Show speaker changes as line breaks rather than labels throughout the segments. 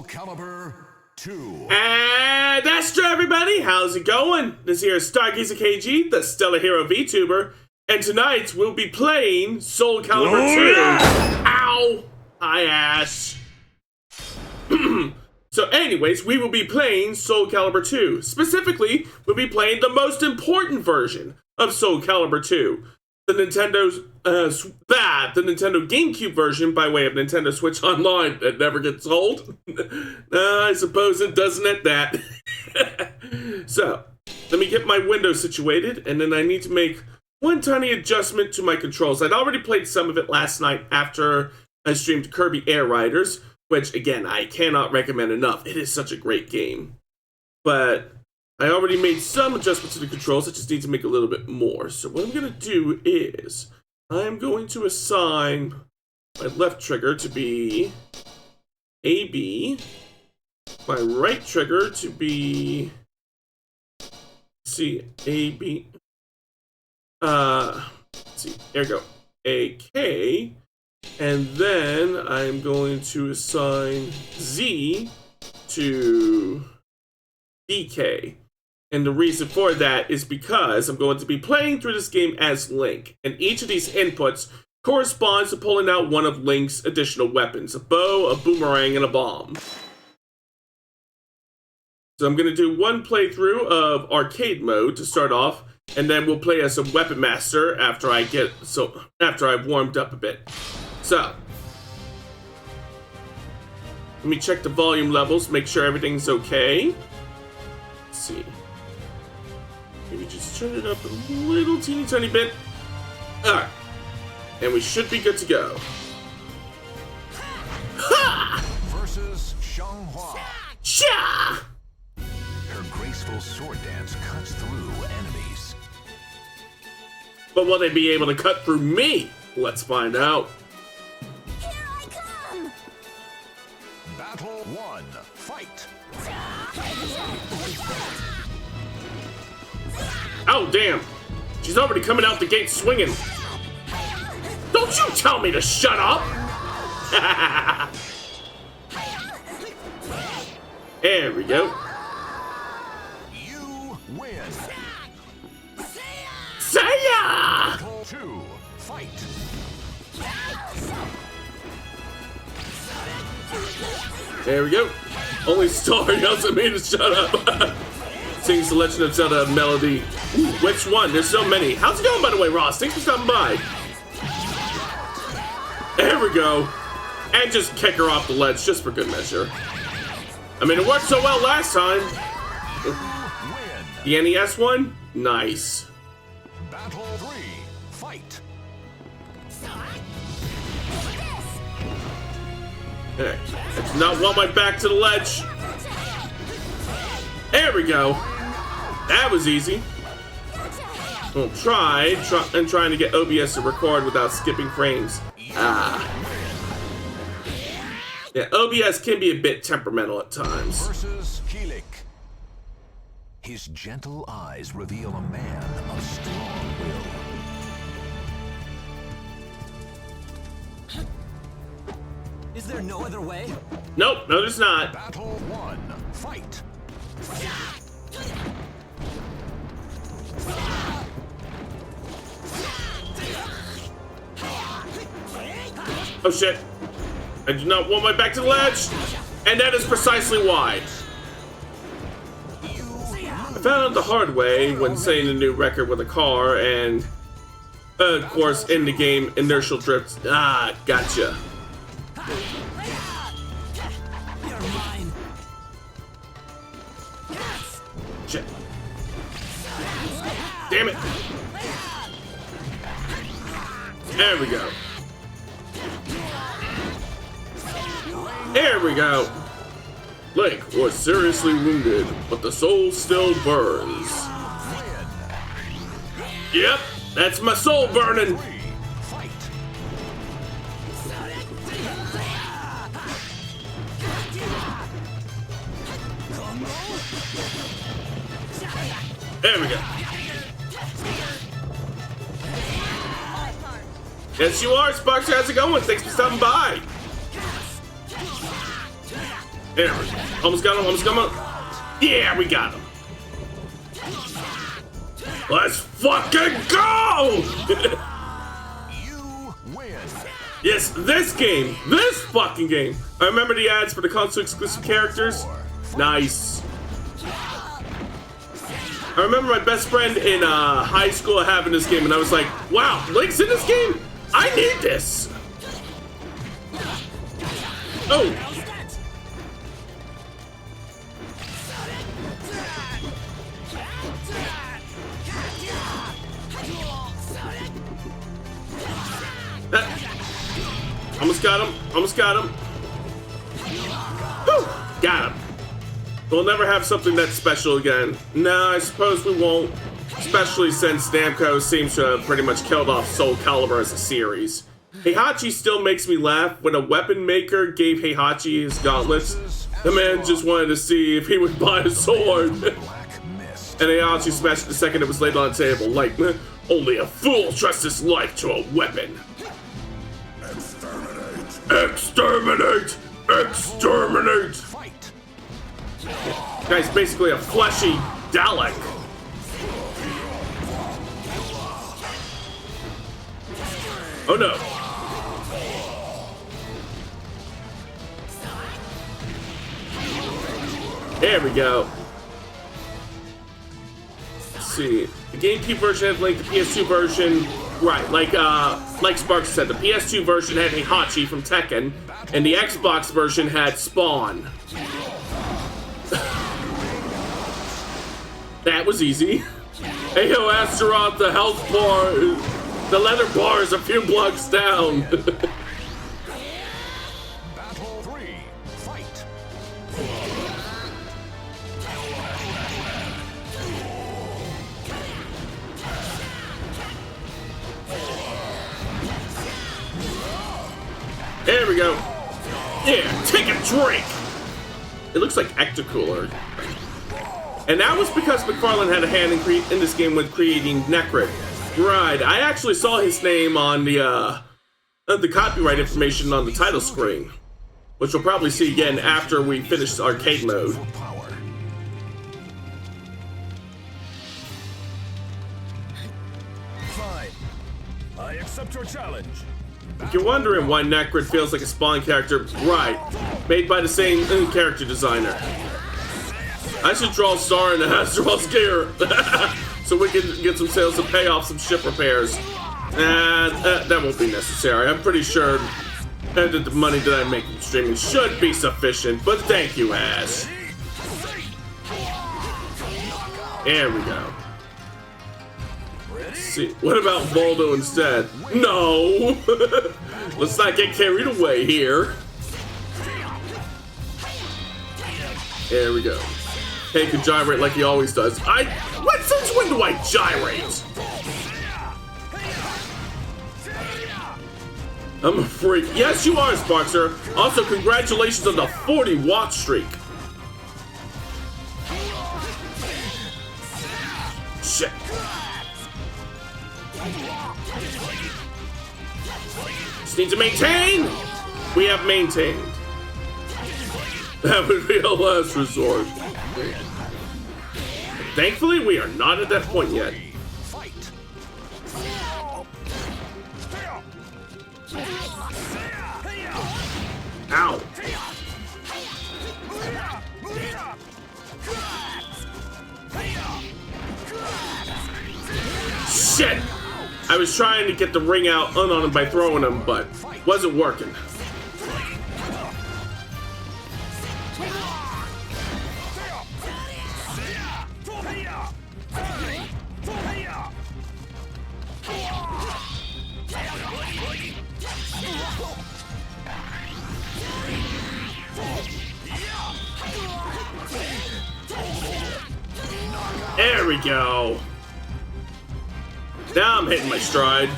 Calibur 2.
And that's true, everybody. How's it going? This here is Stargazer KG, the Stellar Hero VTuber, and tonight we'll be playing Soul Calibur 2. Ow! Hi, Ash. So anyways, we will be playing Soul Calibur 2. Specifically, we'll be playing the most important version of Soul Calibur 2. The Nintendo GameCube version by way of Nintendo Switch Online that never gets old. I suppose it doesn't at that. So, let me get my window situated, and then I need to make one tiny adjustment to my controls. I'd already played some of it last night after I streamed Kirby Air Riders, which, again, I cannot recommend enough. It is such a great game. But I already made some adjustments to the controls. I just need to make a little bit more. So what I'm going to do is I'm going to assign my left trigger to be AB, my right trigger to be AB. Let's see, there we go, AK, and then I'm going to assign Z to DK. And the reason for that is because I'm going to be playing through this game as Link, and each of these inputs corresponds to pulling out one of Link's additional weapons: a bow, a boomerang, and a bomb. So I'm going to do one playthrough of arcade mode to start off, and then we'll play as a weapon master after I've warmed up a bit. So let me check the volume levels, make sure everything's okay. Let's see. Maybe just turn it up a little teeny tiny bit. Alright. And we should be good to go. Ha!
Versus Xianghua.
Sha!
Her graceful sword dance cuts through enemies.
But will they be able to cut through me? Let's find out.
Here I come!
Battle 1. Fight.
Oh, damn. She's already coming out the gate swinging. Don't you tell me to shut up! There we go.
You win.
Saya!
Battle 2. Fight.
There we go. Only Star yells at me to shut up. Sings the Legend of Zelda melody. Ooh, which one? There's so many. How's it going, by the way, Ross? Thanks for stopping by. There we go. And just kick her off the ledge, just for good measure. I mean, it worked so well last time. The NES one? Nice.
Battle 3. Fight.
Okay. I do not want my back to the ledge. There we go. That was easy. We'll trying to get OBS to record without skipping frames. Ah. Yeah, OBS can be a bit temperamental at times.
Versus Helik. His gentle eyes reveal a man of strong will.
Is there no other way?
Nope, no there's not.
Battle 1. Fight.
Oh shit. I do not want my back to the ledge. And that is precisely why. I found out the hard way when setting a new record with a car, and of course in the game inertial drift. Ah, gotcha.
You're mine.
Shit. Damn it. There we go. There we go. Link was seriously wounded, but the soul still burns. Yep, that's my soul burning.
Fight.
There we go. Yes, you are, Sparks. How's it going? Thanks for stopping by. There we go. Almost got him, almost got him. Yeah, we got him. Let's fucking go!
You win.
Yes, this fucking game. I remember the ads for the console exclusive characters. Nice. I remember my best friend in high school having this game, and I was like, wow, Link's in this game? I need this. Oh. Almost got him. Almost got him. Whew. Got him. We'll never have something that's special again. No, I suppose we won't. Especially since Namco seems to have pretty much killed off Soul Calibur as a series. Heihachi still makes me laugh. When a weapon maker gave Heihachi his gauntlets, the man just wanted to see if he would buy a sword. And Heihachi smashed it the second it was laid on the table. Like, only a fool trusts his life to a weapon. Exterminate! Exterminate!
Fight.
Guy's basically a fleshy Dalek. Oh no. There we go. Let's see. The GameCube version had like the PS2 version. Right, like Sparks said, the PS2 version had Heihachi from Tekken, and the Xbox version had Spawn. That was easy. Hey yo, Astaroth, the health bar, the leather bar is a few blocks down.
Battle 3. Fight.
There we go. Yeah, take a drink. It looks like Ectocooler. And that was because McFarlane had a hand in this game with creating Necrit. Right, I actually saw his name on the copyright information on the title screen, which we'll probably see again after we finish arcade mode.
Power.
Fine. I accept your challenge.
If you're wondering why Necrit feels like a Spawn character, right, made by the same character designer. I should draw a star in Astaroth's gear so we can get some sales to pay off some ship repairs. And that won't be necessary. I'm pretty sure that the money that I make from streaming should be sufficient, but thank you, Ash. There we go. Let's see. What about Voldo instead? No! Let's not get carried away here. There we go. He can gyrate like he always does. What? Since when do I gyrate? I'm a freak. Yes, you are, Sparkster. Also, congratulations on the 40-watt streak. Shit. Just need to maintain. We have maintained. That would be a last resort. Thankfully, we are not at that point yet.
Fight.
Ow. Shit! I was trying to get the ring out on him by throwing him, but wasn't working. There we go. Now I'm hitting my stride.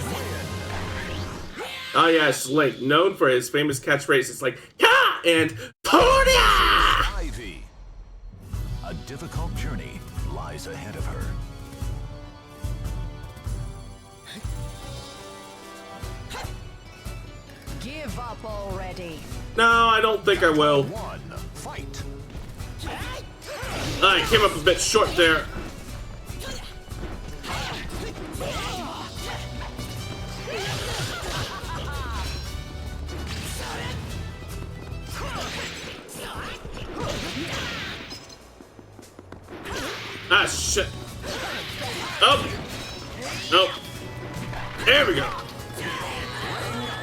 Oh yes, Link, known for his famous catchphrase, it's like "Ha!" and "Podia!"
Ivy. A difficult journey lies ahead of her.
Give up already.
No, I don't think I will.
1. Fight.
I came up a bit short there. Ah, shit. Oh. Nope. There we go.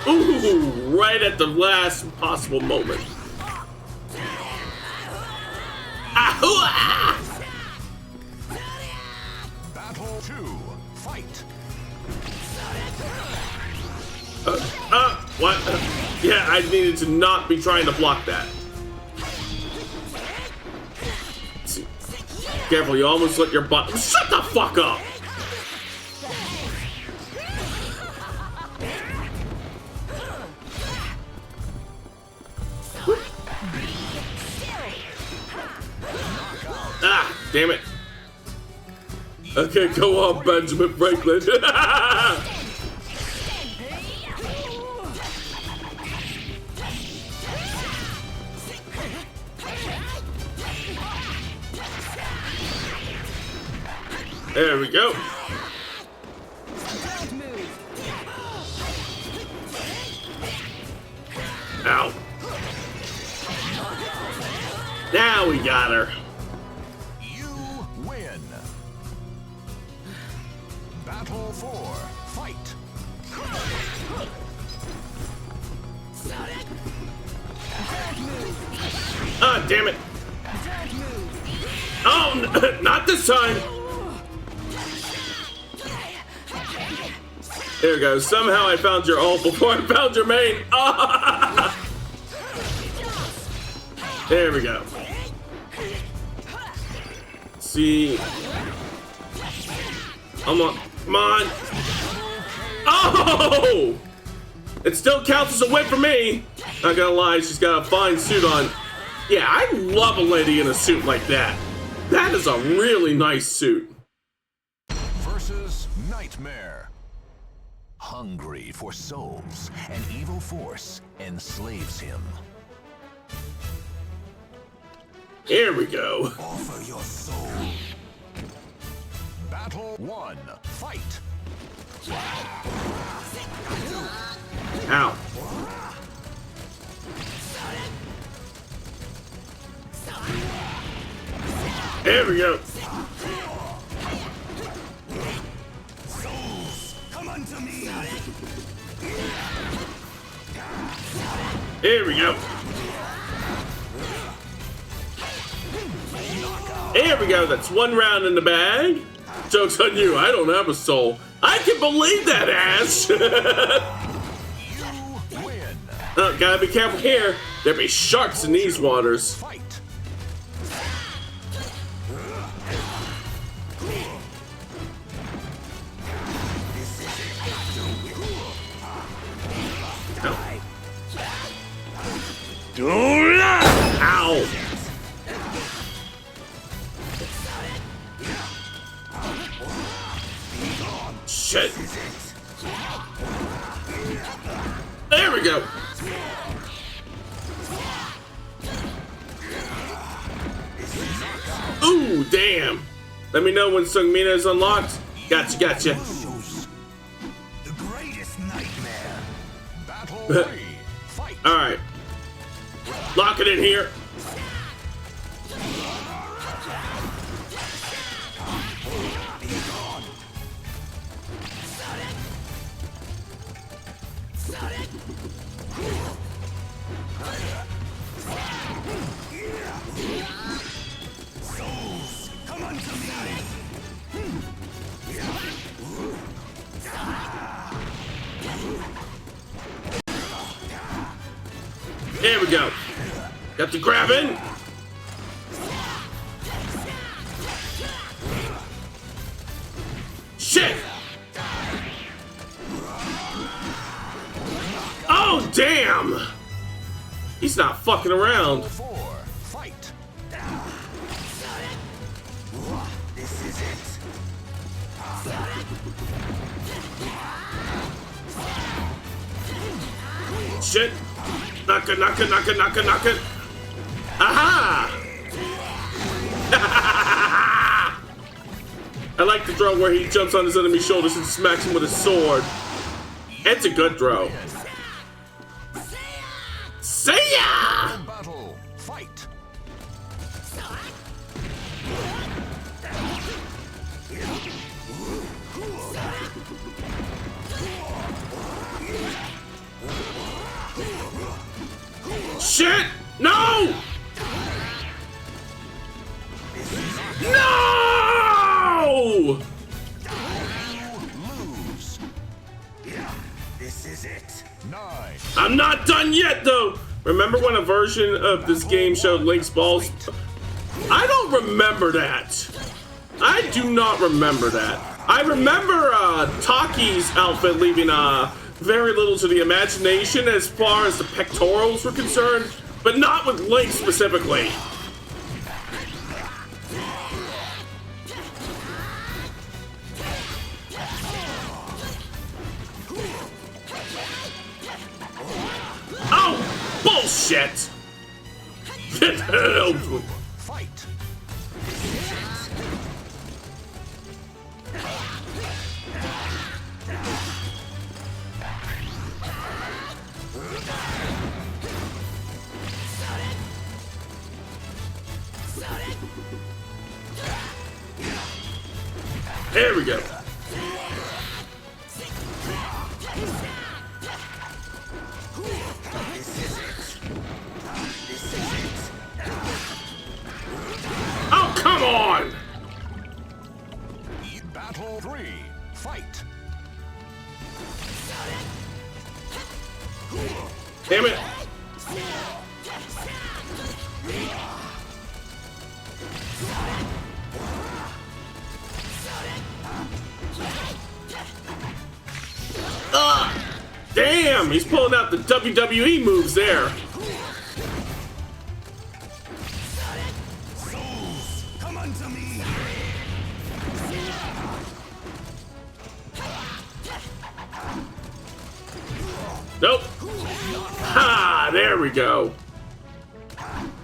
Ooh, right at the last possible moment. Ah,
Battle 2. Fight.
what? Yeah, I needed to not be trying to block that. Careful, you almost let your butt. Shut the fuck up! Ah, damn it. Okay, go on, Benjamin Franklin. There we go. Ow. Now we got her.
You win. Battle 4. Fight.
Ah, damn it. Oh, not this time. There we go. Somehow I found your ult before I found your main. Ah! There we go. See. Come on. Come on. Oh! It still counts as a win for me. Not gonna lie, she's got a fine suit on. Yeah, I love a lady in a suit like that. That is a really nice suit.
Versus Nightmare. Hungry for souls, an evil force enslaves him.
Here we go.
Offer your soul. Battle 1. Fight.
Ow. There we go.
Come unto me.
Here we go. Here we go. That's one round in the bag. Joke's on you. I don't have a soul. I can believe that, Ash.
You win.
Oh, gotta be careful here. There be sharks in these waters.
Fight.
Ow. Shit. There we go. Ooh, damn. Let me know when Sungmina is unlocked. Gotcha, gotcha.
The greatest nightmare.
Battle 3. Fight.
Alright. Lock it in here.
Come unto me.
There we go. Got the grab in. Shit. Oh, damn. He's not fucking around.
4. Fight.
This is it.
Shit. Knock it, knock it, knock it, knock it, knock it. Aha! I like the throw where he jumps on his enemy's shoulders and smacks him with his sword. It's a good throw. See ya!
Battle. Fight.
Shit! No! No!
Lose.
Yeah, this is it.
9.
I'm not done yet, though. Remember when a version of this game showed Link's balls? I don't remember that. I do not remember that. I remember Taki's outfit leaving very little to the imagination as far as the pectorals were concerned, but not with Link specifically. Oh, bullshit!
Fight.
There we go. Oh, come on!
Battle 3. Fight.
Damn it. Damn, he's pulling out the WWE moves there.
Souls, come unto me.
Nope. Ha, there we go.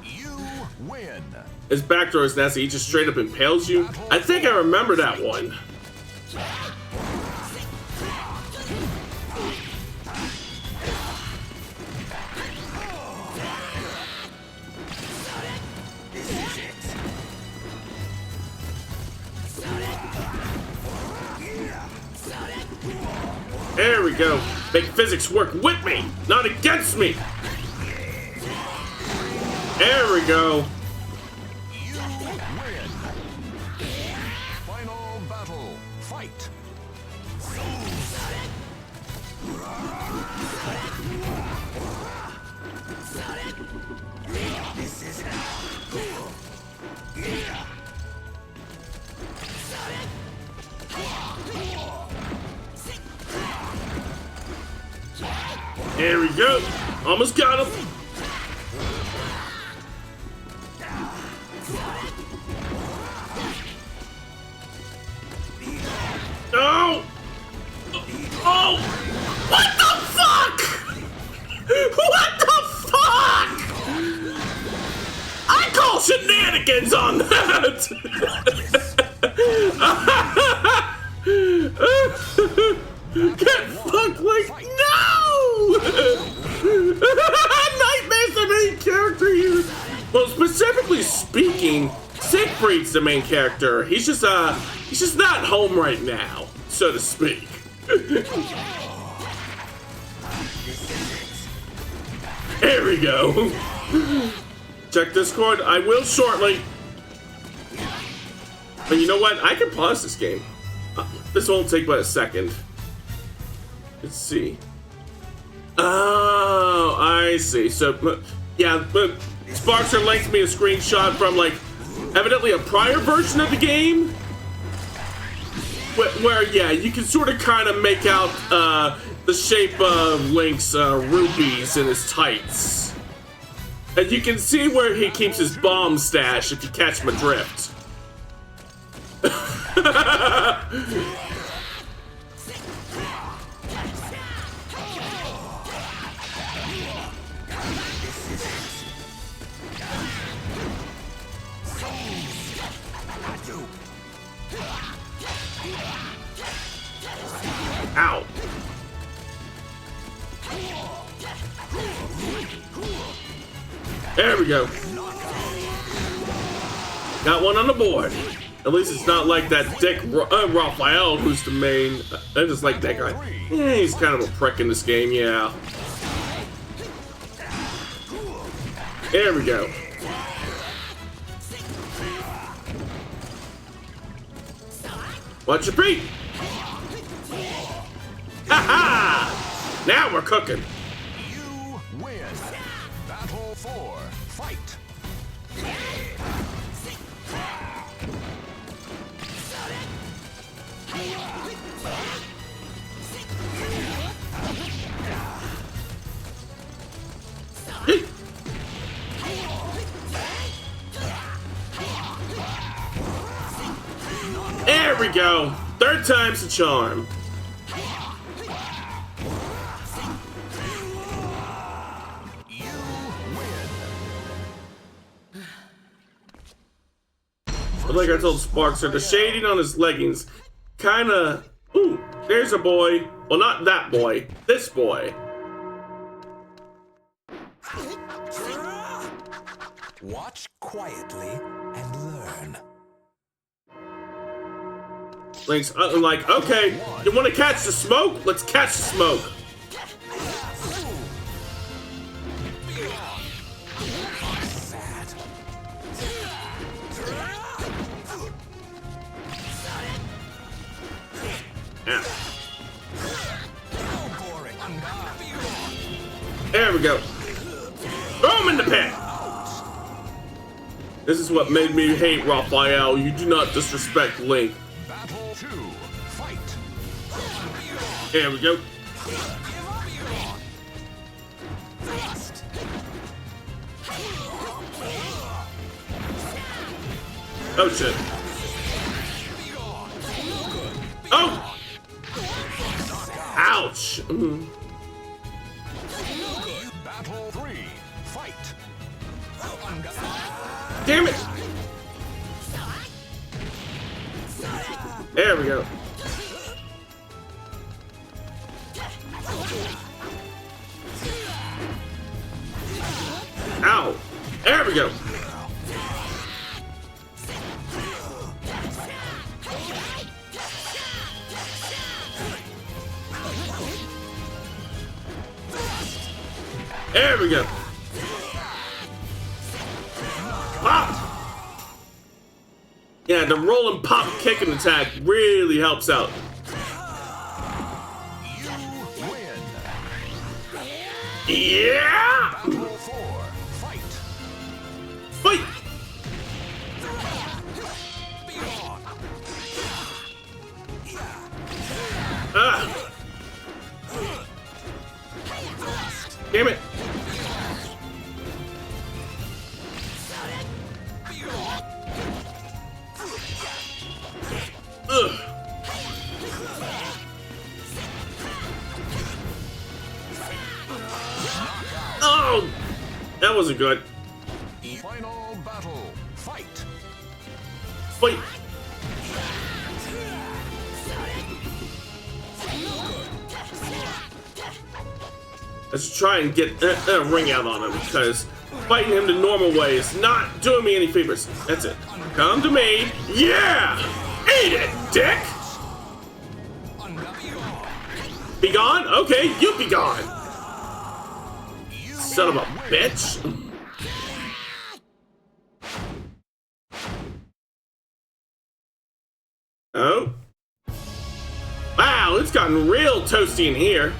You win.
His back throw is nasty. He just straight up impales you. I think I remember that one. There we go. Make physics work with me, not against me. There we go.
You win. Final battle. Fight.
This is it.
There we go. Almost got him. No. Oh. What the fuck? What the fuck? I call shenanigans on that. Get fucked like no! Nightmare's the main character here. Well, specifically speaking, Siegfried's the main character. He's just not home right now, so to speak. There we go. Check Discord. I will shortly. But you know what? I can pause this game. This won't take but a second. Let's see. Oh, I see. So, yeah, but Sparkster links me a screenshot from, like, evidently a prior version of the game. Where yeah, you can sort of kind of make out the shape of Link's rupees in his tights. And you can see where he keeps his bomb stash if you catch my drift. There we go. Got one on the board. At least it's not like that dick Raphael, who's the main. I just like that guy. Yeah, he's kind of a prick in this game, yeah. There we go. Watch your feet. Ha ha! Now we're cooking.
You win. Battle 4. Fight.
There we go. Third time's the charm.
You win.
But like I told Sparkster, the shading on his leggings kinda... Ooh, there's a boy. Well, not that boy. This boy.
Watch quietly and learn.
Link's like, okay, you want to catch the smoke? Let's catch the smoke.
Sad.
Yeah.
Boring.
There we go. Throw him in the pit. This is what made me hate Raphael. You do not disrespect Link.
Battle 2. Fight.
There we go. Oh shit. Oh! Ouch!
Battle 3. Fight.
Damn it! There we go. Ow! There we go. There we go. Pop! Yeah, the roll and pop kicking attack really helps out.
You win.
Yeah!
Battle 4. Fight.
Fight! Ah! Damn it! Ugh. Oh! That wasn't good.
Final battle. Fight.
Wait. Let's try and get a ring out on him, because fighting him the normal way is not doing me any favors. That's it. Come to me. Yeah! Eat it, dick! Be gone? Okay, you be gone. Son of a bitch. Oh. Wow, it's gotten real toasty in here.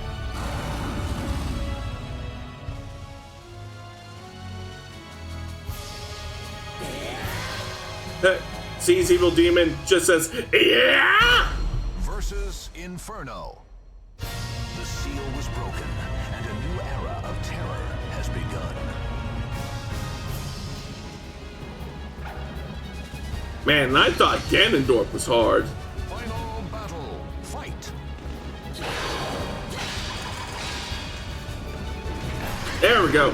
Sees Evil Demon just says, yeah!
Versus Inferno. The seal was broken, and a new era of terror has begun.
Man, I thought Ganondorf was hard.
Final battle. Fight.
There we go.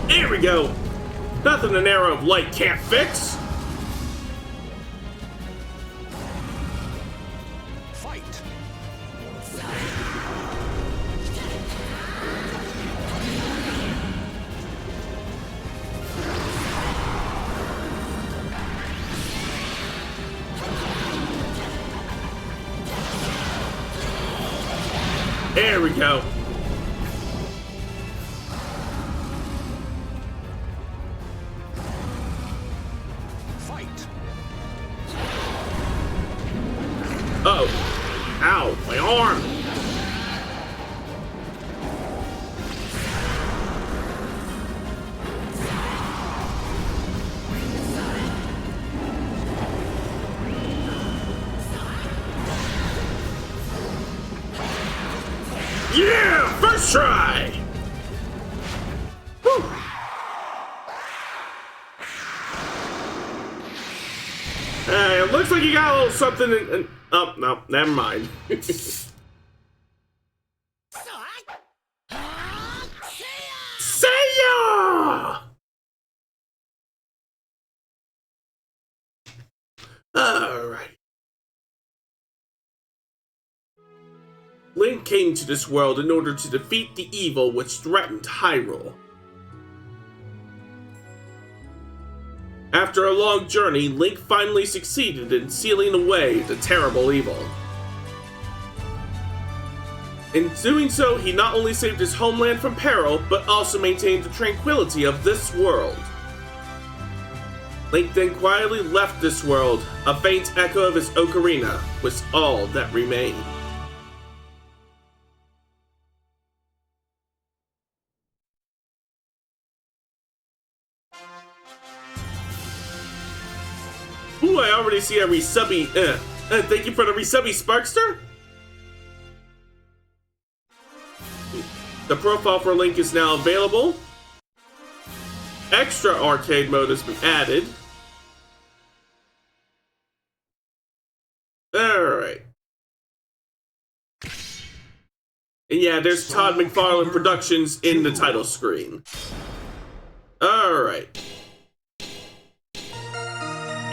There we go. Nothing an arrow of light can't fix.
Fight.
There we go.
Fight!
Uh-oh. Ow, my arm. Yeah, first try. Whew. It looks like you got a little something in, oh, no, never mind. See ya! Alright. Link came to this world in order to defeat the evil which threatened Hyrule. After a long journey, Link finally succeeded in sealing away the terrible evil. In doing so, he not only saved his homeland from peril, but also maintained the tranquility of this world. Link then quietly left this world. A faint echo of his ocarina was all that remained. Ooh, I already see a resubby. Thank you for the resubby, Sparkster. The profile for Link is now available. Extra arcade mode has been added. Alright. And yeah, there's Todd McFarlane Productions in the title screen. Alright.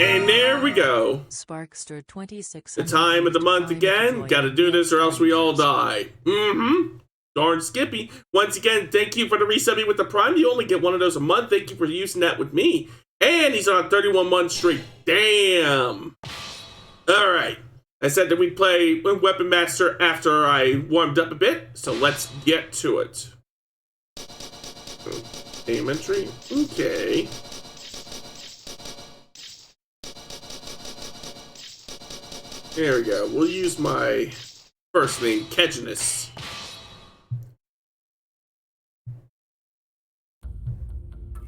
And there we go.
Sparkster 26.
The time of the month again. Gotta do this or else we all die. Mm-hmm. Darn Skippy. Once again, thank you for the resubbing with the Prime. You only get one of those a month. Thank you for using that with me. And he's on a 31-month streak. Damn. Alright. I said that we'd play Weapon Master after I warmed up a bit. So let's get to it. Aim entry. Okay. There we go. We'll use my first name, Kedgenus.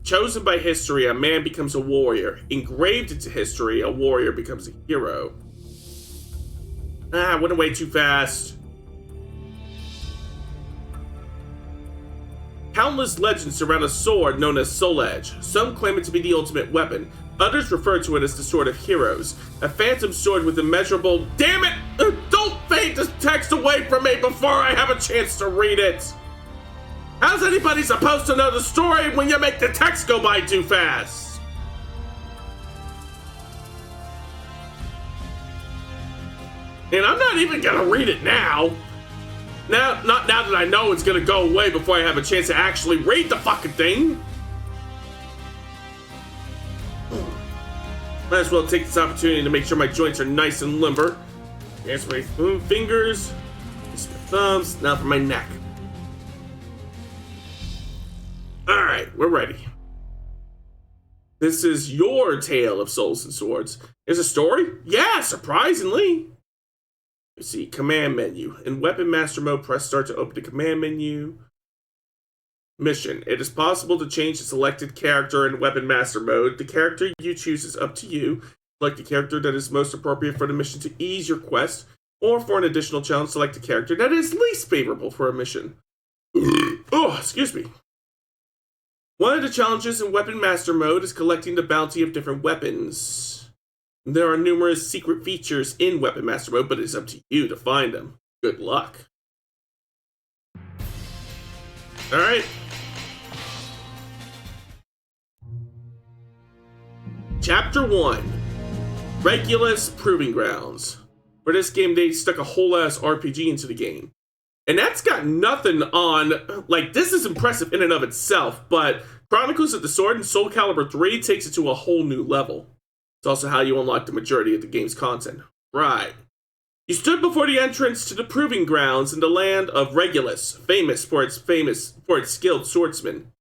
Chosen by history, a man becomes a warrior. Engraved into history, a warrior becomes a hero. Ah, went away too fast. Countless legends surround a sword known as Soul Edge. Some claim it to be the ultimate weapon. Others refer to it as the Sword of Heroes. A phantom sword with immeasurable— Damn it! Don't fade this text away from me before I have a chance to read it! How's anybody supposed to know the story when you make the text go by too fast? And I'm not even gonna read it now. Not now that I know it's gonna go away before I have a chance to actually read the fucking thing. Might as well take this opportunity to make sure my joints are nice and limber. Here's my fingers. Here's my thumbs. Now for my neck. Alright, we're ready. This is your tale of souls and swords. Is a story? Yeah, surprisingly. Let's see, command menu. In Weapon Master mode, press start to open the command menu. Mission. It is possible to change the selected character in Weapon Master mode. The character you choose is up to you. Select the character that is most appropriate for the mission to ease your quest, or for an additional challenge, select the character that is least favorable for a mission. Oh, excuse me. One of the challenges in Weapon Master mode is collecting the bounty of different weapons. There are numerous secret features in Weapon Master mode, but it's up to you to find them. Good luck. Alright. Chapter 1. Regulus Proving Grounds. For this game, they stuck a whole ass RPG into the game. And that's got nothing on, like, this is impressive in and of itself, but Chronicles of the Sword and Soul Calibur 3 takes it to a whole new level. It's also how you unlock the majority of the game's content. Right. You stood before the entrance to the proving grounds in the land of Regulus, famous for its skilled swordsmen.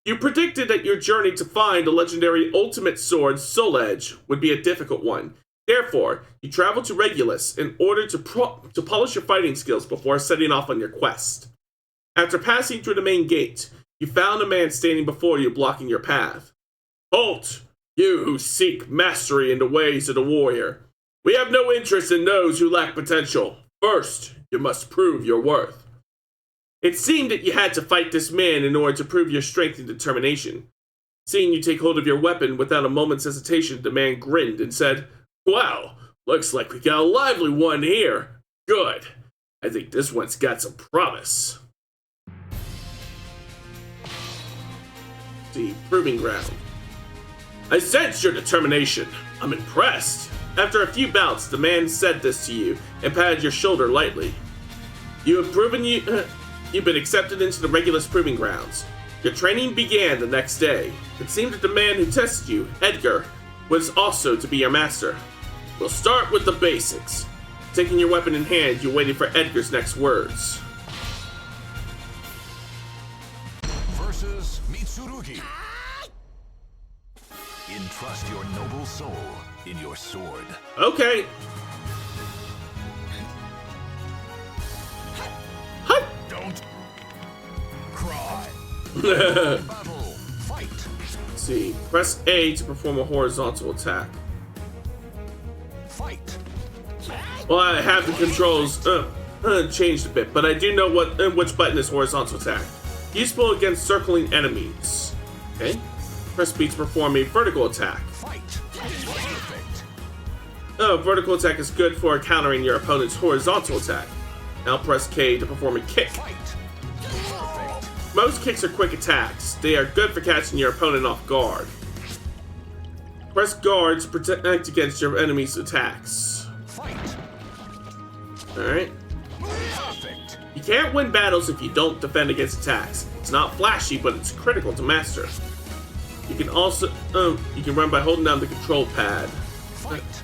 You predicted that your journey to find the legendary ultimate sword, Soul Edge, would be a difficult one. Therefore, you traveled to Regulus in order to polish your fighting skills before setting off on your quest. After passing through the main gate, you found a man standing before you blocking your path. Halt, you who seek mastery in the ways of the warrior. We have no interest in those who lack potential. First, you must prove your worth. It seemed that you had to fight this man in order to prove your strength and determination. Seeing you take hold of your weapon without a moment's hesitation, the man grinned and said, "Wow, looks like we got a lively one here. Good. I think this one's got some promise." The proving ground. I sense your determination. I'm impressed. After a few bouts, the man said this to you and patted your shoulder lightly. You have proven you've been accepted into the Regulus proving grounds. Your training began the next day. It seemed that the man who tested you, Edgar, was also to be your master. We'll start with the basics. Taking your weapon in hand, you waited for Edgar's next words.
Versus Mitsurugi. Entrust your noble soul in your sword.
Okay. Huh.
Don't cry. Battle. Fight.
Let's see. Press A to perform a horizontal attack.
Fight.
Well, I have the controls changed a bit, but I do know which button is horizontal attack. Useful against circling enemies. Okay. Press B to perform a vertical attack.
Fight. Perfect.
Oh, vertical attack is good for countering your opponent's horizontal attack. Now press K to perform a kick.
Fight. Perfect.
Most kicks are quick attacks. They are good for catching your opponent off guard. Press guard to protect against your enemy's attacks.
Fight.
Alright.
Perfect.
You can't win battles if you don't defend against attacks. It's not flashy, but it's critical to master. You can also, you can run by holding down the control pad.
Fight.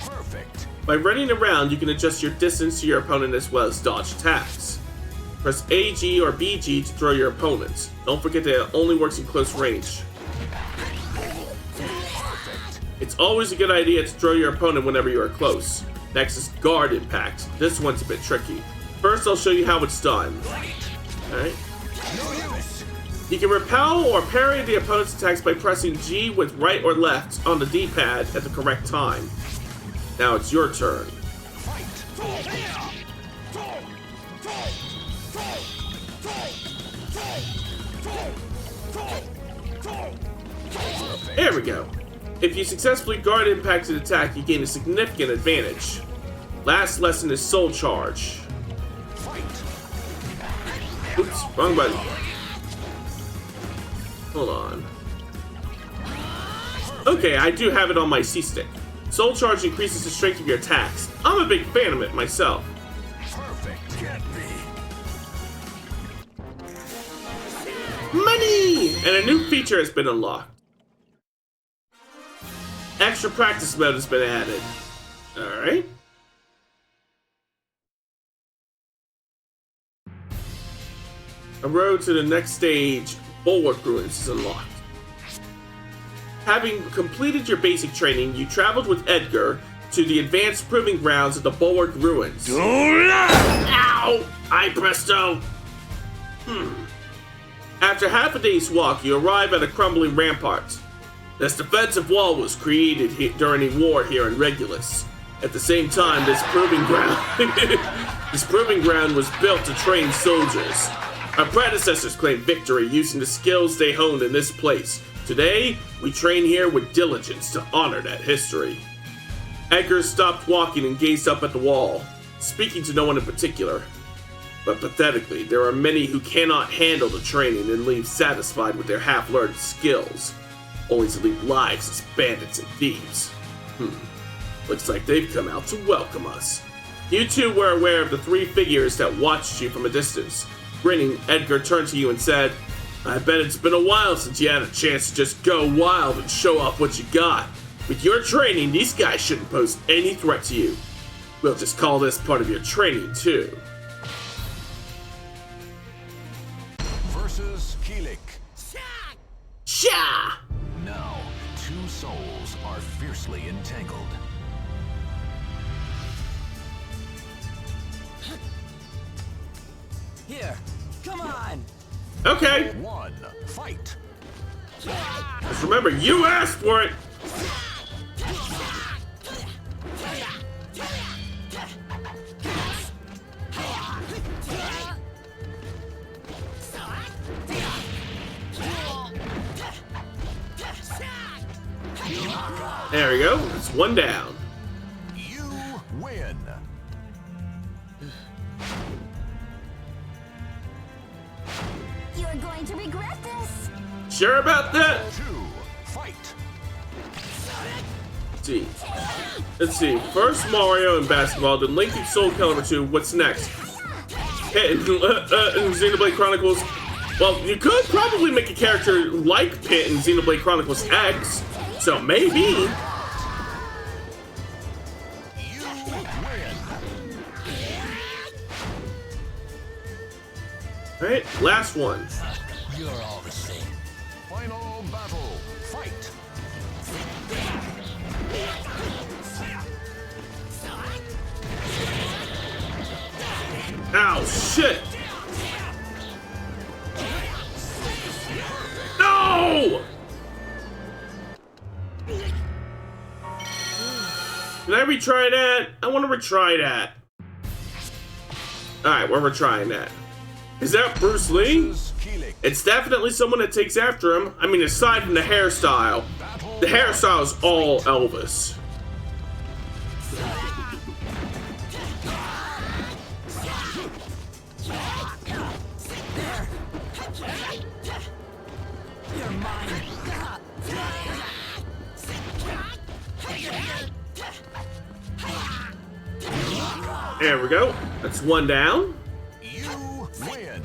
Perfect.
By running around, you can adjust your distance to your opponent as well as dodge attacks. Press AG or BG to throw your opponents. Don't forget that it only works in close range. It's always a good idea to throw your opponent whenever you are close. Next is guard impact. This one's a bit tricky. First, I'll show you how it's done. Alright. You can repel or parry the opponent's attacks by pressing G with right or left on the D-pad at the correct time. Now it's your turn. There we go. If you successfully guard impact an attack, you gain a significant advantage. Last lesson is Soul Charge. Oops, wrong button. Hold on. Okay, I do have it on my C-stick. Soul Charge increases the strength of your attacks. I'm a big fan of it myself.
Perfect. Get me.
Money! And a new feature has been unlocked. Extra practice mode has been added. Alright. A road to the next stage, Bulwark Ruins, is unlocked. Having completed your basic training, you traveled with Edgar to the advanced proving grounds of the Bulwark Ruins. Ow! Ay presto! After half a day's walk, you arrive at a crumbling rampart. This defensive wall was created during a war here in Regulus. At the same time, this proving ground was built to train soldiers. Our predecessors claimed victory using the skills they honed in this place. Today, we train here with diligence to honor that history. Edgar stopped walking and gazed up at the wall, speaking to no one in particular. But pathetically, there are many who cannot handle the training and leave satisfied with their half-learned skills, only to lead lives as bandits and thieves. Looks like they've come out to welcome us. You two were aware of the three figures that watched you from a distance. Grinning, Edgar turned to you and said, I bet it's been a while since you had a chance to just go wild and show off what you got. With your training, these guys shouldn't pose any threat to you. We'll just call this part of your training, too.
Versus Keelik.
Sha!
Now, two souls are fiercely entangled.
Here, come on!
Okay.
One, fight.
Just remember, you asked for it! There we go. It's one down.
You win.
You're going to regret this.
Sure about that?
Two, fight.
Let's see. First Mario and basketball, then Link and Soul Calibur 2. What's next? Pit and Xenoblade Chronicles. Well, you could probably make a character like Pit in Xenoblade Chronicles X. So maybe.
You win.
Alright, last one.
You're all the same.
Final battle, fight.
Ow, shit! No! Can I retry that? I want to retry that. Alright, we're retrying that. Is that Bruce Lee?
Versus Keelik.
It's definitely someone that takes after him. I mean, aside from the hairstyle. The hairstyle is all Elvis.
You're mine.
There we go. That's one down.
You win.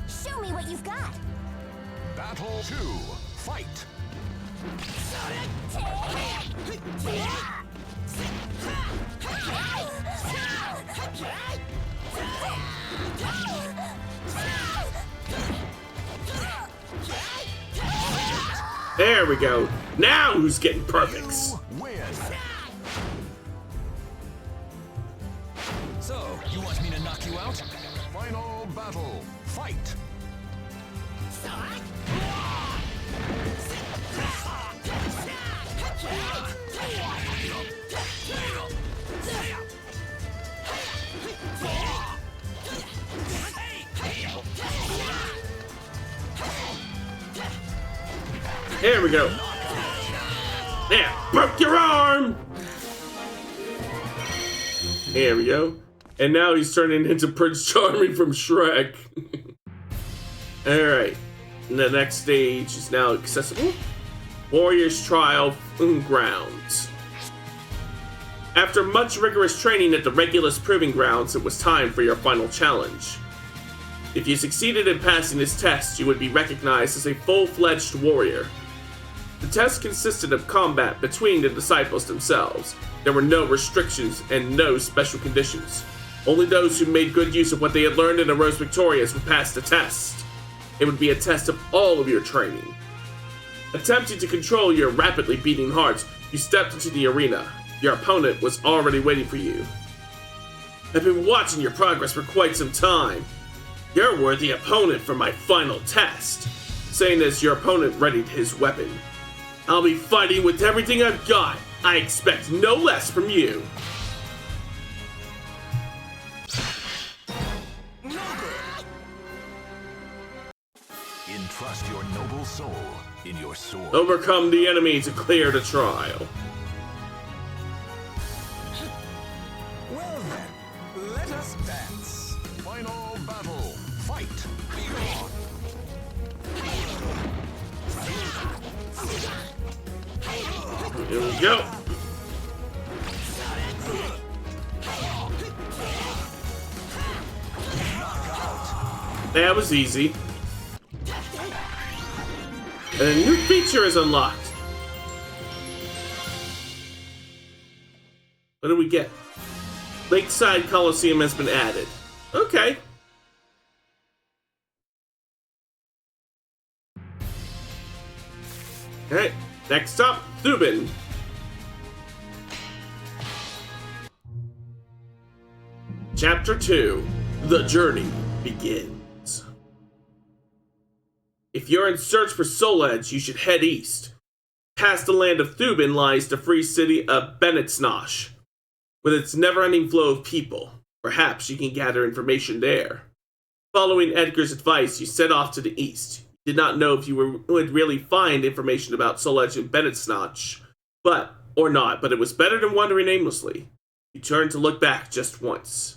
Show me what you've got.
Battle 2, fight.
There we go. Now who's getting perfects?
You win.
So, you want me to knock you out?
Final battle, fight.
There we go. There, broke your arm. There we go. And now he's turning into Prince Charming from Shrek. Alright. The next stage is now accessible. Warrior's Trial Grounds. After much rigorous training at the Regulus Proving Grounds, it was time for your final challenge. If you succeeded in passing this test, you would be recognized as a full-fledged warrior. The test consisted of combat between the disciples themselves. There were no restrictions and no special conditions. Only those who made good use of what they had learned and arose victorious would pass the test. It would be a test of all of your training. Attempting to control your rapidly beating heart, you stepped into the arena. Your opponent was already waiting for you. I've been watching your progress for quite some time. You're a worthy opponent for my final test. Saying as your opponent readied his weapon. I'll be fighting with everything I've got. I expect no less from you.
Entrust your noble soul in your sword.
Overcome the enemy to clear the trial.
Well then, let us dance.
Final battle, fight.
Here we go. That was easy. And a new feature is unlocked. What do we get? Lakeside Coliseum has been added. Okay. Alright, next up, Thubin. Chapter 2. The Journey begins. If you're in search for Soul Edge, you should head east. Past the land of Thubin lies the free city of Benetsnosh, with its never-ending flow of people. Perhaps you can gather information there. Following Edgar's advice, you set off to the east. You did not know if you would really find information about Soul Edge in Benetsnosh, but it was better than wandering aimlessly. You turned to look back just once.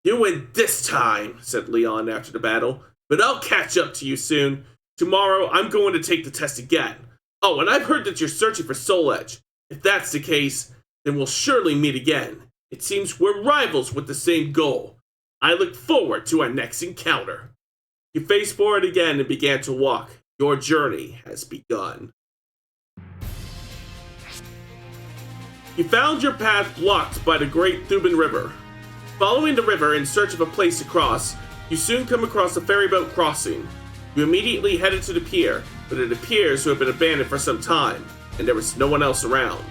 You win this time, said Leon after the battle, but I'll catch up to you soon. Tomorrow, I'm going to take the test again. Oh, and I've heard that you're searching for Soul Edge. If that's the case, then we'll surely meet again. It seems we're rivals with the same goal. I look forward to our next encounter. You faced forward again and began to walk. Your journey has begun. You found your path blocked by the Great Thubin River. Following the river in search of a place to cross, you soon come across a ferryboat crossing. You immediately headed to the pier, but it appears to have been abandoned for some time, and there was no one else around.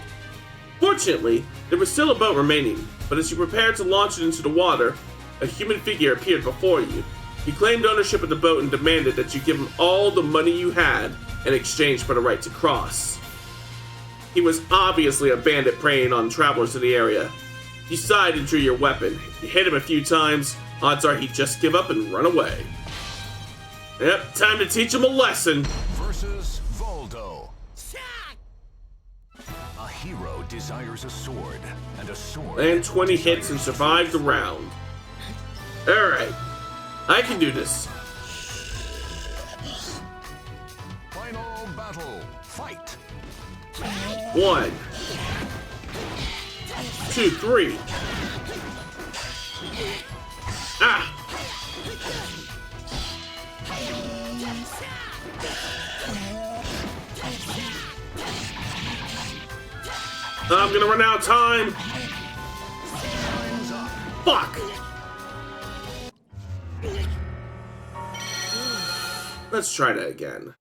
Fortunately, there was still a boat remaining, but as you prepared to launch it into the water, a human figure appeared before you. He claimed ownership of the boat and demanded that you give him all the money you had in exchange for the right to cross. He was obviously a bandit preying on travelers in the area. You sighed and drew your weapon. You hit him a few times, odds are he'd just give up and run away. Yep, time to teach him a lesson.
Versus Voldo. A hero desires a sword, and a sword...
Land 20 hits and survive the round. Alright, I can do this.
Final battle. Fight.
1, 2, 3. Ah! I'm gonna run out of time. Fuck! Let's try that again.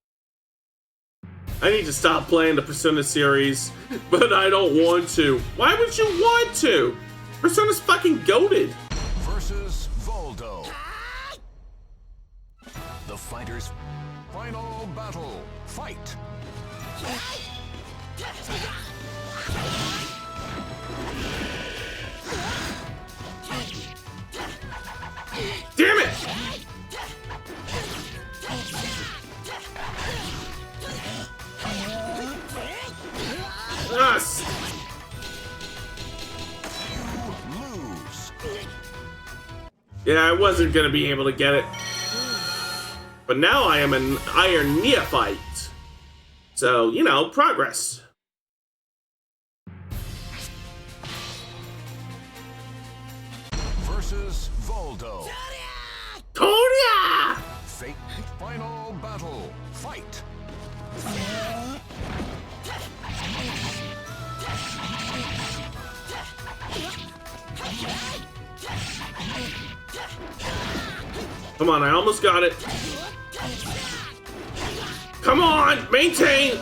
I need to stop playing the Persona series, but I don't want to. Why would you want to? Persona's fucking goated.
Versus Voldo. The fighters' final battle. Fight.
Damn it! Us.
You lose.
Yeah, I wasn't gonna be able to get it. But now I am an iron neophyte. So, you know, progress.
Versus Voldo.
Tonya!
Fate. Final battle. Fight.
Come on, I almost got it. Come on, maintain!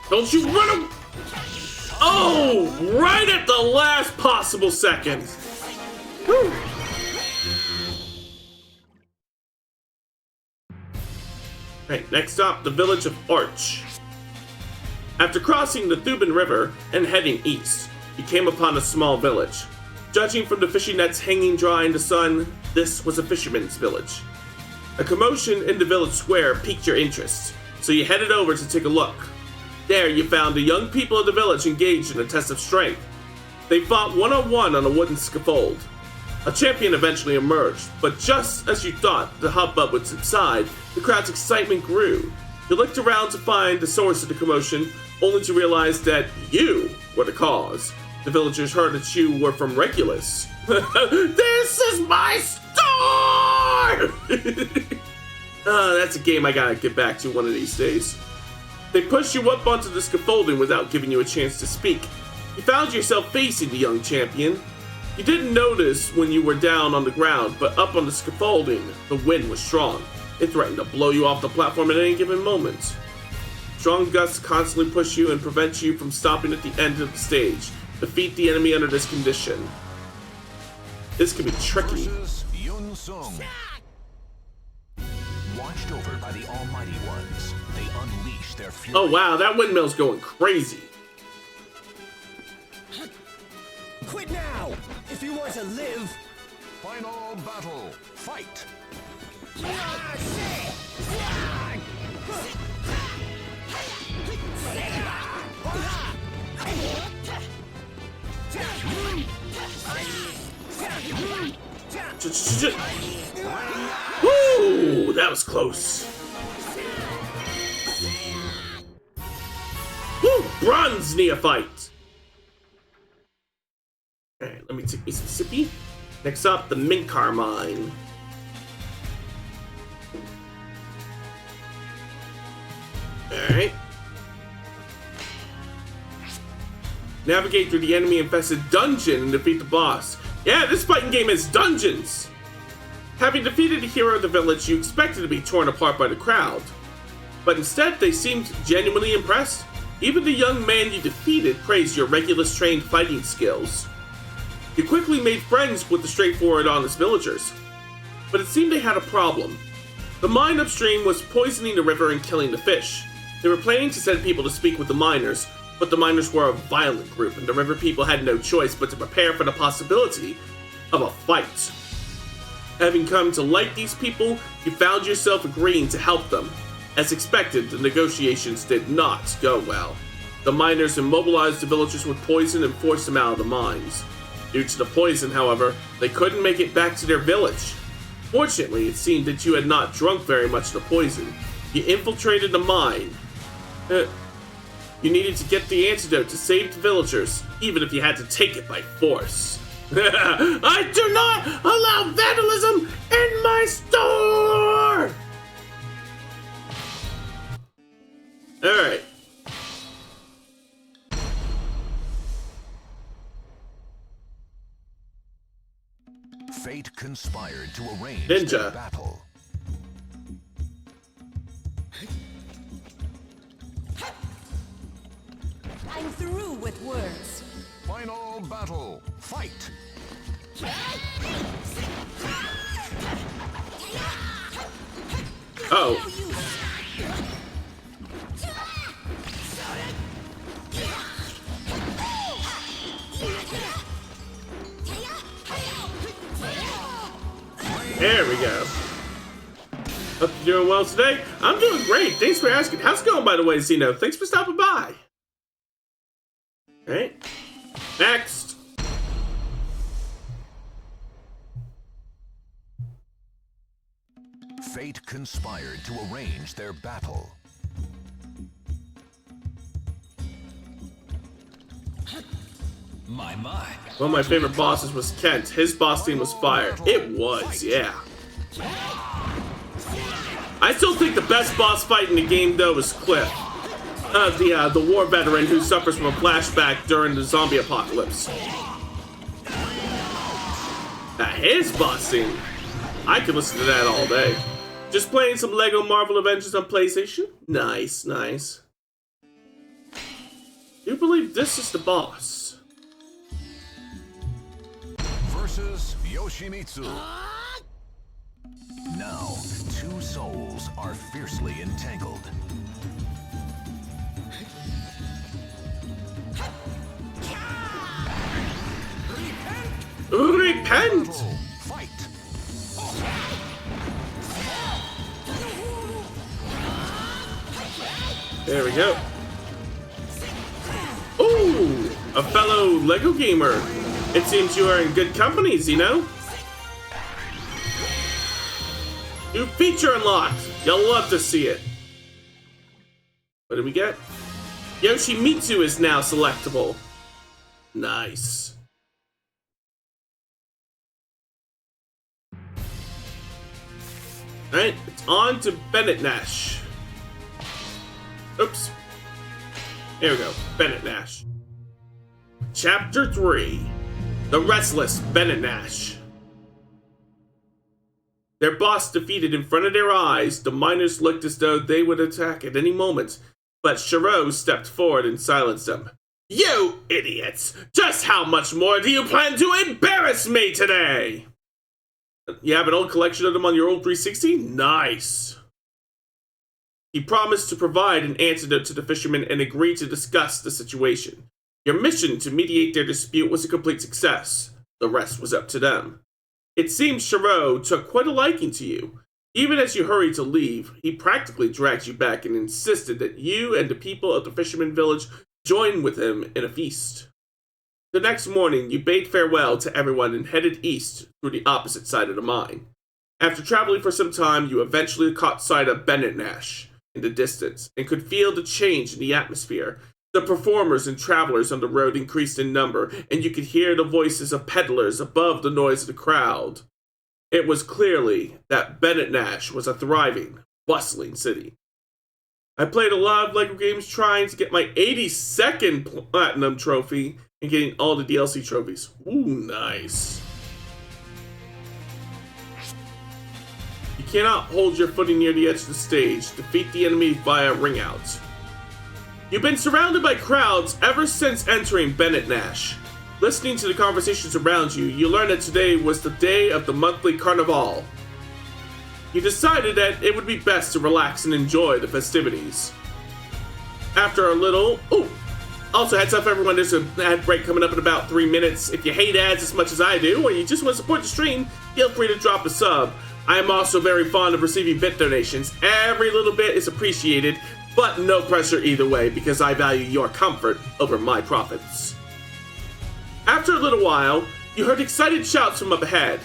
Don't you run him! Oh, right at the last possible second. Whew. Right, next stop, the village of Arch. After crossing the Thubin River and heading east, you came upon a small village. Judging from the fishing nets hanging dry in the sun, this was a fisherman's village. A commotion in the village square piqued your interest, so you headed over to take a look. There you found the young people of the village engaged in a test of strength. They fought one-on-one on a wooden scaffold. A champion eventually emerged, but just as you thought the hubbub would subside, the crowd's excitement grew. You looked around to find the source of the commotion, only to realize that you were the cause. The villagers heard that you were from Regulus. This is my star! That's a game I gotta get back to one of these days. They pushed you up onto the scaffolding without giving you a chance to speak. You found yourself facing the young champion. You didn't notice when you were down on the ground, but up on the scaffolding, the wind was strong. It threatened to blow you off the platform at any given moment. Strong gusts constantly push you and prevent you from stopping at the end of the stage. Defeat the enemy under this condition. This could be tricky.
Versus Yun Sung. Watched over by the Almighty Ones, they unleash their fury.
Oh wow, that windmill's going crazy.
Quit now! If you want to live!
Final battle. Fight.
Woo! That was close. Woo! Bronze neophyte. Alright, let me take me some sippy. Next up, the Minkar mine. Alright. Navigate through the enemy-infested dungeon and defeat the boss. Yeah, this fighting game has dungeons! Having defeated the hero of the village, you expected to be torn apart by the crowd. But instead, they seemed genuinely impressed. Even the young man you defeated praised your regularly trained fighting skills. You quickly made friends with the straightforward, honest villagers. But it seemed they had a problem. The mine upstream was poisoning the river and killing the fish. They were planning to send people to speak with the miners, but the miners were a violent group and the river people had no choice but to prepare for the possibility of a fight. Having come to like these people, you found yourself agreeing to help them. As expected, the negotiations did not go well. The miners immobilized the villagers with poison and forced them out of the mines. Due to the poison, however, they couldn't make it back to their village. Fortunately, it seemed that you had not drunk very much of the poison. You infiltrated the mine. You needed to get the antidote to save the villagers, even if you had to take it by force. I do not allow vandalism in my store! Alright.
Fate conspired to arrange
Ninja.
their battle.
I'm through with words.
Final battle. Fight.
Oh. There we go. Hope you're doing well today. I'm doing great. Thanks for asking. How's it going, by the way, Zeno? Thanks for stopping by. Alright. Next.
Fate conspired to arrange their battle.
My.
One of my favorite bosses was Kent. His boss team was fire. It was, yeah. I still think the best boss fight in the game, though, is Cliff. The war veteran who suffers from a flashback during the zombie apocalypse. His boss scene. I could listen to that all day. Just playing some Lego Marvel Avengers on PlayStation? Nice, nice. Do you believe this is the boss?
Versus Yoshimitsu. Now, two souls are fiercely entangled.
Repent!
Battle. Fight.
There we go. Ooh, a fellow Lego gamer. It seems you are in good company, Zeno. New feature unlocked. You'll love to see it. What did we get? Yoshimitsu is now selectable. Nice. Alright, it's on to Bennett Nash. Oops. There we go, Bennett Nash. Chapter 3. The Restless Bennett Nash. Their boss defeated in front of their eyes, the miners looked as though they would attack at any moment, but Shiro stepped forward and silenced them. You idiots! Just how much more do you plan to embarrass me today? You have an old collection of them on your old 360? Nice. He promised to provide an antidote to the fishermen and agreed to discuss the situation. Your mission to mediate their dispute was a complete success. The rest was up to them. It seems Shiro took quite a liking to you. Even as you hurried to leave, he practically dragged you back and insisted that you and the people of the fisherman village join with him in a feast. The next morning, you bade farewell to everyone and headed east through the opposite side of the mine. After traveling for some time, you eventually caught sight of Bennett Nash in the distance and could feel the change in the atmosphere. The performers and travelers on the road increased in number, and you could hear the voices of peddlers above the noise of the crowd. It was clearly that Bennett Nash was a thriving, bustling city. I played a lot of LEGO games trying to get my 82nd Platinum trophy and getting all the DLC trophies. Ooh, nice. You cannot hold your footing near the edge of the stage. Defeat the enemy via ring out. You've been surrounded by crowds ever since entering Bennett Nash. Listening to the conversations around you, you learned that today was the day of the monthly carnival. You decided that it would be best to relax and enjoy the festivities. After a little... Also, heads up everyone, there's an ad break coming up in about 3 minutes. If you hate ads as much as I do, or you just want to support the stream, feel free to drop a sub. I am also very fond of receiving bit donations. Every little bit is appreciated, but no pressure either way, because I value your comfort over my profits. After a little while, you heard excited shouts from up ahead.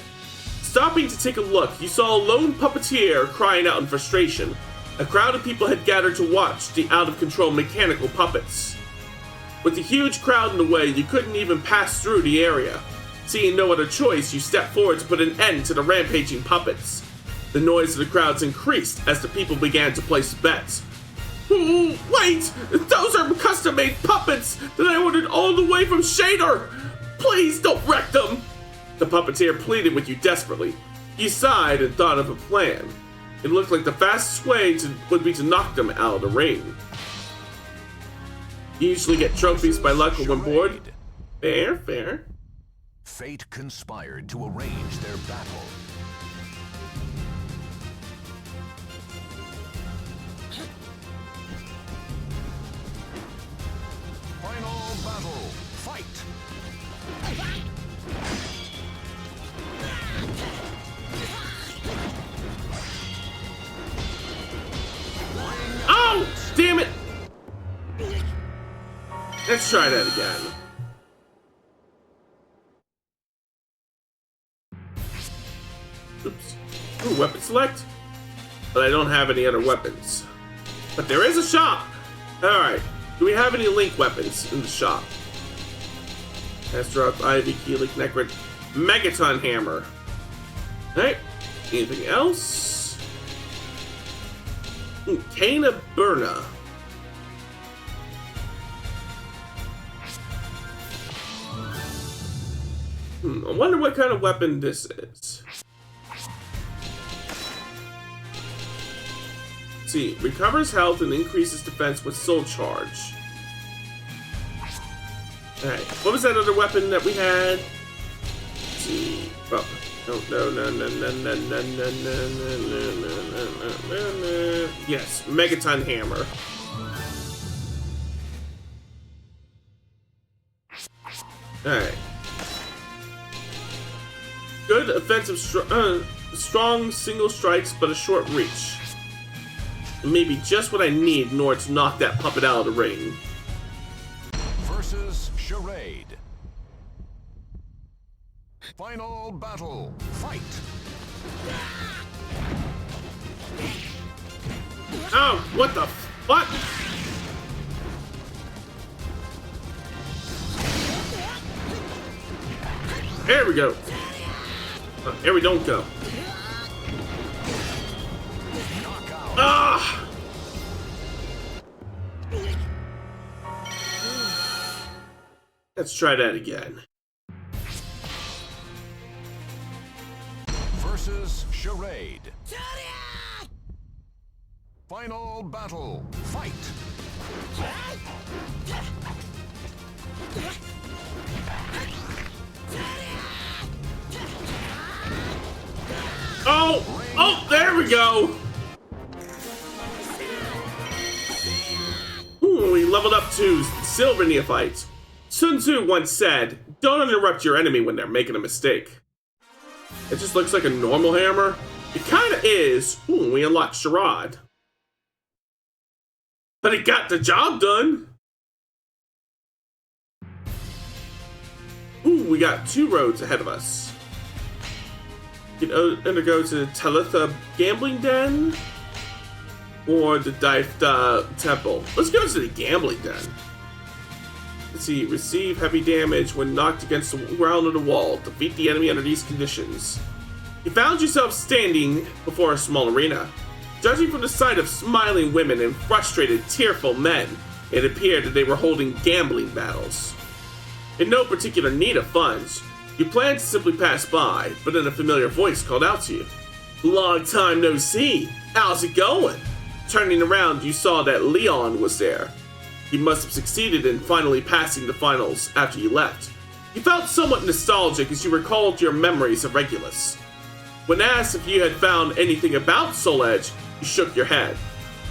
Stopping to take a look, you saw a lone puppeteer crying out in frustration. A crowd of people had gathered to watch the out-of-control mechanical puppets. With the huge crowd in the way, you couldn't even pass through the area. Seeing no other choice, you stepped forward to put an end to the rampaging puppets. The noise of the crowds increased as the people began to place bets. Wait! Those are custom-made puppets that I ordered all the way from Shader! Please don't wreck them! The puppeteer pleaded with you desperately. You sighed and thought of a plan. It looked like the fastest way would be to knock them out of the ring. You usually get trophies by luck when bored. Fair.
Fate conspired to arrange their battle. Final battle. Fight!
Oh! Damn it! Let's try that again. Oops. Ooh, weapon select? But I don't have any other weapons. But there is a shop! Alright. Do we have any Link weapons in the shop? Astaroth, Ivy, Keeley, Necrit, Megaton Hammer. Alright. Anything else? Ooh, Kana Burna. I wonder what kind of weapon this is. Let's see, recovers health and increases defense with soul charge. Alright, what was that other weapon that we had? Let's see. Oh, no. Yes, Megaton Hammer. Alright. Good offensive, strong single strikes, but a short reach. Maybe just what I need in order to knock that puppet out of the ring.
Versus Charade. Final battle. Fight!
Oh, what the fuck? There we go. Here we don't go. Ah! Let's try that again.
Versus Charade. Final battle. Fight.
Oh, there we go. Ooh, we leveled up to Silver Neophyte. Sun Tzu once said, "Don't interrupt your enemy when they're making a mistake." It just looks like a normal hammer. It kind of is. Ooh, we unlocked Charade. But it got the job done. Ooh, we got 2 roads ahead of us. You can undergo to Talitha Gambling Den or the Daifta Temple. Let's go to the Gambling Den. Let's see, receive heavy damage when knocked against the ground of the wall. Defeat the enemy under these conditions. You found yourself standing before a small arena. Judging from the sight of smiling women and frustrated, tearful men, it appeared that they were holding gambling battles. In no particular need of funds, you planned to simply pass by, but then a familiar voice called out to you. "Long time no see. How's it going?" Turning around, you saw that Leon was there. He must have succeeded in finally passing the finals after you left. You felt somewhat nostalgic as you recalled your memories of Regulus. When asked if you had found anything about Soul Edge, you shook your head.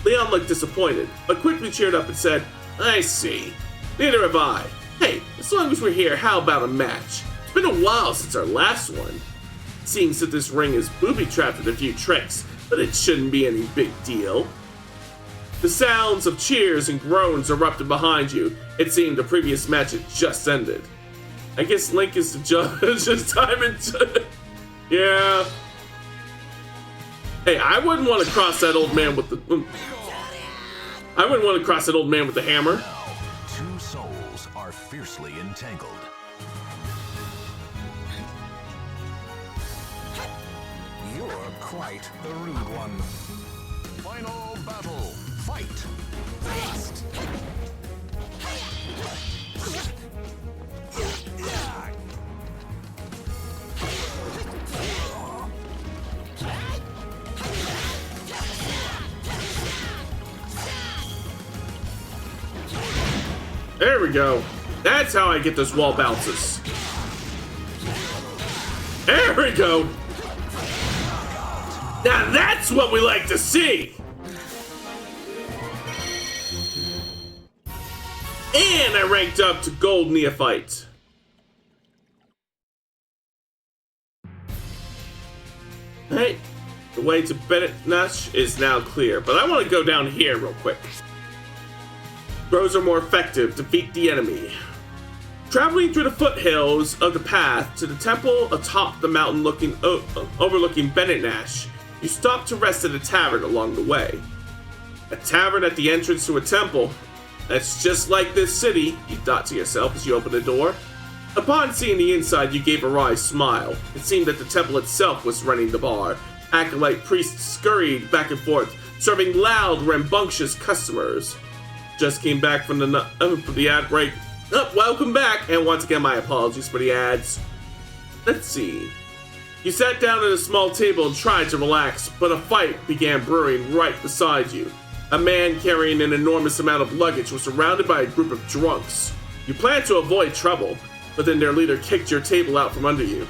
Leon looked disappointed, but quickly cheered up and said, "I see. Neither have I. Hey, as long as we're here, how about a match? It's been a while since our last one. Seems that this ring is booby-trapped with a few tricks, but it shouldn't be any big deal." The sounds of cheers and groans erupted behind you. It seemed the previous match had just ended. I guess Link is the judge this time into... Yeah. Hey, I wouldn't want to cross that old man with the... I wouldn't want to cross that old man with the hammer.
Now, 2 souls are fiercely entangled.
You're quite the rude one.
Final battle. Fight.
Thrust!
There we go. That's how I get those wall bounces. There we go. Now that's what we like to see. And I ranked up to Gold Neophyte. Hey, the way to Bennett Nash is now clear, but I want to go down here real quick. Roads are more effective. Defeat the enemy. Traveling through the foothills of the path to the temple atop the mountain overlooking Bennett Nash, you stop to rest at a tavern along the way. A tavern at the entrance to a temple. That's just like this city, you thought to yourself as you opened the door. Upon seeing the inside, you gave a wry smile. It seemed that the temple itself was running the bar. Acolyte priests scurried back and forth, serving loud, rambunctious customers. Just came back from the ad break. Welcome back, and once again my apologies for the ads. Let's see. You sat down at a small table and tried to relax, but a fight began brewing right beside you. A man carrying an enormous amount of luggage was surrounded by a group of drunks. You planned to avoid trouble, but then their leader kicked your table out from under you.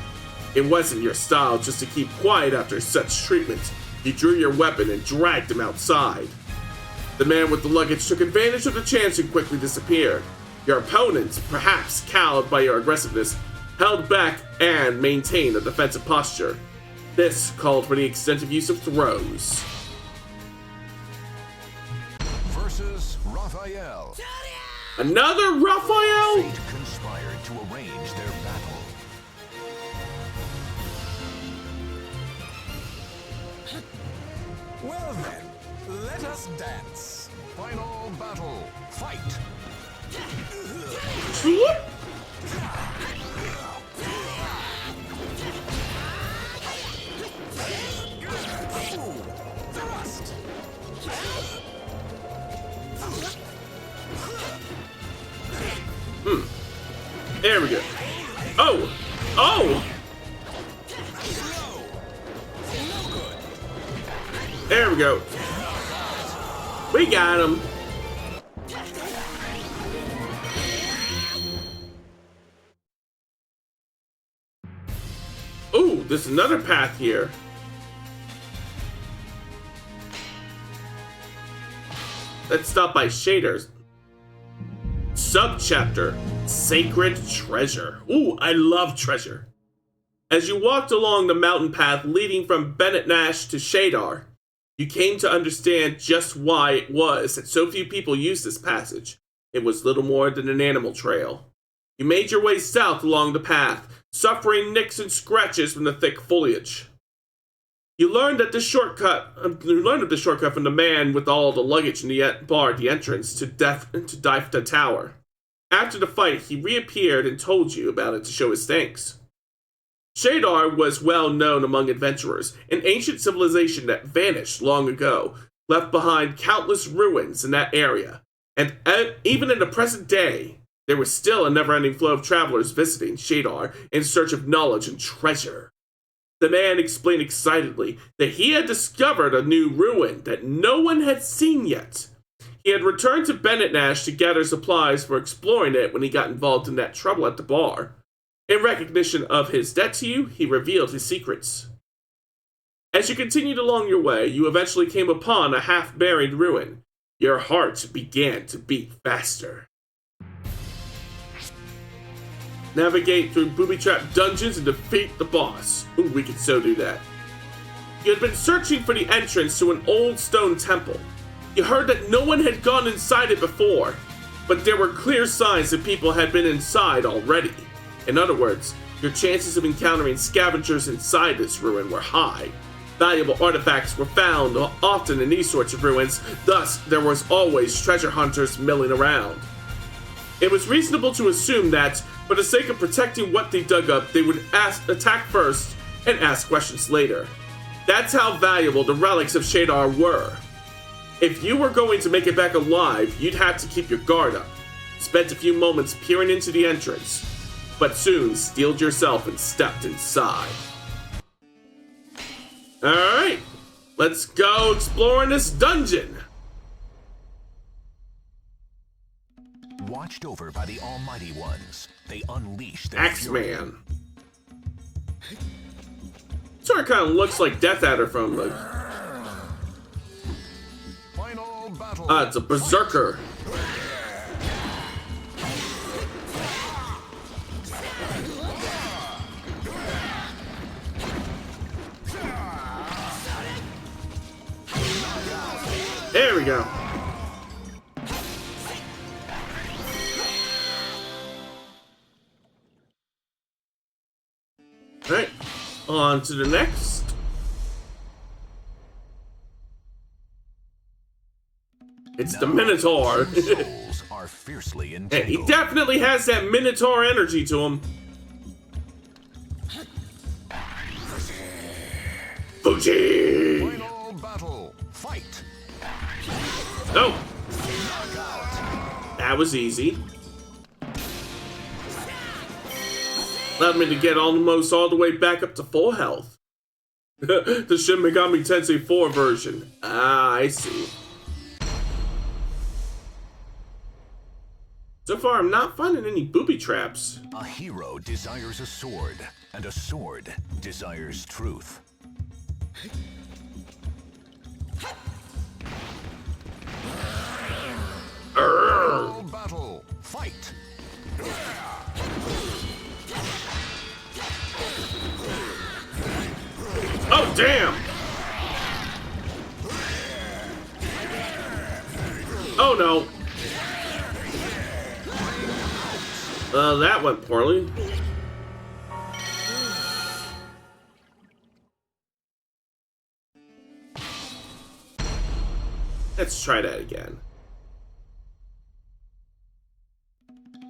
It wasn't your style just to keep quiet after such treatment. You drew your weapon and dragged him outside. The man with the luggage took advantage of the chance and quickly disappeared. Your opponent, perhaps cowed by your aggressiveness, held back and maintained a defensive posture. This called for the extensive use of throws.
Versus Raphael.
Another Raphael?
Fate conspired to arrange their battle.
Well then, let us dance.
Final battle. Fight.
Swoop.
Thrust!
we go. Oh! Oh! There we go. We got him. Ooh, there's another path here. Let's stop by shaders. Subchapter, Sacred Treasure. Ooh, I love treasure. As you walked along the mountain path leading from Bennett Nash to Shadar, you came to understand just why it was that so few people used this passage. It was little more than an animal trail. You made your way south along the path, suffering nicks and scratches from the thick foliage. You learned of the shortcut from the man with all the luggage in the barred the entrance to Difta Tower. After the fight, he reappeared and told you about it to show his thanks. Shadar was well known among adventurers, an ancient civilization that vanished long ago, left behind countless ruins in that area, and even in the present day, there was still a never-ending flow of travelers visiting Shadar in search of knowledge and treasure. The man explained excitedly that he had discovered a new ruin that no one had seen yet. He had returned to Bennett Nash to gather supplies for exploring it when he got involved in that trouble at the bar. In recognition of his debt to you, he revealed his secrets. As you continued along your way, you eventually came upon a half-buried ruin. Your heart began to beat faster. Navigate through booby-trapped dungeons and defeat the boss. Ooh, we could so do that. You had been searching for the entrance to an old stone temple. You heard that no one had gone inside it before, but there were clear signs that people had been inside already. In other words, your chances of encountering scavengers inside this ruin were high. Valuable artifacts were found often in these sorts of ruins, thus there was always treasure hunters milling around. It was reasonable to assume that, for the sake of protecting what they dug up, they would attack first and ask questions later. That's how valuable the relics of Shadar were. If you were going to make it back alive, you'd have to keep your guard up. Spent a few moments peering into the entrance, but soon steeled yourself and stepped inside. Alright, let's go exploring this dungeon.
Watched over by the Almighty Ones, they unleash their
Axeman. Sort of kind of looks like Death Adder from the...
Final battle.
it's a berserker. There we go. Alright, on to the next. It's the Minotaur.
Souls are fiercely
Hey,
entangled.
he definitely has that Minotaur energy to him. Fuji!
Final battle. Fight.
No. That was easy. Allowed me to get almost all the way back up to full health. The Shin Megami Tensei 4 version. Ah, I see. So far, I'm not finding any booby traps.
A hero desires a sword, and a sword desires truth. Final battle. Fight.
Oh, damn! Oh, no. That went poorly. Let's try that again.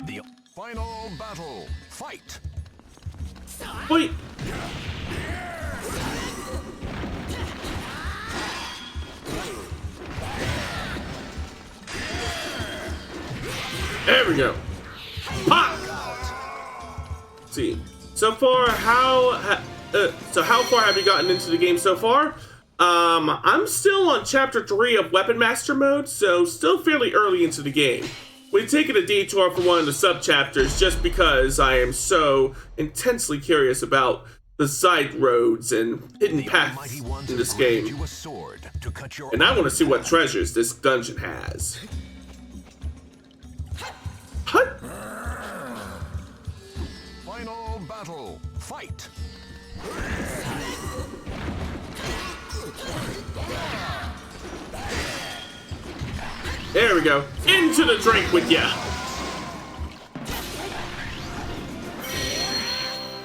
The final battle. Fight.
Wait. There we go. Pop! see. So far, how far have you gotten into the game so far? I'm still on chapter 3 of Weapon Master mode, so still fairly early into the game. We've taken a detour for one of the sub-chapters just because I am so intensely curious about the side roads and hidden paths in this game. And I want to see what treasures this dungeon has. What?
Final battle. Fight.
There we go. Into the drink with ya.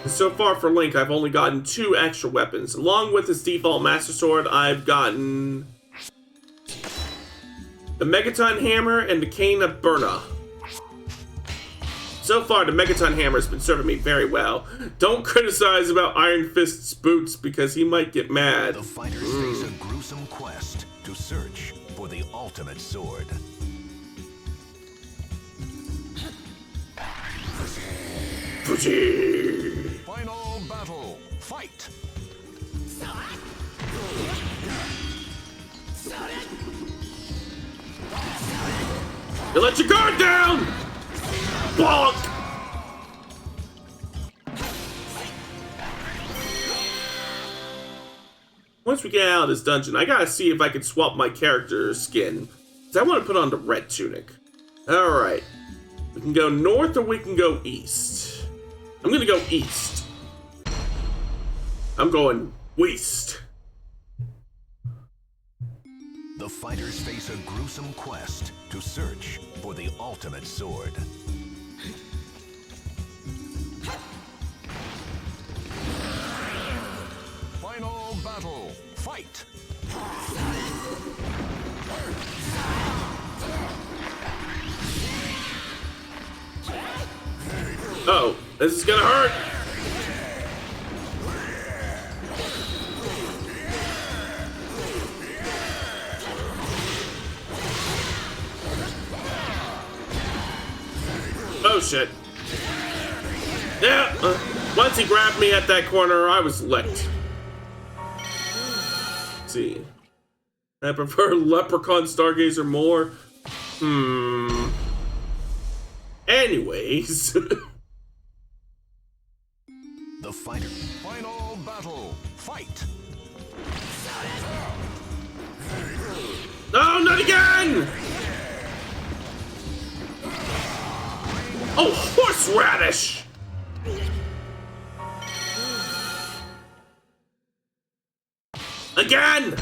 So far for Link, I've only gotten 2 extra weapons. Along with his default Master Sword, I've gotten the Megaton Hammer and the Cane of Burna. So far, the Megaton Hammer has been serving me very well. Don't criticize about Iron Fist's boots because he might get mad.
The fighters face a gruesome quest to search for the ultimate sword.
Fuji!
Final battle. Fight.
You let your guard down! Bonk! Once we get out of this dungeon, I gotta see if I can swap my character's skin. Because I want to put on the red tunic. Alright. We can go north or we can go east. I'm gonna go east. I'm going west.
The fighters face a gruesome quest to search for the ultimate sword. Final battle. Fight.
Oh, this is gonna hurt. Oh shit. Yeah, once he grabbed me at that corner, I was licked. Let's see. I prefer Leprechaun Stargazer more. Anyways.
The fighter. Final battle. Fight.
No, not again! Oh, horseradish! Again!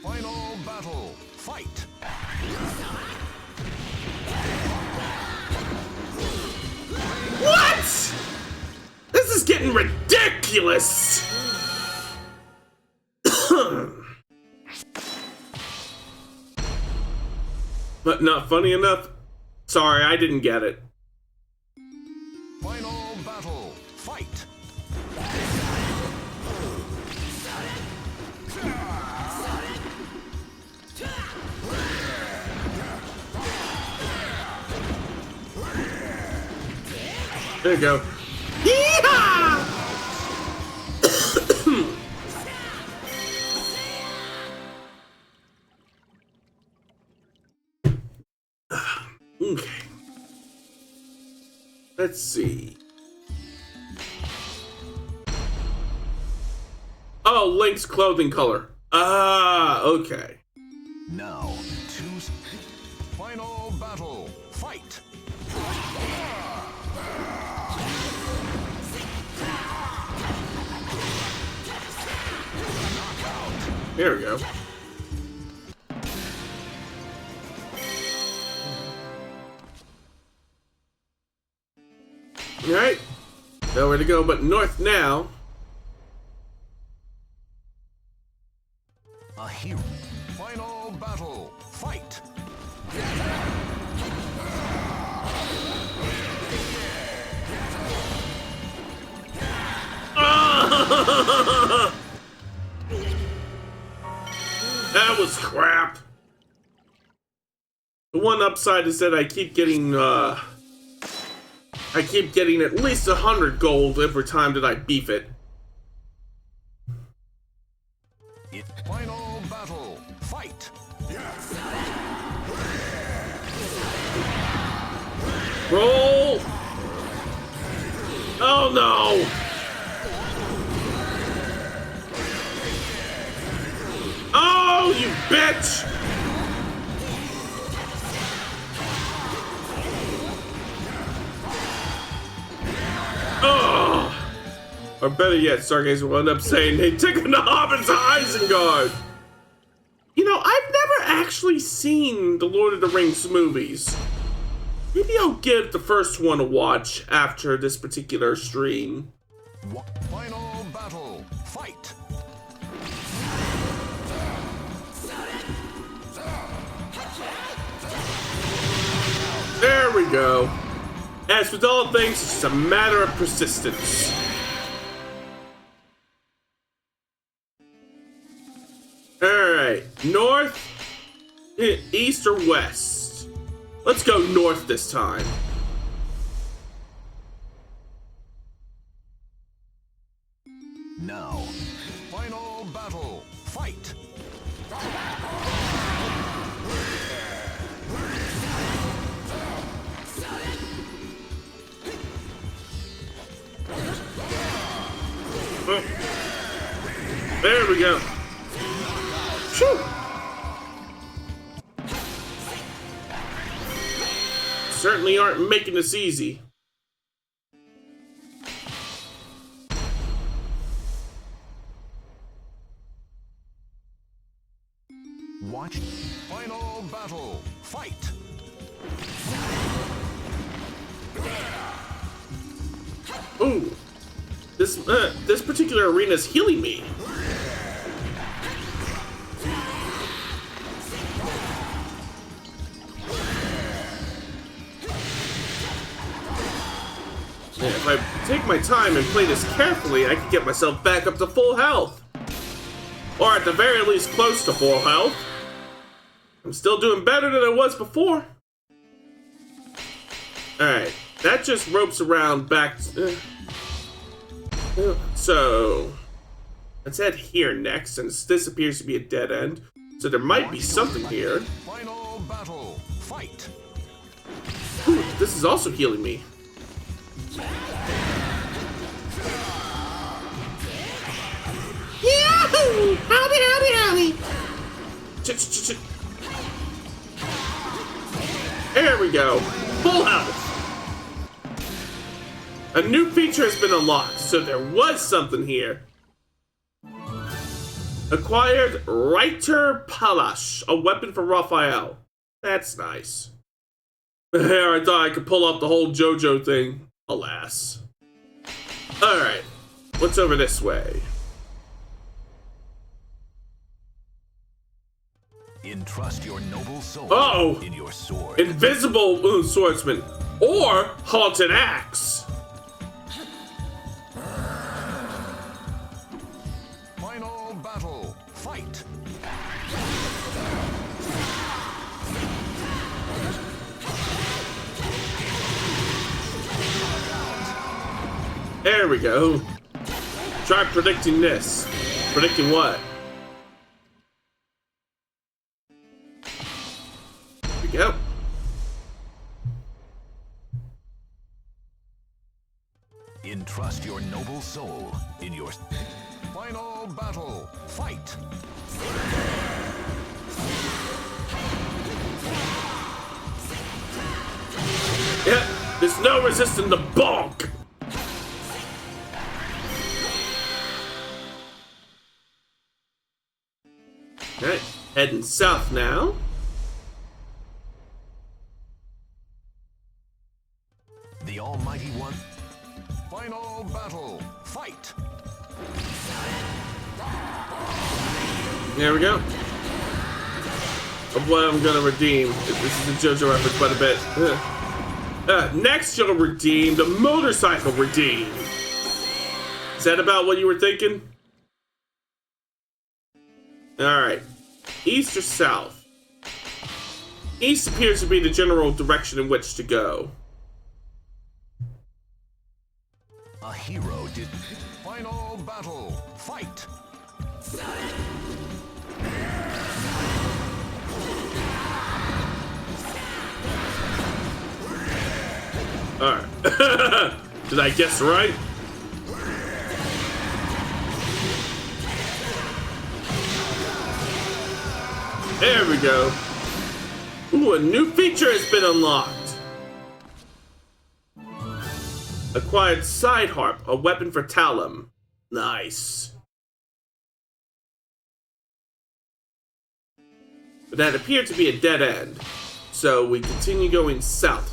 Final battle. Fight.
What? This is getting ridiculous! But not funny enough? Sorry, I didn't get it.
Final battle. Fight.
There you go. Yeehaw! Okay. Let's see. Oh, Link's clothing color. Ah, okay.
Now, choose. Final battle. Fight.
Here we go. Alright. Nowhere to go but north now.
A hero. Final battle. Fight.
That was crap. The one upside is that I keep getting at least 100 gold every time that I beef it.
Final battle. Fight.
Roll! Oh no! Oh, you bitch! Oh! Or better yet, Stargazer will end up saying, hey, taking the hobbits to Isengard! You know, I've never actually seen the Lord of the Rings movies. Maybe I'll give the first one a watch after this particular stream.
Final battle. Fight.
There we go. As with all things, it's just a matter of persistence. Alright, north, east, or west? Let's go north this time.
Now. Final battle. Fight.
There we go. Phew. Certainly aren't making this easy.
Watch. Final battle. Fight.
Ooh. This particular arena is healing me. Yeah, if I take my time and play this carefully, I can get myself back up to full health. Or at the very least close to full health. I'm still doing better than I was before. Alright, that just ropes around back to, so let's head here next, since this appears to be a dead end. So there might be something here.
Final battle. Fight.
Ooh, this is also healing me. Yahoo! Howdy, howdy, howdy! There we go. Full health. A new feature has been unlocked, so there was something here. Acquired Reiter Palash, a weapon for Raphael. That's nice. Here, I thought I could pull off the whole JoJo thing. Alas. Alright, what's over this way?
Entrust your noble soul
Oh!
in your sword.
Invisible swordsman. Or haunted axe.
Final battle. Fight.
There we go. Try predicting this. Predicting what? Here we go.
Entrust your noble soul in your final battle. Fight.
Yep, there's no resisting the bonk. Alright, heading south now.
The Almighty One. Final battle. Fight.
There we go. Of what I'm gonna redeem. This is a JoJo reference quite a bit. Next you'll redeem the motorcycle redeem. Is that about what you were thinking? Alright. East or south? East appears to be the general direction in which to go.
A hero did. Final battle. Fight.
Alright. Did I guess right? There we go. Ooh, a new feature has been unlocked. Acquired side harp, a weapon for Talum. Nice. But that appeared to be a dead end, so we continue going south.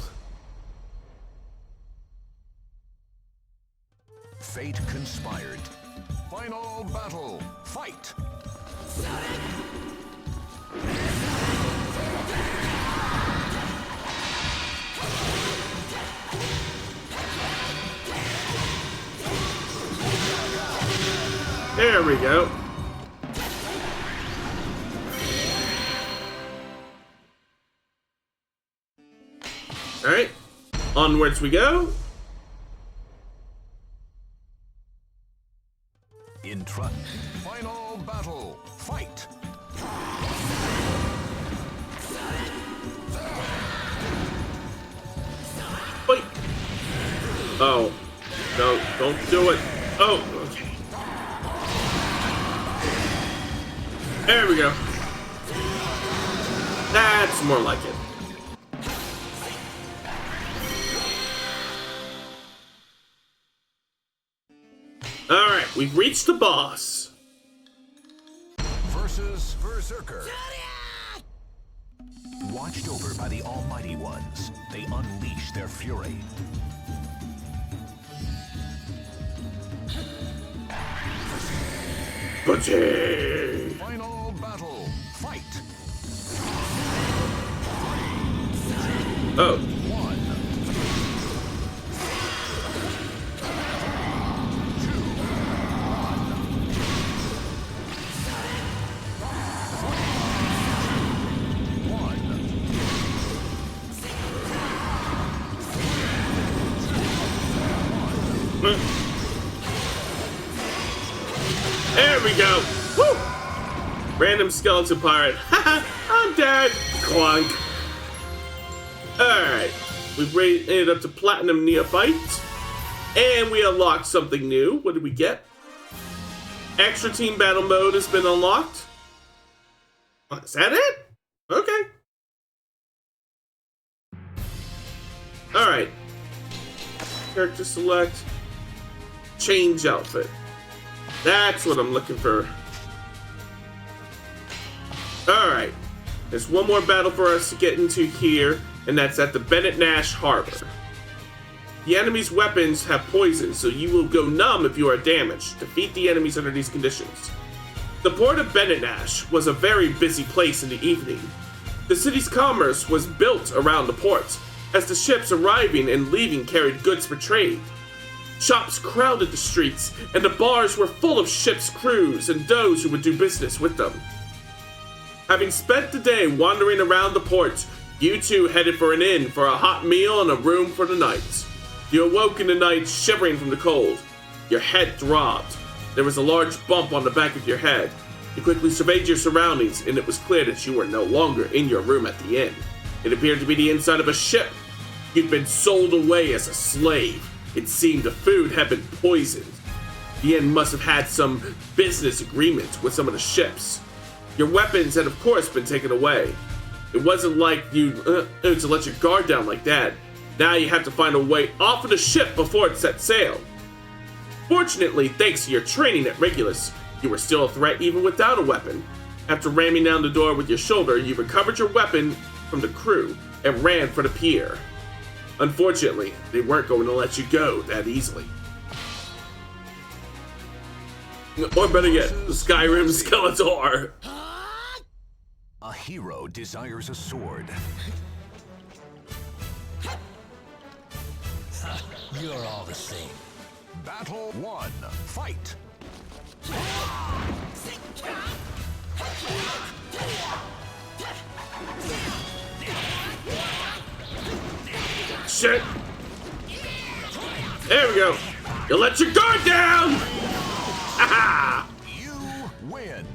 Fate conspired. Final battle. Fight.
There we go. Alright, onwards we go.
In trust. Final battle. Fight.
Wait. Oh. No, don't do it. Oh, okay. There we go. That's more like it. Alright, we've reached the boss.
Versus Berserker. Watched over by the Almighty Ones, they unleash their fury.
Butchie!
Final battle. Fight.
Oh.
One.
There we go. Woo! Random skeleton pirate. Haha, I'm dead. Clunk. Alright. We've raised it up to Platinum Neophyte. And we unlocked something new. What did we get? Extra team battle mode has been unlocked. Is that it? Okay. Alright. Character select. Change outfit. That's what I'm looking for. Alright. There's one more battle for us to get into here, and that's at the Bennett Nash Harbor. The enemy's weapons have poison, so you will go numb if you are damaged. Defeat the enemies under these conditions. The port of Bennett Nash was a very busy place in the evening. The city's commerce was built around the port, as the ships arriving and leaving carried goods for trade. Shops crowded the streets, and the bars were full of ship's crews and those who would do business with them. Having spent the day wandering around the port, you two headed for an inn for a hot meal and a room for the night. You awoke in the night shivering from the cold. Your head throbbed. There was a large bump on the back of your head. You quickly surveyed your surroundings, and it was clear that you were no longer in your room at the inn. It appeared to be the inside of a ship. You'd been sold away as a slave. It seemed the food had been poisoned. The inn must have had some business agreement with some of the ships. Your weapons had of course been taken away. It wasn't like you to let your guard down like that. Now you have to find a way off of the ship before it set sail. Fortunately, thanks to your training at Regulus, you were still a threat even without a weapon. After ramming down the door with your shoulder, you recovered your weapon from the crew and ran for the pier. Unfortunately, they weren't going to let you go that easily. Or better yet, the Skyrim Skeletor.
A hero desires a sword.
You're all the same.
Battle 1. Fight.
shit. There we go. You let your guard down. Haha.
You win.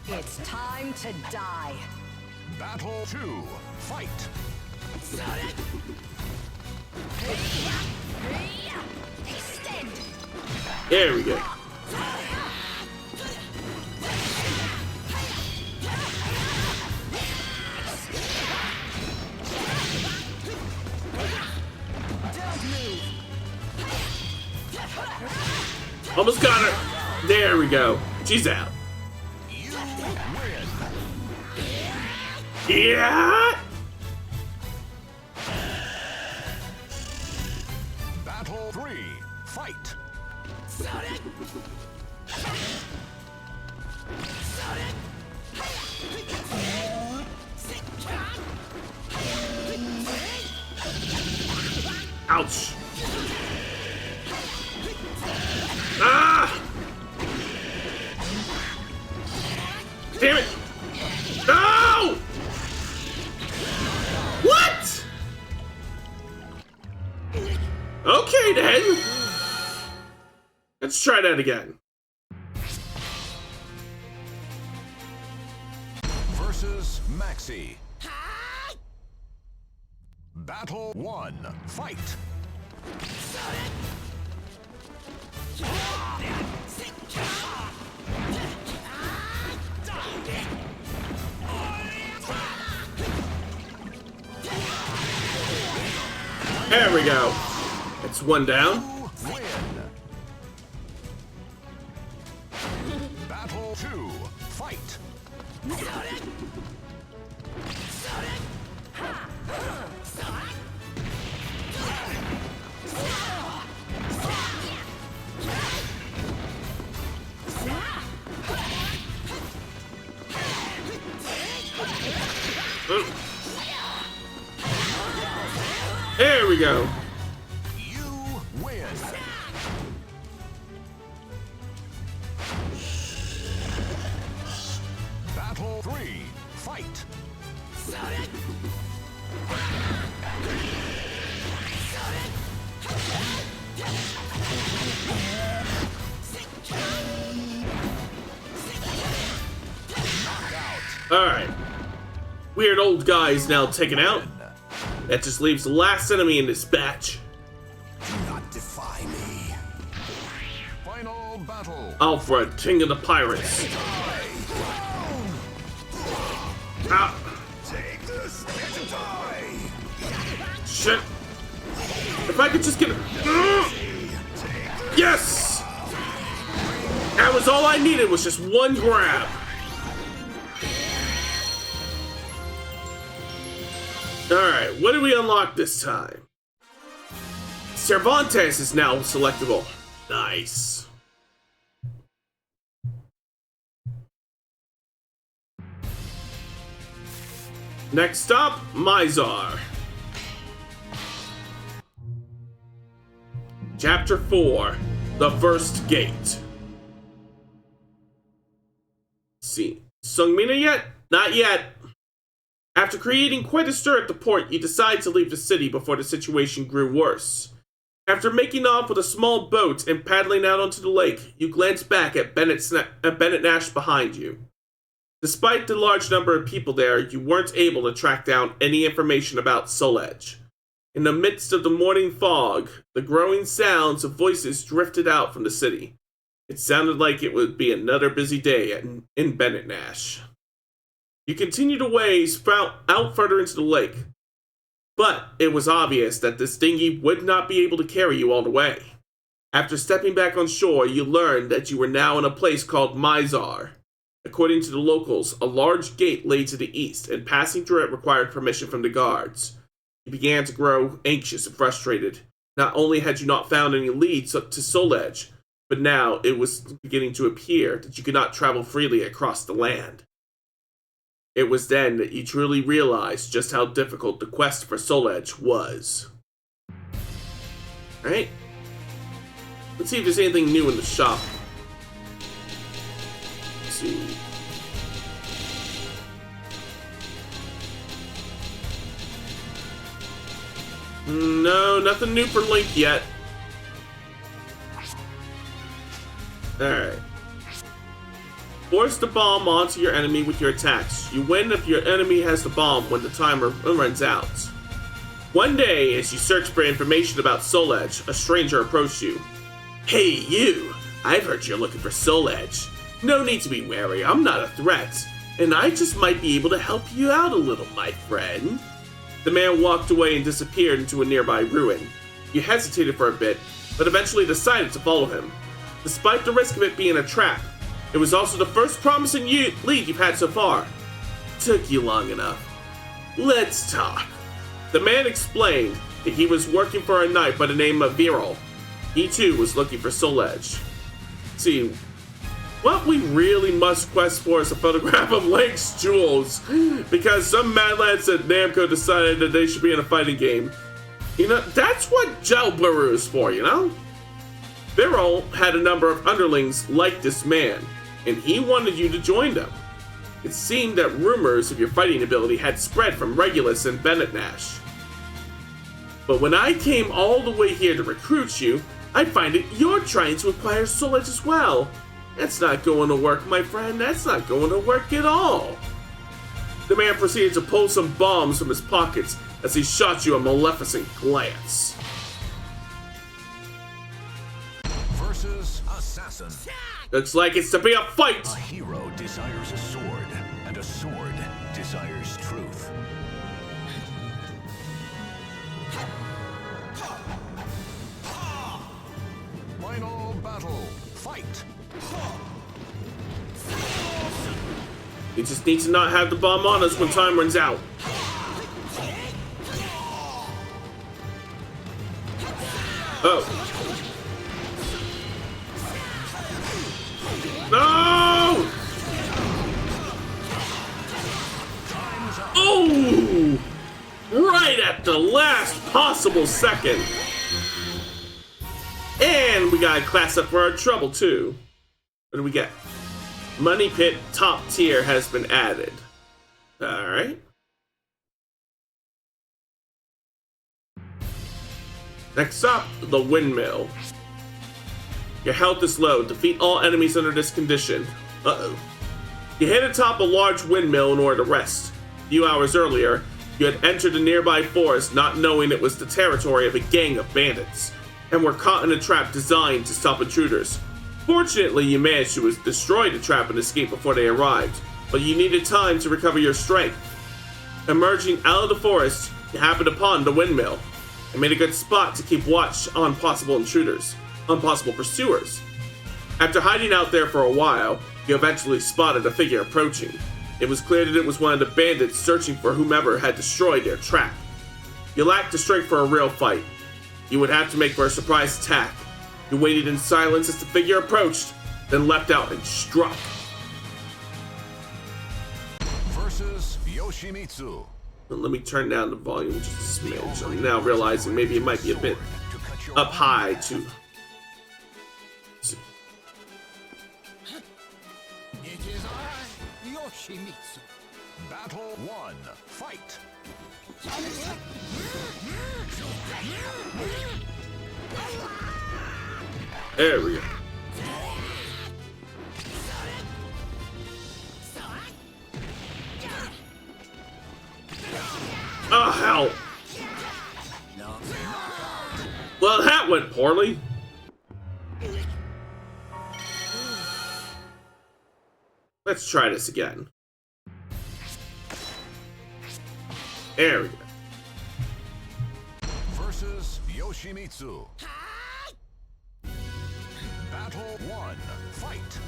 It's time to die.
Battle 2. Fight.
Extend.
There we go.
Don't move.
Almost got her. There we go. She's out.
You win.
Yeah.
Battle 3. Fight.
Ouch. Ah! Damn it! No! What? Okay then. Let's try that again.
Versus Maxi. Battle 1. Fight.
There we go. It's one down.
You win. Battle 2. Fight.
There we go.
You win. Battle 3. Fight.
Alright. Weird old guy is now taken out. That just leaves the last enemy in this batch.
Do not defy me.
Final battle.
Alfred, King of the Pirates. Ah,
Take this. Get to die.
shit. If I could just get... Yes! That was all I needed, was just one grab. Alright, what did we unlock this time? Cervantes is now selectable. Nice. Next stop, Mizar. Chapter 4, The First Gate. Let's see, Sungmina yet? Not yet. After creating quite a stir at the port, you decide to leave the city before the situation grew worse. After making off with a small boat and paddling out onto the lake, you glance back at Bennett Nash behind you. Despite the large number of people there, you weren't able to track down any information about Soul Edge. In the midst of the morning fog, the growing sounds of voices drifted out from the city. It sounded like it would be another busy day in Bennett Nash. You continued a ways out further into the lake, but it was obvious that this dinghy would not be able to carry you all the way. After stepping back on shore, you learned that you were now in a place called Mizar. According to the locals, a large gate lay to the east, and passing through it required permission from the guards. You began to grow anxious and frustrated. Not only had you not found any leads to Soul Edge, but now it was beginning to appear that you could not travel freely across the land. It was then that you truly realized just how difficult the quest for Soul Edge was. Alright. Let's see if there's anything new in the shop. Let's see. No, nothing new for Link yet. Alright. Force the bomb onto your enemy with your attacks. You win if your enemy has the bomb when the timer runs out. One day, as you search for information about Soul Edge, a stranger approached you. Hey, you! I've heard you're looking for Soul Edge. No need to be wary, I'm not a threat. And I just might be able to help you out a little, my friend. The man walked away and disappeared into a nearby ruin. You hesitated for a bit, but eventually decided to follow him. Despite the risk of it being a trap, it was also the first promising lead you've had so far. Took you long enough. Let's talk. The man explained that he was working for a knight by the name of Viral. He too was looking for Soul Edge. See, what we really must quest for is a photograph of Link's jewels, because some mad lads at Namco decided that they should be in a fighting game. You know, that's what Gel Bluru is for, you know? Viral had a number of underlings like this man, and he wanted you to join them. It seemed that rumors of your fighting ability had spread from Regulus and Bennett Nash. But when I came all the way here to recruit you, I find that you're trying to acquire Soul Edge as well. That's not going to work, my friend. That's not going to work at all. The man proceeded to pull some bombs from his pockets as he shot you a maleficent glance.
Versus Assassin.
Looks like it's to be a fight!
A hero desires a sword, and a sword desires truth. Final battle. Fight.
We just need to not have the bomb on us when time runs out. Oh. No! Oh! Right at the last possible second. And we got a class up for our trouble too. What do we get? Money Pit Top Tier has been added. Alright. Next up, the Windmill. Your health is low. Defeat all enemies under this condition. Uh-oh. You hit atop a large windmill in order to rest. A few hours earlier, you had entered a nearby forest not knowing it was the territory of a gang of bandits, and were caught in a trap designed to stop intruders. Fortunately, you managed to destroy the trap and escape before they arrived, but you needed time to recover your strength. Emerging out of the forest, you happened upon the windmill, and made a good spot to keep watch on possible pursuers. After hiding out there for a while, you eventually spotted a figure approaching. It was clear that it was one of the bandits searching for whomever had destroyed their trap. You lacked the strength for a real fight. You would have to make for a surprise attack. You waited in silence as the figure approached, then leapt out and struck.
Versus Yoshimitsu.
Let me turn down the volume just a smidge. I'm now realizing maybe it might be a bit up high too.
It is I, Yoshimitsu.
Battle 1. Fight.
There we go. Oh, hell. Well, that went poorly. Let's try this again. There we go.
Versus Yoshimitsu. Battle 1. Fight.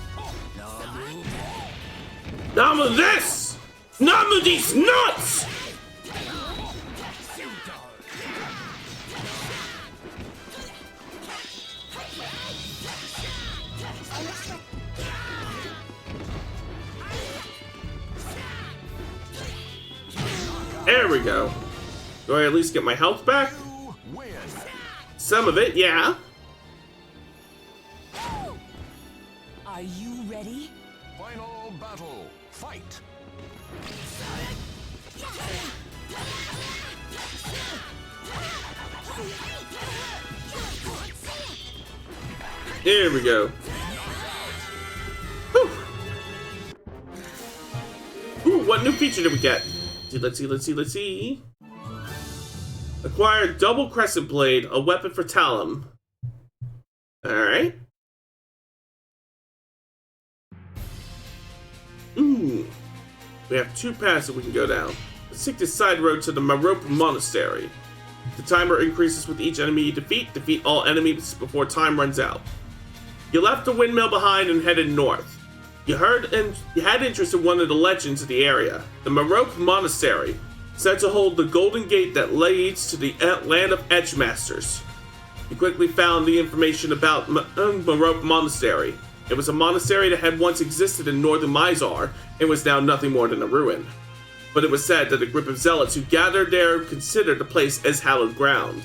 Namu this! Namu these nuts! There we go. Do I at least get my health back?
You win.
Some of it, yeah.
Are you ready?
Final battle. Fight.
Here we go. Whew. Ooh, what new feature did we get? Let's see. Acquire double crescent blade, a weapon for Talum. Alright. Ooh. We have 2 paths that we can go down. Let's take this side road to the Marope Monastery. The timer increases with each enemy you defeat. Defeat all enemies before time runs out. You left the windmill behind and headed north. You had interest in one of the legends of the area, the Marope Monastery, said to hold the golden gate that leads to the land of Edgemasters. You quickly found the information about Marope Monastery. It was a monastery that had once existed in northern Mizar and was now nothing more than a ruin. But it was said that a group of zealots who gathered there considered the place as hallowed ground.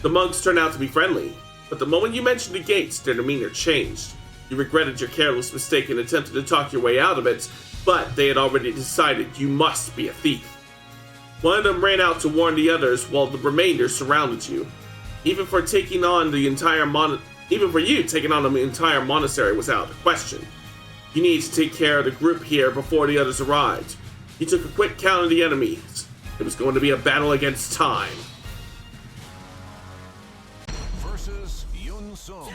The monks turned out to be friendly, but the moment you mentioned the gates, their demeanor changed. You regretted your careless mistake and attempted to talk your way out of it, but they had already decided you must be a thief. One of them ran out to warn the others while the remainder surrounded you. Even for you, taking on the entire monastery was out of the question. You needed to take care of the group here before the others arrived. You took a quick count of the enemies. It was going to be a battle against time.
Versus Yun Sung.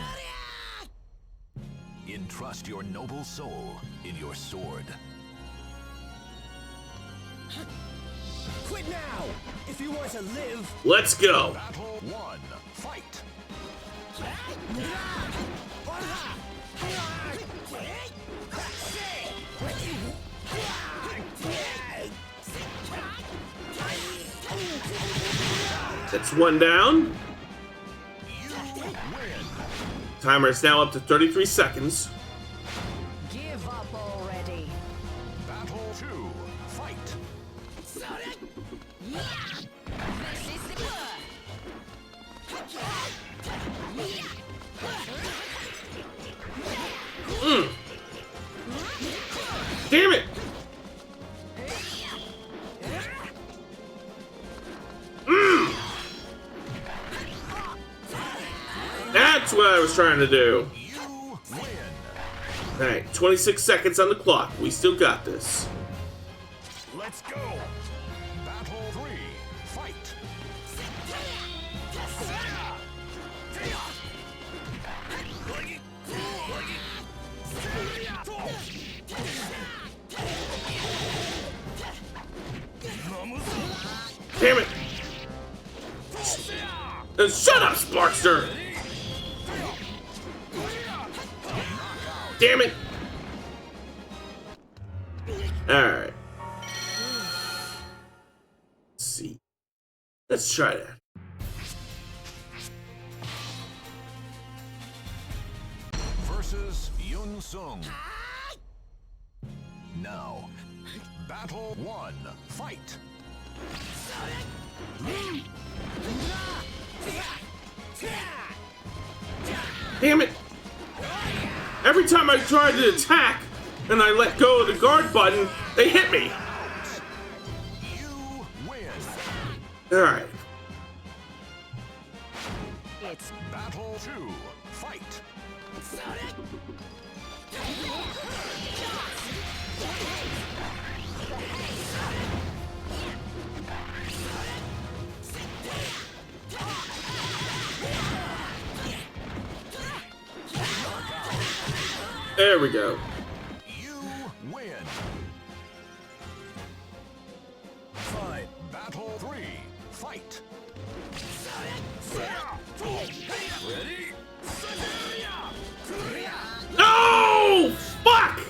Entrust your noble soul in your sword.
Quit now! If you want to live,
Let's go.
Battle 1. Fight.
That's 1 down.
You win.
Timer is now up to 33 seconds.
Give up already.
Battle 2. Fight.
Damn it! That's what I was trying to do.
You win.
Alright, 26 seconds on the clock. We still got this.
Let's go. Battle 3. Fight.
Damn it! Shut up, Sparkster! Damn it! Alright. Let's see. Let's try that.
Versus Yun Sung. Now, Battle 1. Fight.
Damn it! Every time I try to attack and I let go of the guard button, they hit me!
You win.
Alright.
It's
Battle 2. Fight.
There we go.
You win. Fight. Battle 3. Fight. Ready?
No! Fuck!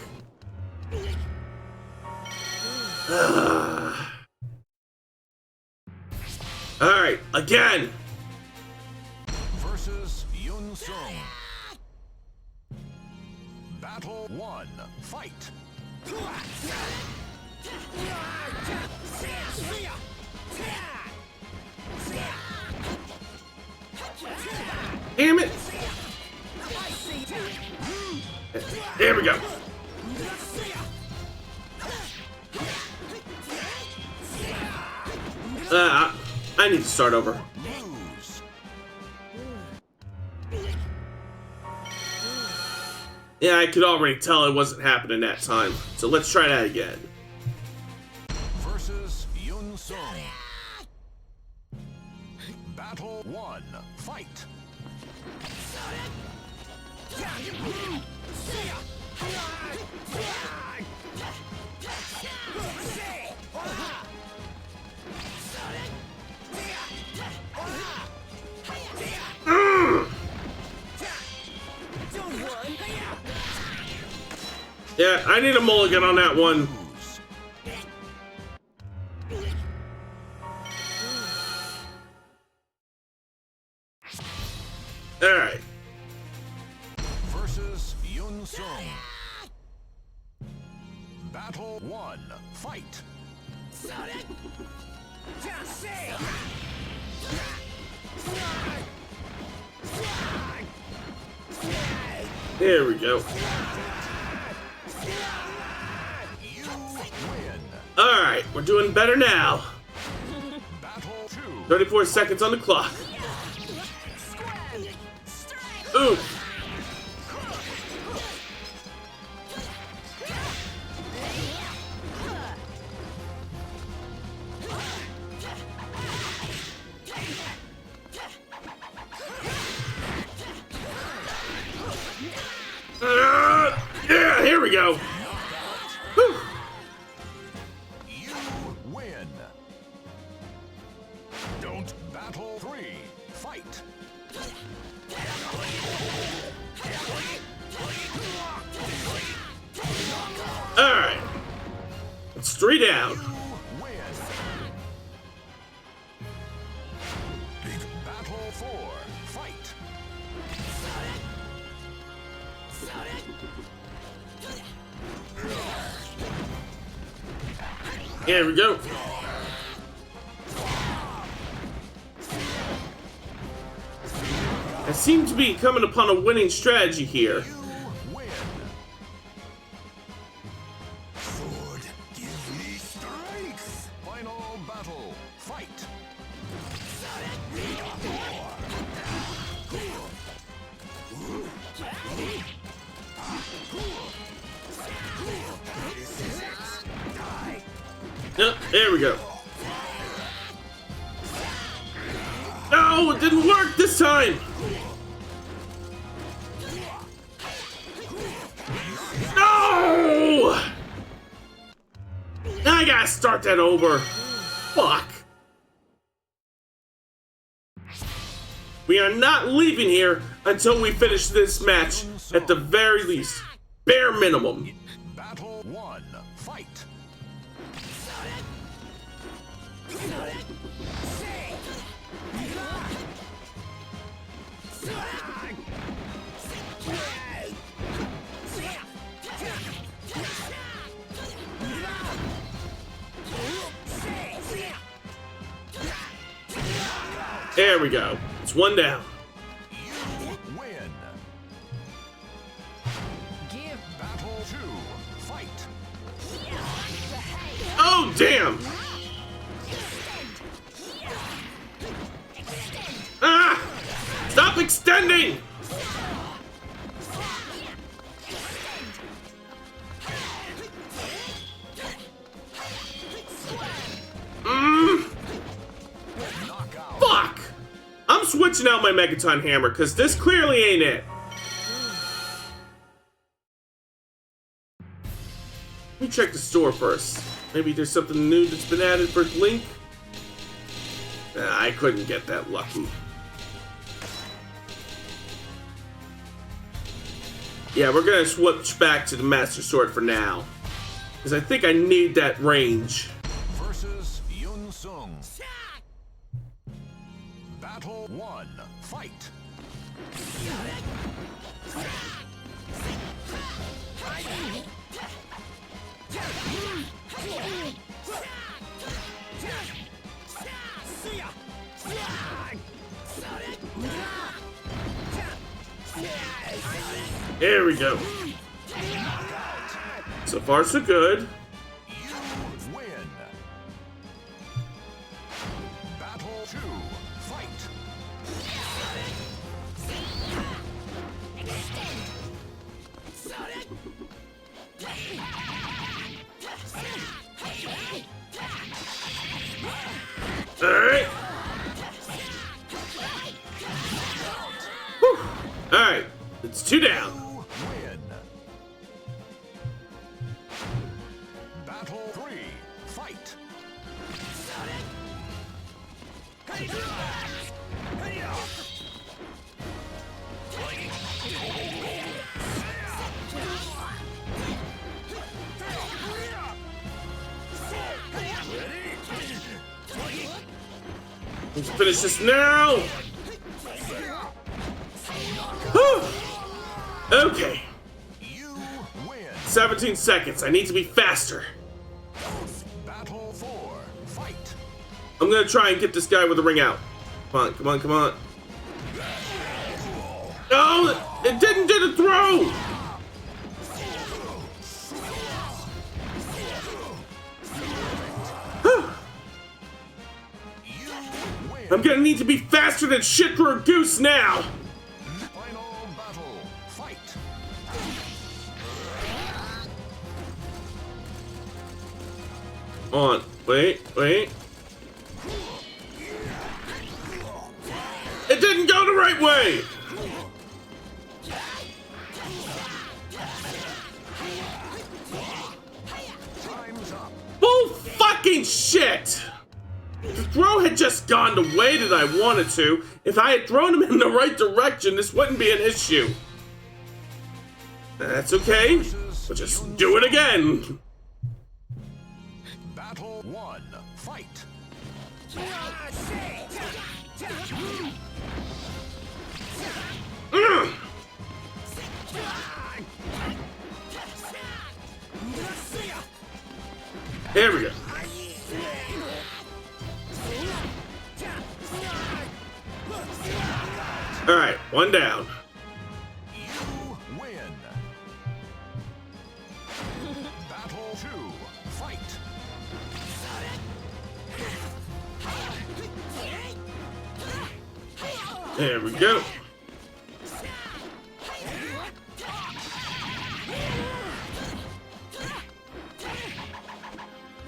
Alright, again!
Versus Yun Sung. Battle 1. Fight.
Damn it! There we go. I need to start over.
Lose.
Yeah, I could already tell it wasn't happening that time. So let's try that again.
Versus Yun Sung. Battle 1. Fight.
Yeah, I need a mulligan on that one. Alright.
Versus Yun Sung. Battle 1. Fight.
There we go.
You win.
Alright, we're doing better now.
Battle 2.
34 seconds on the clock. Ooh. Yeah, here we go. Whew.
You win. Don't. Battle 3. Fight.
Alright. It's 3 down.
You win. Battle 4. Fight.
Here we go. I seem to be coming upon a winning strategy here.
You win. Sword, give me strength. Final battle. Fight.
Yep, there we go. No, it didn't work this time. No! Now I gotta start that over. Fuck. We are not leaving here until we finish this match at the very least. Bare minimum.
Battle 1. Fight.
There we go. It's 1 down.
You win.
Give
Battle 2. Fight.
Oh, damn! Ah! Stop extending! Fuck! I'm switching out my Megaton Hammer, because this clearly ain't it. Let me check the store first. Maybe there's something new that's been added for Link. Nah, I couldn't get that lucky. Yeah, we're gonna switch back to the Master Sword for now. Because I think I need that range.
Versus Yun Sung. Battle 1. Fight.
There we go. So far, so good.
You win. Battle 2. Fight.
Alright. Whew. Alright. It's 2 down.
Win. Battle 3. Fight.
Let's finish this now. Whew. Okay.
You win.
17 seconds. I need to be faster.
Battle 4. Fight.
I'm gonna try and get this guy with the ring out. Come on, come on, come on. Oh, it didn't do the throw!
You win.
I'm gonna need to be faster than shit for a goose now!
Final battle. Fight.
On. Wait, wait. It didn't go the right way!
Time's up.
Bull fucking shit! The throw had just gone the way that I wanted to. If I had thrown him in the right direction, this wouldn't be an issue. That's okay. We'll just do it again.
Battle 1. Fight.
Mm. There we go. All right, 1 down.
You win. Battle 2. Fight.
There we go.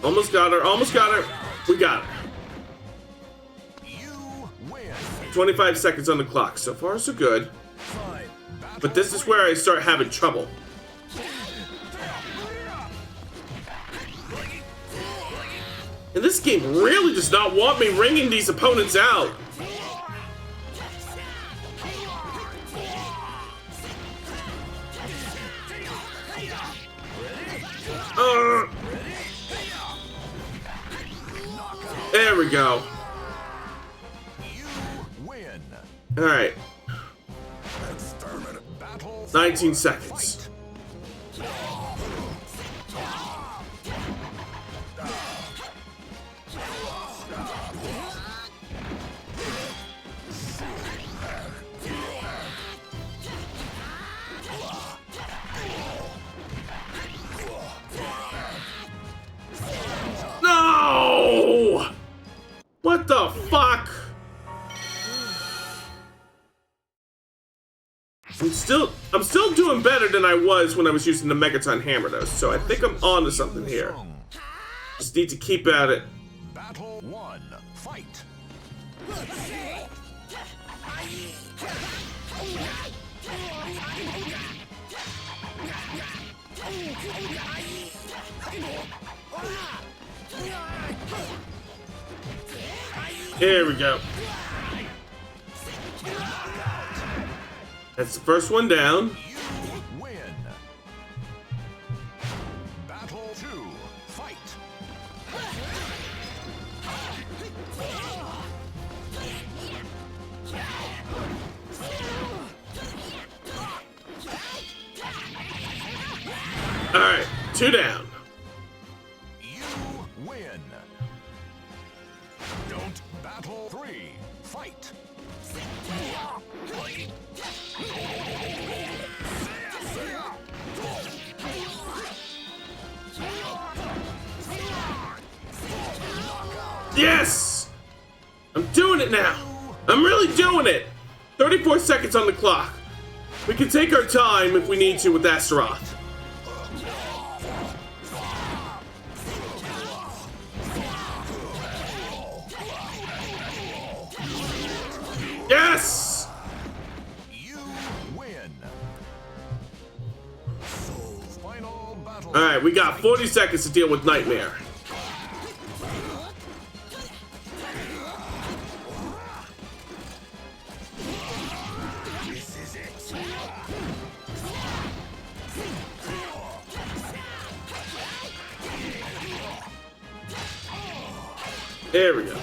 Almost got her, almost got her. We got her.
You win.
25 seconds on the clock. So far, so good.
Fine.
But this is where I start having trouble. And this game really does not want me ringing these opponents out. There we go.
You win.
All right,
Battle
19 seconds. No! What the fuck? I'm still doing better than I was when I was using the Megaton hammer though, so I think I'm on to something here. Just need to keep at it.
Battle 1. Fight.
Here we go. That's the first one down.
You win. Battle 2. Fight.
All right, 2 down.
You win. Don't. Battle 3. Fight.
Yes! I'm doing it now. I'm really doing it. 34 seconds on the clock. We can take our time if we need to with Astaroth. Yes!
You win. Final battle.
Alright, we got 40 seconds to deal with Nightmare.
This is it.
There we go.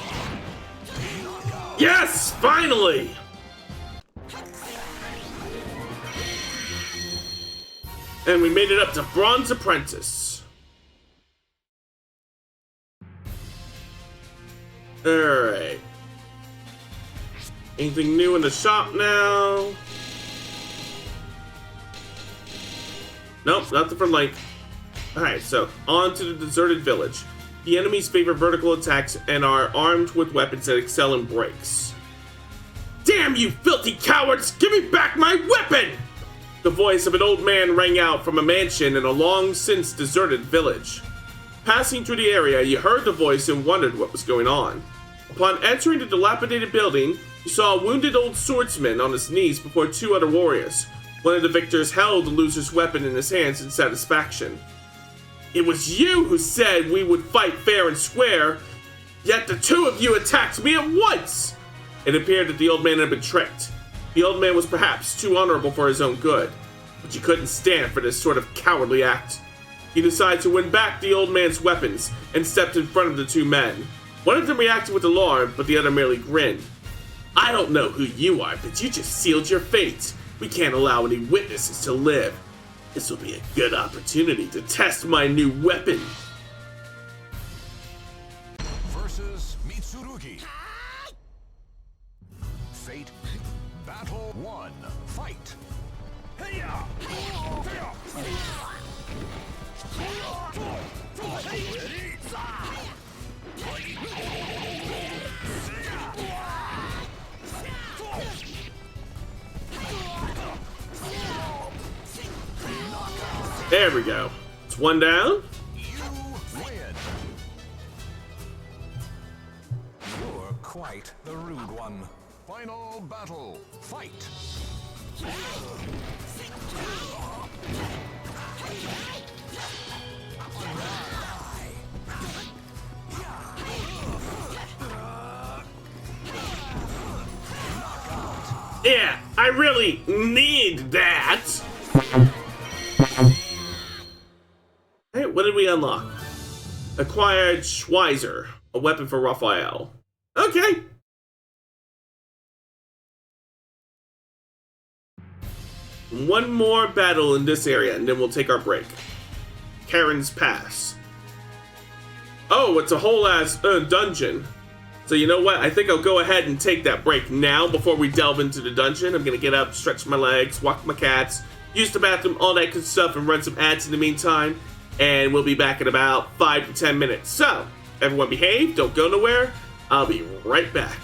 Yes! Finally! And we made it up to Bronze Apprentice. Alright. Anything new in the shop now? Nope, nothing for Link. Alright, so on to the deserted village. The enemies favor vertical attacks and are armed with weapons that excel in breaks. Damn you filthy cowards! Give me back my weapon! The voice of an old man rang out from a mansion in a long-since deserted village. Passing through the area, you heard the voice and wondered what was going on. Upon entering the dilapidated building, you saw a wounded old swordsman on his knees before two other warriors. One of the victors held the loser's weapon in his hands in satisfaction. It was you who said we would fight fair and square, yet the two of you attacked me at once! It appeared that the old man had been tricked. The old man was perhaps too honorable for his own good, but you couldn't stand for this sort of cowardly act. He decided to win back the old man's weapons and stepped in front of the two men. One of them reacted with alarm, but the other merely grinned. I don't know who you are, but you just sealed your fate. We can't allow any witnesses to live. This will be a good opportunity to test my new weapon.
Versus Mitsurugi. Fate. Battle 1. Fight.
There we go. It's one down.
You win. You're quite the rude one. Final battle. Fight.
Yeah, I really need that. Hey, what did we unlock? Acquired Schweizer, a weapon for Raphael. Okay. One more battle in this area, and then we'll take our break. Karen's Pass. Oh, it's a whole ass dungeon. So you know what? I think I'll go ahead and take that break now before we delve into the dungeon. I'm gonna get up, stretch my legs, walk my cats, use the bathroom, all that good stuff, and run some ads in the meantime. And we'll be back in about 5 to 10 minutes. So, everyone behave, don't go nowhere. I'll be right back.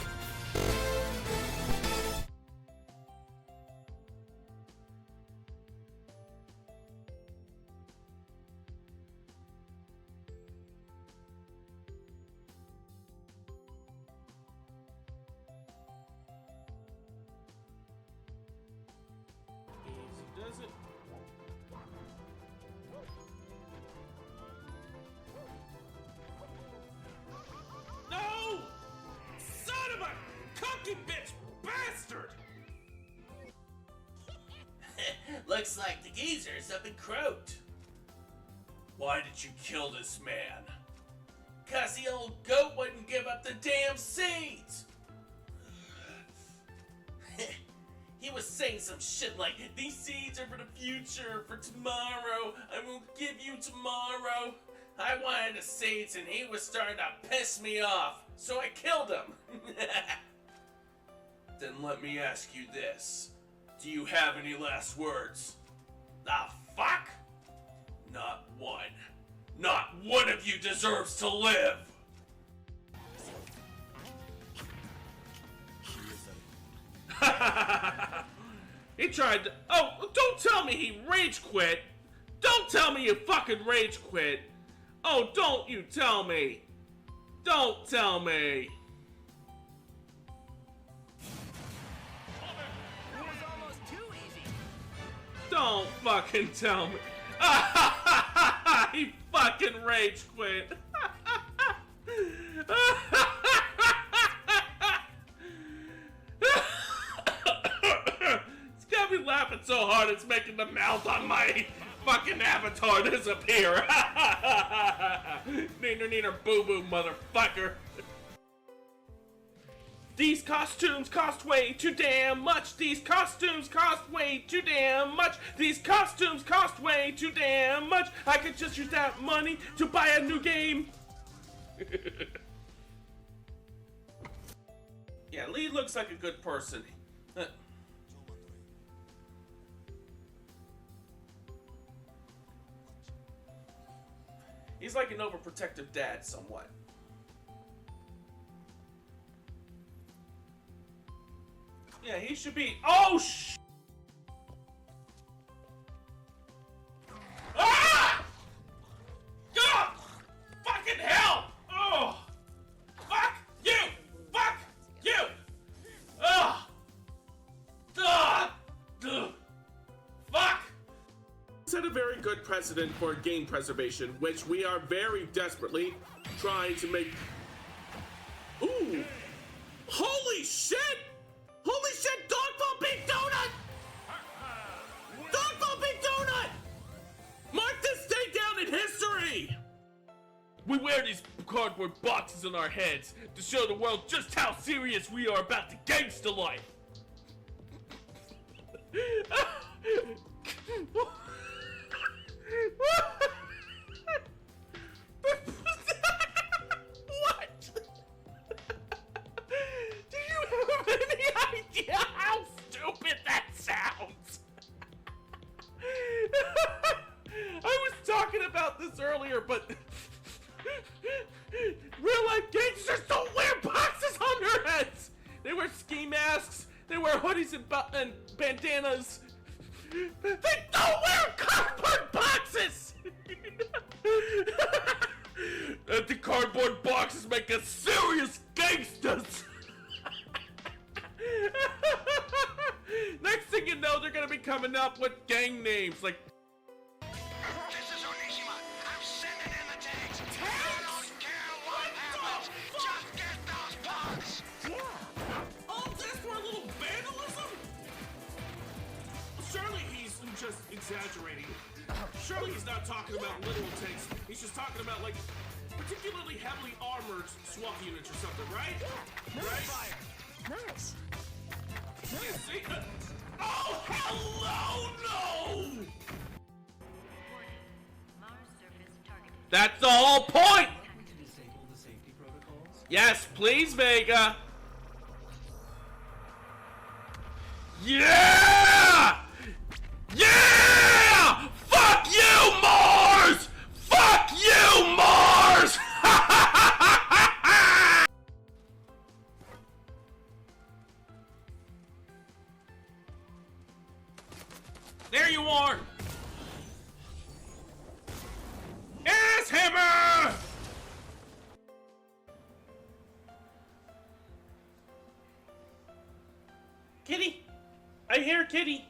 No! Son of a cookie bitch bastard!
Looks like the geezers have been croaked. Why did you kill this man? 'Cause the old goat wouldn't give up the damn seeds! He was saying some shit like, these seeds are for the future, for tomorrow, I will give you tomorrow. I wanted the seeds and he was starting to piss me off, so I killed him. Then let me ask you this. Do you have any last words? The fuck? Not one. Not one of you deserves to live!
He tried to... Oh, don't tell me he rage quit! Don't tell me you fucking rage quit! Oh, don't you tell me! Don't tell me! Don't fucking tell me. He fucking rage quit. It's got me laughing so hard it's making the mouth on my fucking avatar disappear. Neener neener boo boo, motherfucker. These costumes cost way too damn much. These costumes cost way too damn much. These costumes cost way too damn much. I could just use that money to buy a new game. Yeah, Lee looks like a good person. He's like an overprotective dad, somewhat. Yeah, he should be. Oh, Ah! God! Fucking hell! Oh! Fuck you! Fuck you! Ugh! Ugh! Ugh! Fuck! Set a very good precedent for game preservation, which we are very desperately trying to make. Ooh! Holy shit! Holy shit! Dogville Beef Donut! Dogville Beef Donut! Mark this day down in history! We wear these cardboard boxes on our heads to show the world just how serious we are about the gangsta life. What? Do you have any idea how stupid that sounds? I was talking about this earlier, but real life gangsters don't wear boxes on their heads. They wear ski masks. They wear hoodies and bandanas. They don't wear cardboard boxes. The cardboard boxes make us serious gangsters. Next thing you know, they're gonna be coming up with gang names like.
This is Onishima. I'm sending in the tanks. I don't care what happens. Just get those punks.
All this for a little vandalism? Surely he's just exaggerating. Surely he's not talking about literal tanks. He's just talking about like particularly heavily armored SWAT units or something, right? Right?
Nice.
Yeah, see? Oh, hello, no! That's the whole point! Yes, please, Vega! Yeah! Yeah! Fuck you, Mars! Fuck you, Mars! There you are! Ass hammer! Kitty! I hear Kitty!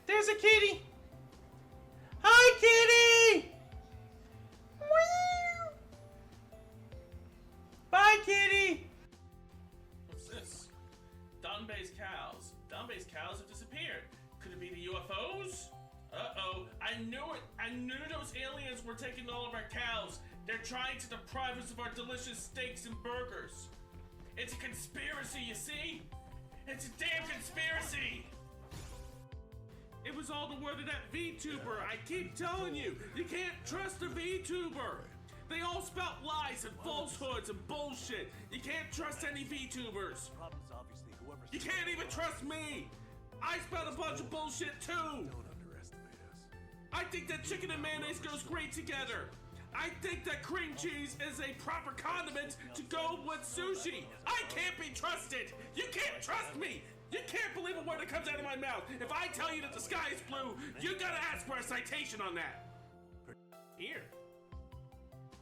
There's a kitty! Hi, kitty! Meow. Bye, kitty! What's this? Donbei's cows. Donbei's cows have disappeared. Could it be the UFOs? Uh-oh. I knew it. I knew those aliens were taking all of our cows. They're trying to deprive us of our delicious steaks and burgers. It's a conspiracy, you see? It's a damn conspiracy! It was all the word of that Vtuber. I keep telling you, you can't trust a Vtuber. They all spout lies and falsehoods and bullshit. You can't trust any Vtubers. You can't even trust me. I spout a bunch of bullshit too. Don't underestimate us. I think that chicken and mayonnaise goes great together. I think that cream cheese is a proper condiment to go with sushi. I can't be trusted. You can't trust me. You can't believe a word that comes out of my mouth. If I tell you that the sky is blue, you gotta ask for a citation on that. Here.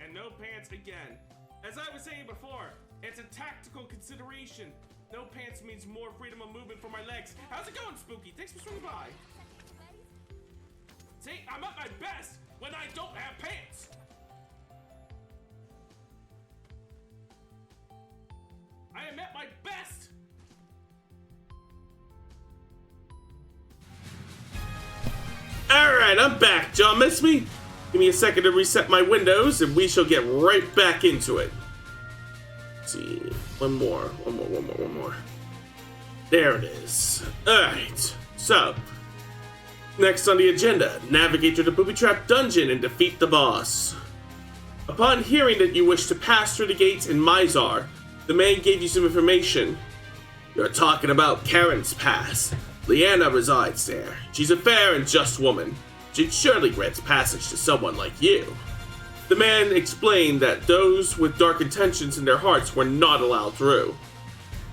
And no pants again. As I was saying before, it's a tactical consideration. No pants means more freedom of movement for my legs. How's it going, Spooky? Thanks for swinging by. See, I'm at my best when I don't have pants. I am at my best. Alright, I'm back. Y'all miss me? Give me a second to reset my windows and we shall get right back into it. Let's see. One more. There it is. Alright. So, next on the agenda, navigate through the booby-trap dungeon and defeat the boss. Upon hearing that you wish to pass through the gates in Mizar, the man gave you some information. You're talking about Karen's Pass. Leanna resides there. She's a fair and just woman. She'd surely grant passage to someone like you. The man explained that those with dark intentions in their hearts were not allowed through.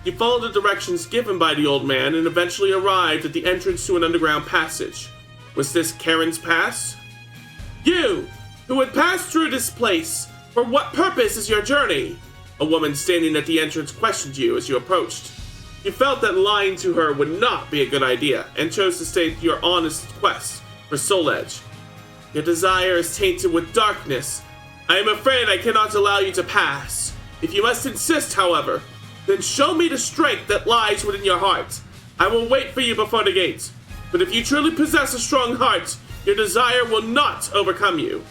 You followed the directions given by the old man and eventually arrived at the entrance to an underground passage. Was this Karen's Pass? You, who had passed through this place, for what purpose is your journey? A woman standing at the entrance questioned you as you approached. You felt that lying to her would not be a good idea and chose to state your honest quest for Soul Edge. Your desire is tainted with darkness. I am afraid I cannot allow you to pass. If you must insist, however, then show me the strength that lies within your heart. I will wait for you before the gate. But if you truly possess a strong heart, your desire will not overcome you.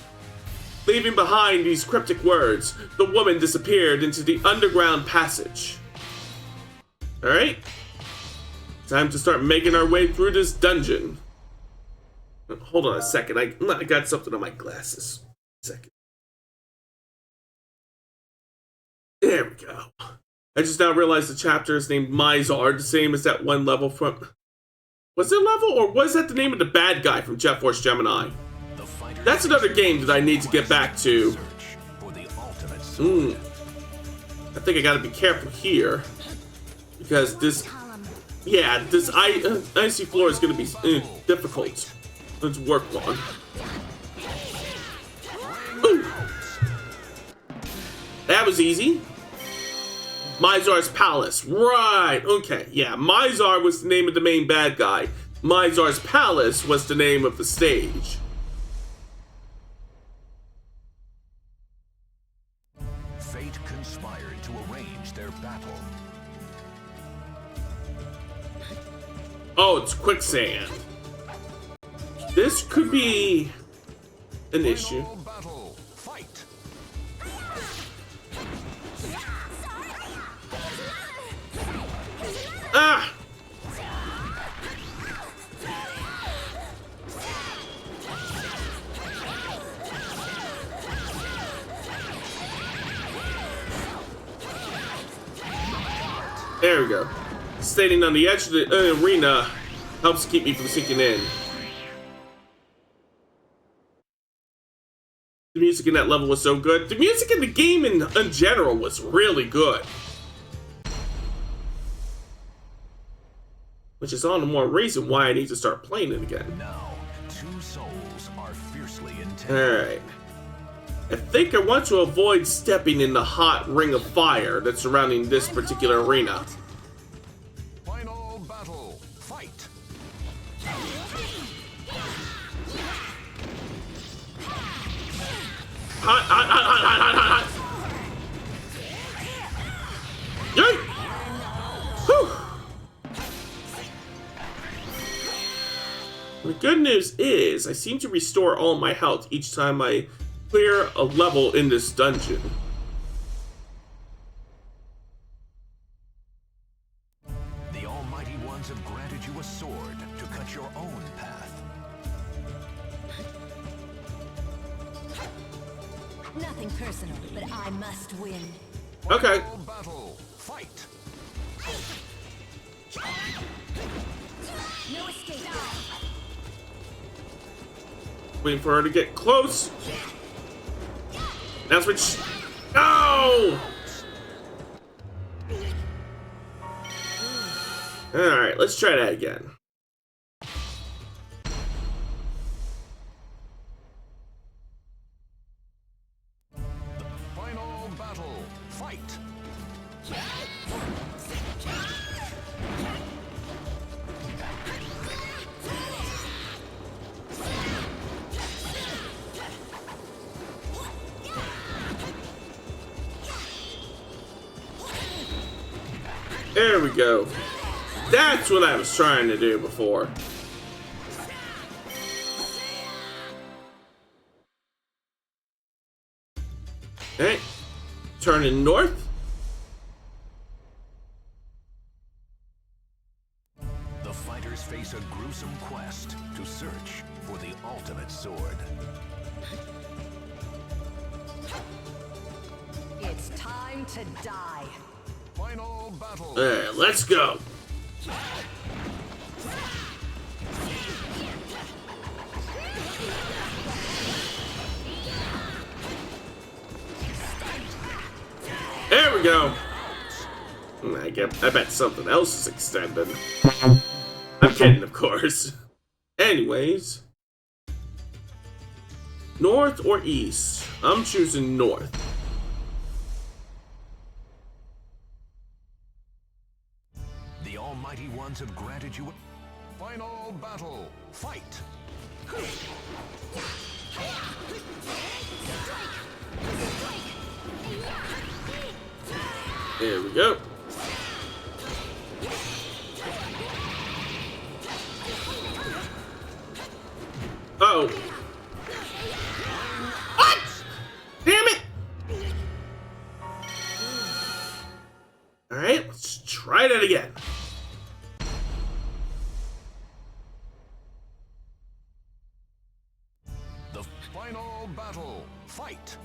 Leaving behind these cryptic words, the woman disappeared into the underground passage. Alright. Time to start making our way through this dungeon. Hold on a second. I got something on my glasses. Second. There we go. I just now realized the chapter is named Mizar, the same as that one level from... Was it level, or was that the name of the bad guy from Jet Force Gemini? That's another game that I need to get back to. I think I gotta be careful here. Because this... Yeah, this icy floor is gonna be difficult. Let's work on. Ooh. That was easy. Mizar's Palace. Right. Okay. Yeah. Mizar was the name of the main bad guy. Mizar's Palace was the name of the stage.
Fate conspired to arrange their battle.
Oh, it's quicksand. This could be an issue.
Battle. Fight.
Ah! There we go. Standing on the edge of the arena helps keep me from sinking in. The music in that level was so good. The music in the game in general was really good. Which is all the more reason why I need to start playing it again.
Now, two souls are fiercely intent.
Alright. I think I want to avoid stepping in the hot ring of fire that's surrounding this particular arena.
Final battle. Fight.
Hot. Yay! Whew. The good news is I seem to restore all my health each time I clear a level in this dungeon.
The Almighty Ones have granted you a sword to cut your own path.
Nothing personal, but I must win.
Okay.
Final battle. Fight.
No escape.
Waiting for her to get close. Now switch. No! Alright, let's try that again.
Final battle. Fight.
There we go. That's what I was trying to do before. Okay. Turning north.
The fighters face a gruesome quest to search for the ultimate sword.
It's time to die.
Final battle.
Alright, let's go. There we go. I bet something else is extended. I'm kidding, of course. Anyways. North or east? I'm choosing north.
The almighty ones have granted you final battle. Fight.
There we go. Oh. What? Damn it. All right, let's try that again.
The final battle. Fight.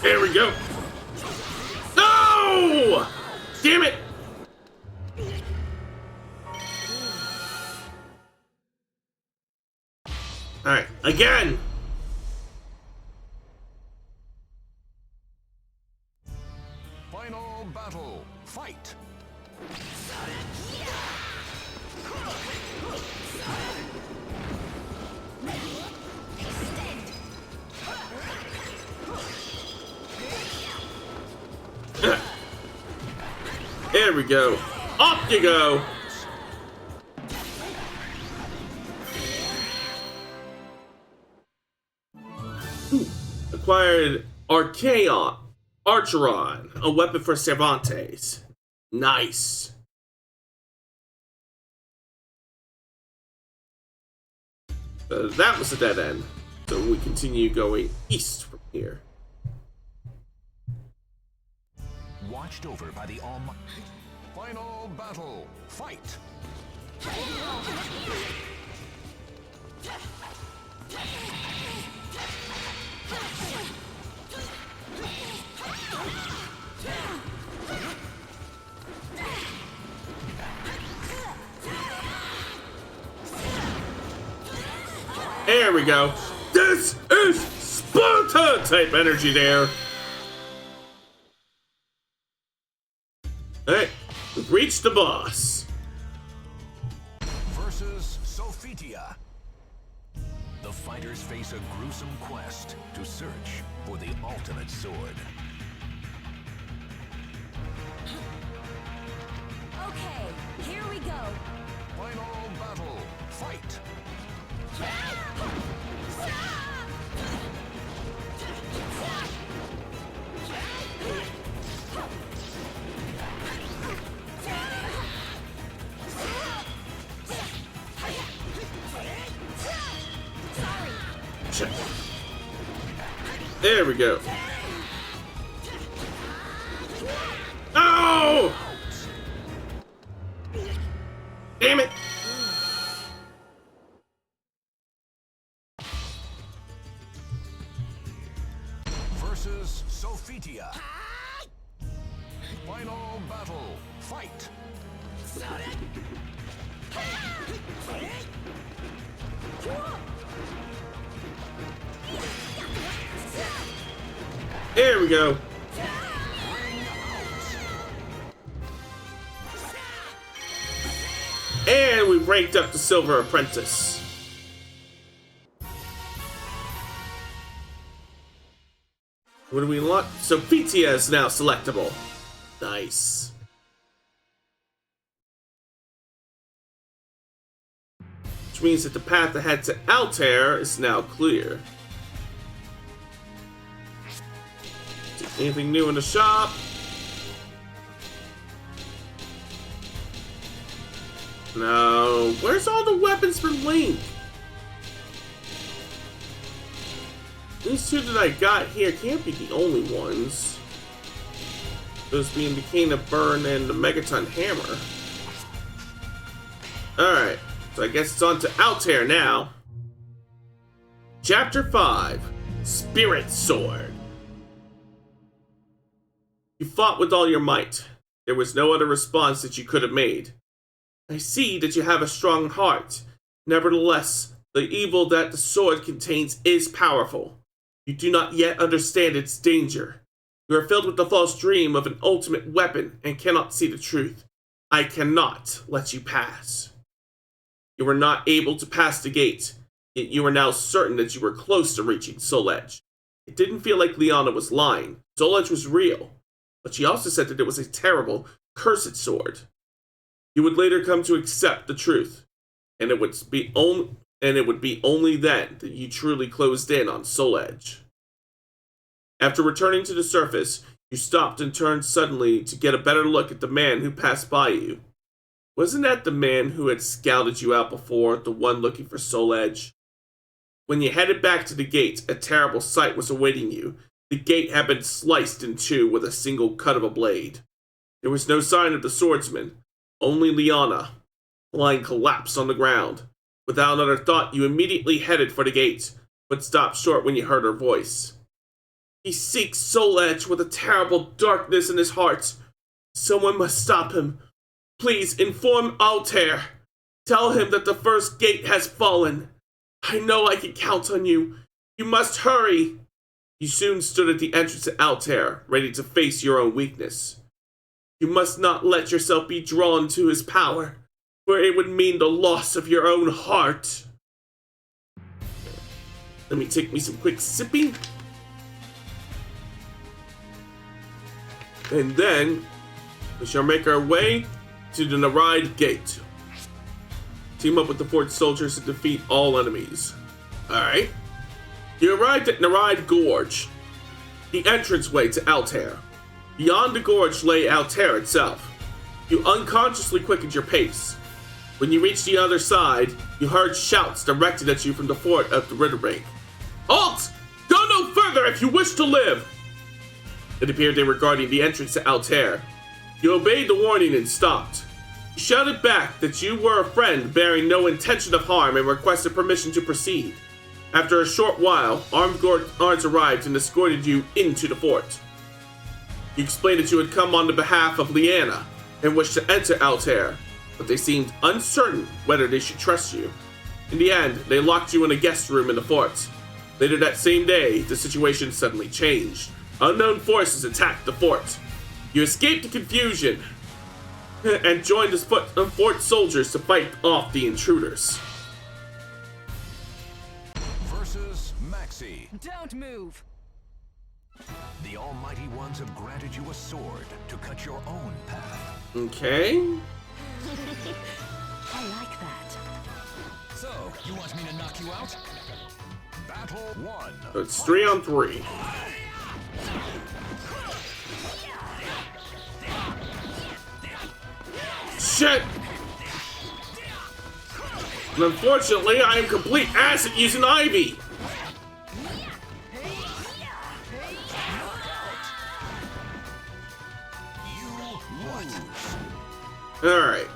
There we go. No! Damn it! Alright, again!
Final battle. Fight.
There we go. Up you go! Acquired Archeron, a weapon for Cervantes. Nice. That was a dead end. So we continue going east from here.
Watched over by the almighty. Final battle. Fight.
There we go. This is Sparta type energy there. Alright, we've reached the boss.
Versus Sophitia. The fighters face a gruesome quest to search for the ultimate sword.
Okay, here we go.
Final battle. Fight.
There we go. Oh! Damn it!
Versus Sophitia. Final battle. Fight.
There we go. And we ranked up to Silver Apprentice. What do we want? So Pizia is now selectable. Nice. which means that the path ahead to Altair is now clear. Anything new in the shop? No. Where's all the weapons for Link? These two that I got here can't be the only ones. Those being the Cane of Burn and the Megaton Hammer. Alright, so I guess it's on to Altair now. Chapter 5, Spirit Sword. You fought with all your might. There was no other response that you could have made. I see that you have a strong heart. Nevertheless, the evil that the sword contains is powerful. You do not yet understand its danger. You are filled with the false dream of an ultimate weapon and cannot see the truth. I cannot let you pass. You were not able to pass the gate, yet you are now certain that you were close to reaching Soul Edge. It didn't feel like Liana was lying. Soul Edge was real, but she also said that it was a terrible, cursed sword. You would later come to accept the truth, and it would be only then that you truly closed in on Soul Edge. After returning to the surface, you stopped and turned suddenly to get a better look at the man who passed by you. Wasn't that the man who had scouted you out before, the one looking for Soul Edge? When you headed back to the gate, a terrible sight was awaiting you. The gate had been sliced in two with a single cut of a blade. There was no sign of the swordsman, only Liana, lying collapsed on the ground. Without another thought, you immediately headed for the gate, but stopped short when you heard her voice. He seeks Soul Edge with a terrible darkness in his heart. Someone must stop him. Please inform Altair. Tell him that the first gate has fallen. I know I can count on you. You must hurry. You soon stood at the entrance to Altair, ready to face your own weakness. You must not let yourself be drawn to his power, for it would mean the loss of your own heart. Let me take me some quick sipping. And then, we shall make our way to the Naride Gate. Team up with the fort soldiers to defeat all enemies. Alright. You arrived at Naride Gorge, the entranceway to Altair. Beyond the gorge lay Altair itself. You unconsciously quickened your pace. When you reached the other side, you heard shouts directed at you from the fort of the Ritterbank. Halt! Go no further if you wish to live! It appeared they were guarding the entrance to Altair. You obeyed the warning and stopped. You shouted back that you were a friend bearing no intention of harm and requested permission to proceed. After a short while, armed guards arrived and escorted you into the fort. You explained that you had come on the behalf of Liana and wished to enter Altair, but they seemed uncertain whether they should trust you. In the end, they locked you in a guest room in the fort. Later that same day, the situation suddenly changed. Unknown forces attacked the fort. You escaped the confusion and joined the fort soldiers to fight off the intruders.
Versus Maxi.
Don't move.
The Almighty Ones have granted you a sword to cut your own path.
Okay.
I like that.
So, you want me to knock you out?
Battle 1.
So it's 3-on-3. Shit! And unfortunately, I am complete ass at using Ivy. Alright.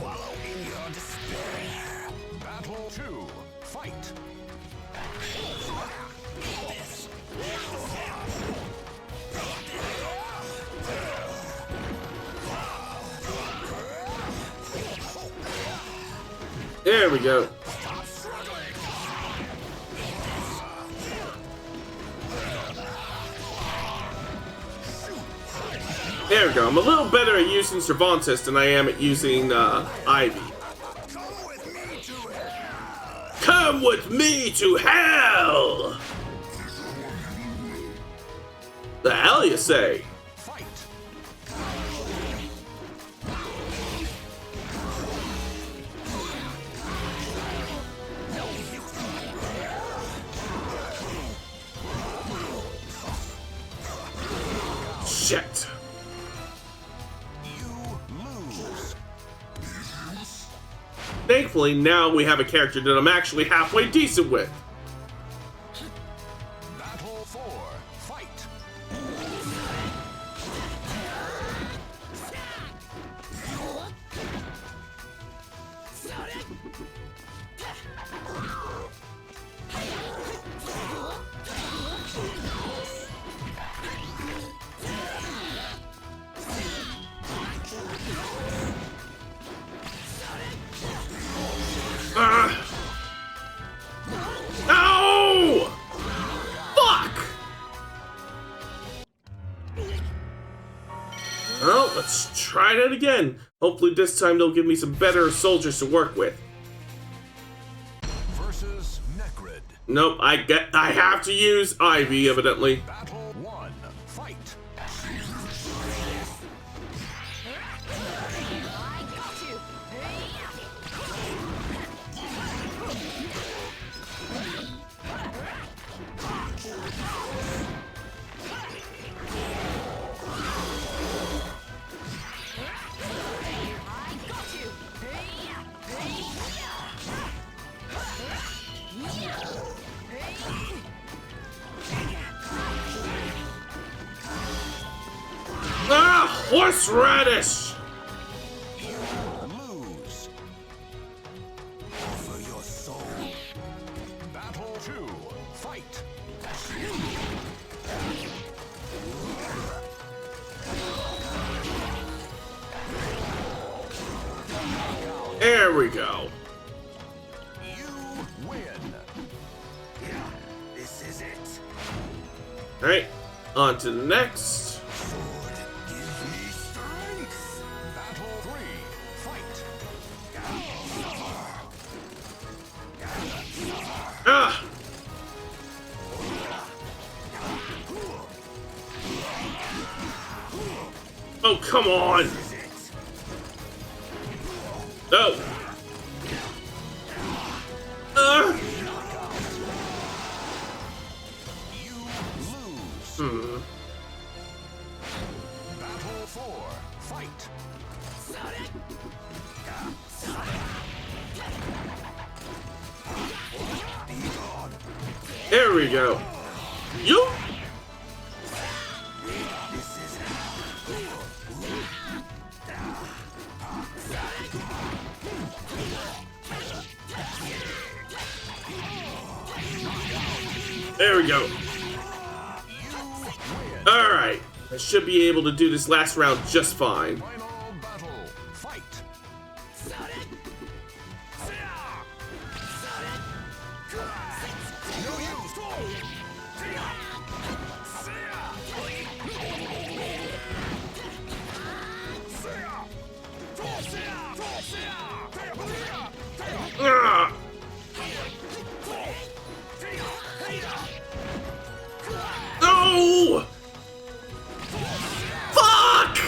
Wallow in your despair. Battle 2. Fight.
There we go. There we go. I'm a little better at using Cervantes than I am at using Ivy. Come with me to hell! The hell you say? Shit.
You lose.
Thankfully, now we have a character that I'm actually halfway decent with.
Battle 4. Fight.
No! Fuck! Well, let's try that again. Hopefully this time they'll give me some better soldiers to work with.
Versus Necrid.
Nope, I have to use Ivy, evidently.
Battle 1. Fight.
I got you. I got you.
Ah, horseradish!
Lose. Offer your soul. Battle 2. Fight.
There we go.
You win.
Yeah, this is it.
Alright, on to the next.
Sword, give me strength.
Battle 3. Fight.
Ah! Oh, come on! Oh!
You lose.
Hmm.
Battle 4. Fight.
There we go. You? There we go. Alright. I should be able to do this last round just fine.
Final battle. Fight. No
Ah! No! Fuck!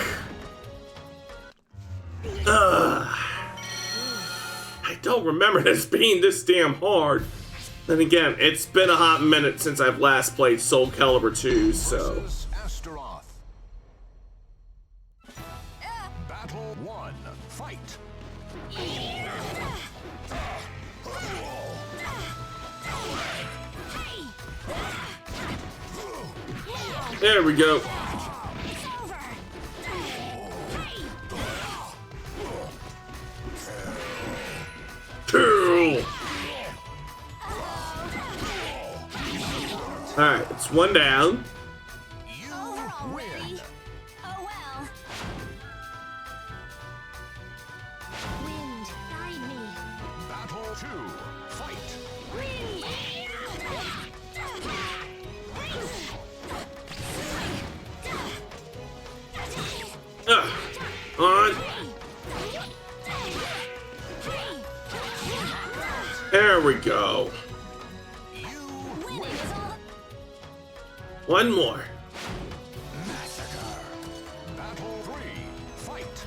I don't remember this being this damn hard. Then again, it's been a hot minute since I've last played Soul Calibur 2, so...
Versus Astaroth. Battle 1. Fight.
There we go. Cool. Alright, it's one down.
You
Over
win.
already. Oh well. Wind, guide me.
Battle 2. Fight.
On. There we go.
Winning is all that
One more.
Massacre. Battle 3. Fight.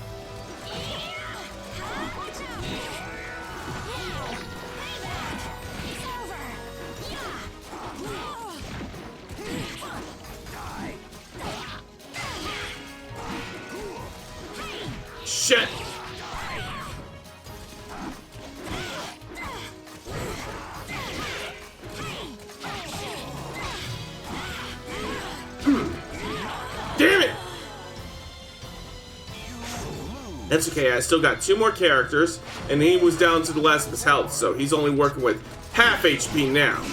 That's okay, I still got 2 more characters, and he was down to the last of his health, so he's only working with half HP now.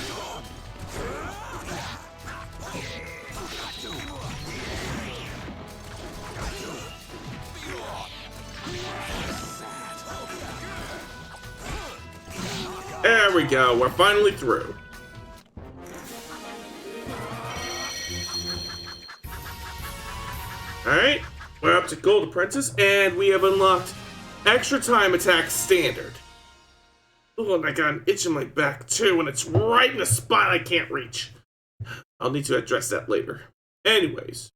There we go, we're finally through. Alright, we're up to Gold Apprentice, and we have unlocked Extra Time Attack Standard. Oh, and I got an itch in my back too, and it's right in a spot I can't reach. I'll need to address that later. Anyways.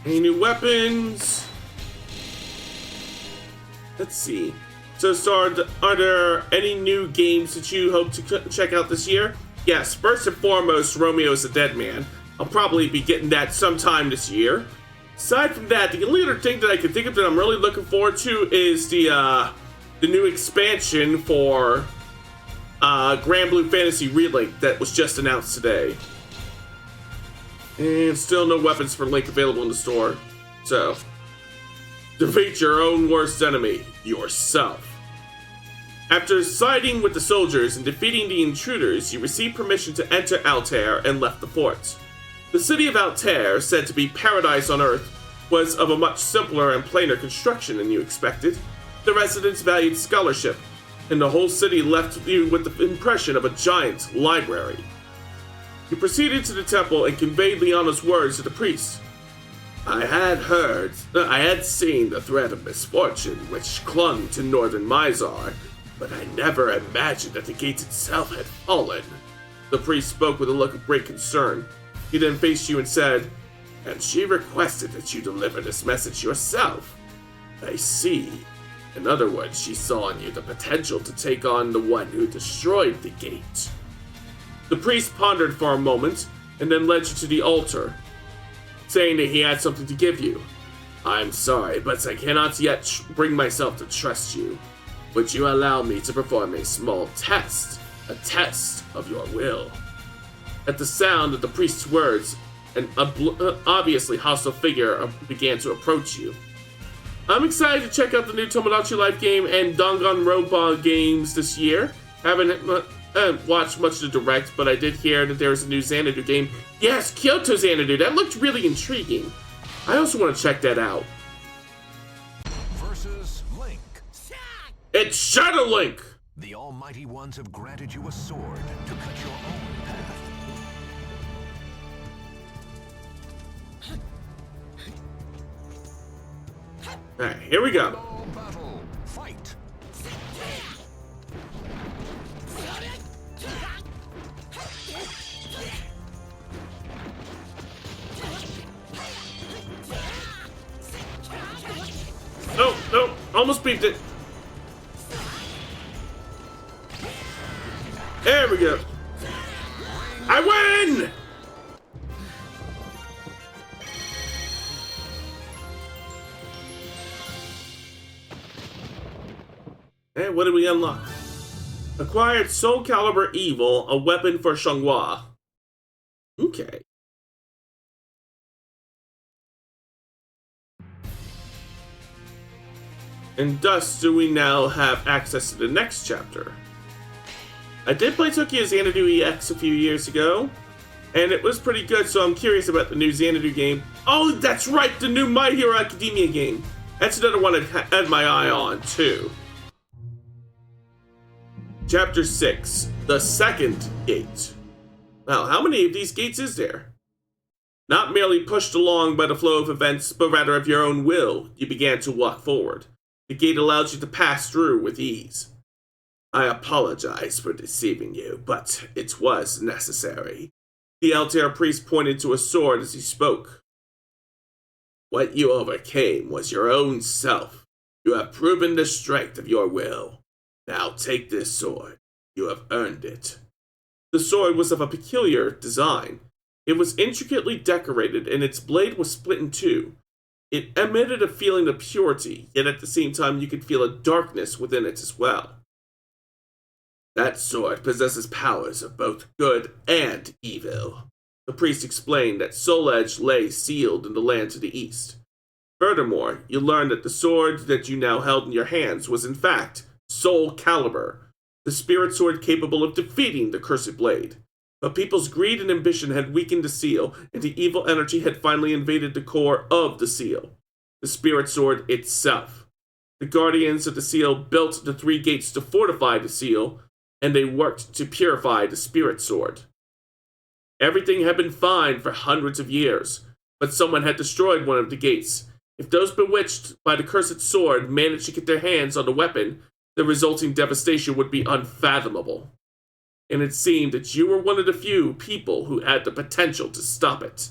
Any new weapons? Let's see. So, are there any new games that you hope to check out this year? Yes, first and foremost, Romeo's the Dead Man. I'll probably be getting that sometime this year. Aside from that, the only other thing that I can think of that I'm really looking forward to is the new expansion for Grand Blue Fantasy Relink that was just announced today. And still no weapons for Link available in the store. So, defeat your own worst enemy, yourself. After siding with the soldiers and defeating the intruders, you received permission to enter Altair and left the fort. The city of Altair, said to be paradise on Earth, was of a much simpler and plainer construction than you expected. The residents valued scholarship, and the whole city left you with the impression of a giant library. You proceeded to the temple and conveyed Liana's words to the priest. I had seen the threat of misfortune which clung to northern Mizar, but I never imagined that the gate itself had fallen. The priest spoke with a look of great concern. He then faced you and said, and she requested that you deliver this message yourself. I see. In other words, she saw in you the potential to take on the one who destroyed the gate. The priest pondered for a moment, and then led you to the altar, saying that he had something to give you. I'm sorry, but I cannot yet bring myself to trust you. Would you allow me to perform a small test? A test of your will? At the sound of the priest's words, an obviously hostile figure began to approach you. I'm excited to check out the new Tomodachi Life game and Danganronpa games this year. Haven't watched much of the direct, but I did hear that there's a new Xanadu game. Yes, Kyoto Xanadu. That looked really intriguing. I also want to check that out.
Versus Link.
It's Shadow Link!
The Almighty Ones have granted you a sword to cut your own path.
Alright, here we go.
All battle, fight.
No, no, almost beat it. There we go. I win! And what did we unlock? Acquired Soul Calibur Evil, a weapon for Xianghua. Okay. And thus do we now have access to the next chapter. I did play Tokyo Xanadu EX a few years ago, and it was pretty good, so I'm curious about the new Xanadu game. Oh, that's right, the new My Hero Academia game. That's another one I had my eye on, too. Chapter 6, The Second Gate. Now, how many of these gates is there? Not merely pushed along by the flow of events, but rather of your own will, you began to walk forward. The gate allowed you to pass through with ease. I apologize for deceiving you, but it was necessary. The Altair priest pointed to a sword as he spoke. What you overcame was your own self. You have proven the strength of your will. Now take this sword. You have earned it. The sword was of a peculiar design. It was intricately decorated, and its blade was split in two. It emitted a feeling of purity, yet at the same time you could feel a darkness within it as well. That sword possesses powers of both good and evil. The priest explained that Soul Edge lay sealed in the land to the east. Furthermore, you learned that the sword that you now held in your hands was in fact Soul Calibur, the spirit sword capable of defeating the Cursed Blade. But people's greed and ambition had weakened the seal, and the evil energy had finally invaded the core of the seal, the spirit sword itself. The guardians of the seal built the 3 gates to fortify the seal, and they worked to purify the spirit sword. Everything had been fine for hundreds of years, but someone had destroyed one of the gates. If those bewitched by the cursed sword managed to get their hands on the weapon, the resulting devastation would be unfathomable. And it seemed that you were one of the few people who had the potential to stop it.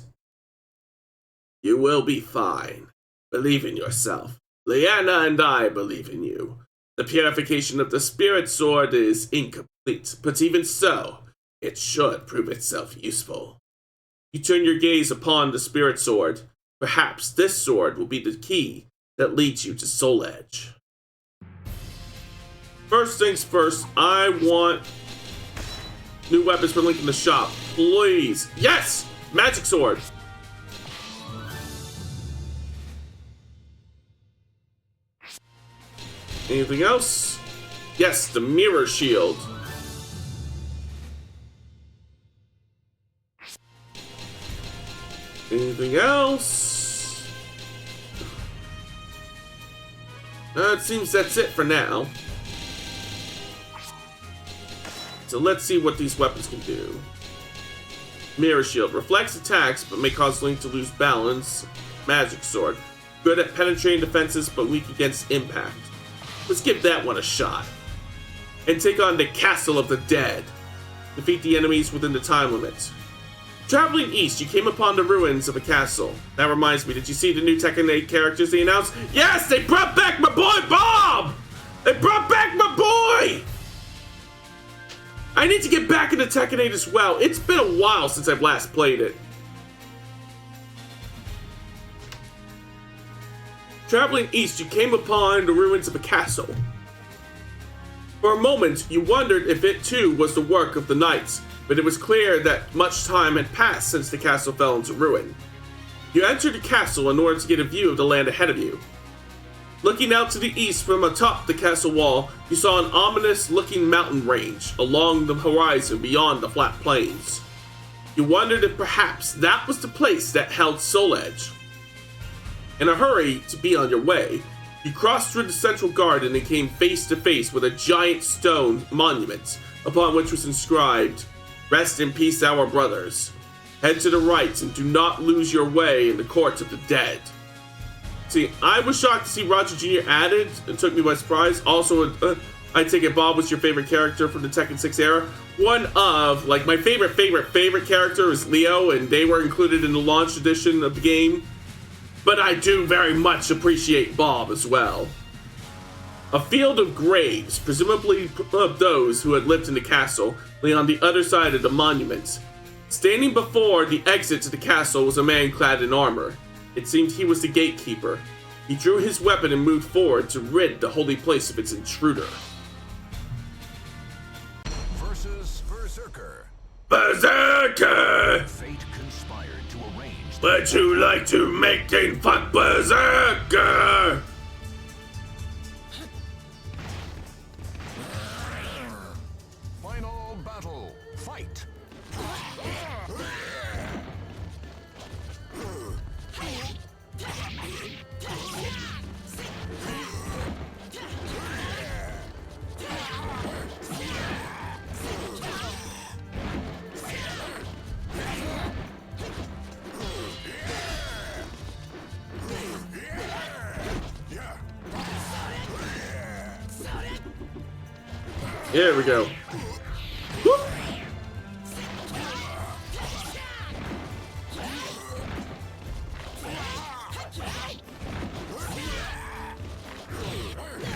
You will be fine. Believe in yourself. Leanna and I believe in you. The purification of the spirit sword is incomplete, but even so, it should prove itself useful. You turn your gaze upon the spirit sword. Perhaps this sword will be the key that leads you to Soul Edge. First things first, I want new weapons for Link in the shop. Please. Yes! Magic sword. Anything else? Yes, the mirror shield. Anything else? It seems that's it for now. So let's see what these weapons can do. Mirror shield. Reflects attacks, but may cause Link to lose balance. Magic sword. Good at penetrating defenses, but weak against impact. Let's give that one a shot. And take on the Castle of the Dead. Defeat the enemies within the time limit. Traveling east, you came upon the ruins of a castle. That reminds me, did you see the new Tekken 8 characters they announced? Yes, they brought back my boy Bob! They brought back my boy! I need to get back into Tekken 8 as well. It's been a while since I've last played it. Traveling east, you came upon the ruins of a castle. For a moment, you wondered if it too was the work of the knights, but it was clear that much time had passed since the castle fell into ruin. You entered the castle in order to get a view of the land ahead of you. Looking out to the east from atop the castle wall, you saw an ominous-looking mountain range along the horizon beyond the flat plains. You wondered if perhaps that was the place that held Soul Edge. In a hurry to be on your way, you crossed through the central garden and came face to face with a giant stone monument, upon which was inscribed, "Rest in peace, our brothers. Head to the right and do not lose your way in the courts of the dead." See, I was shocked to see Roger Jr. added. It took me by surprise. Also, I take it Bob was your favorite character from the Tekken 6 era. One of, like, my favorite character is Leo, and they were included in the launch edition of the game. But I do very much appreciate Bob as well. A field of graves, presumably of those who had lived in the castle, lay on the other side of the monument. Standing before the exit to the castle was a man clad in armor. It seemed he was the gatekeeper. He drew his weapon and moved forward to rid the holy place of its intruder.
Versus Berserker.
Berserker!
Fate conspired to arrange.
Would you like to make things fuck Berserker?
Final battle. Fight.
Here we go. Whoop.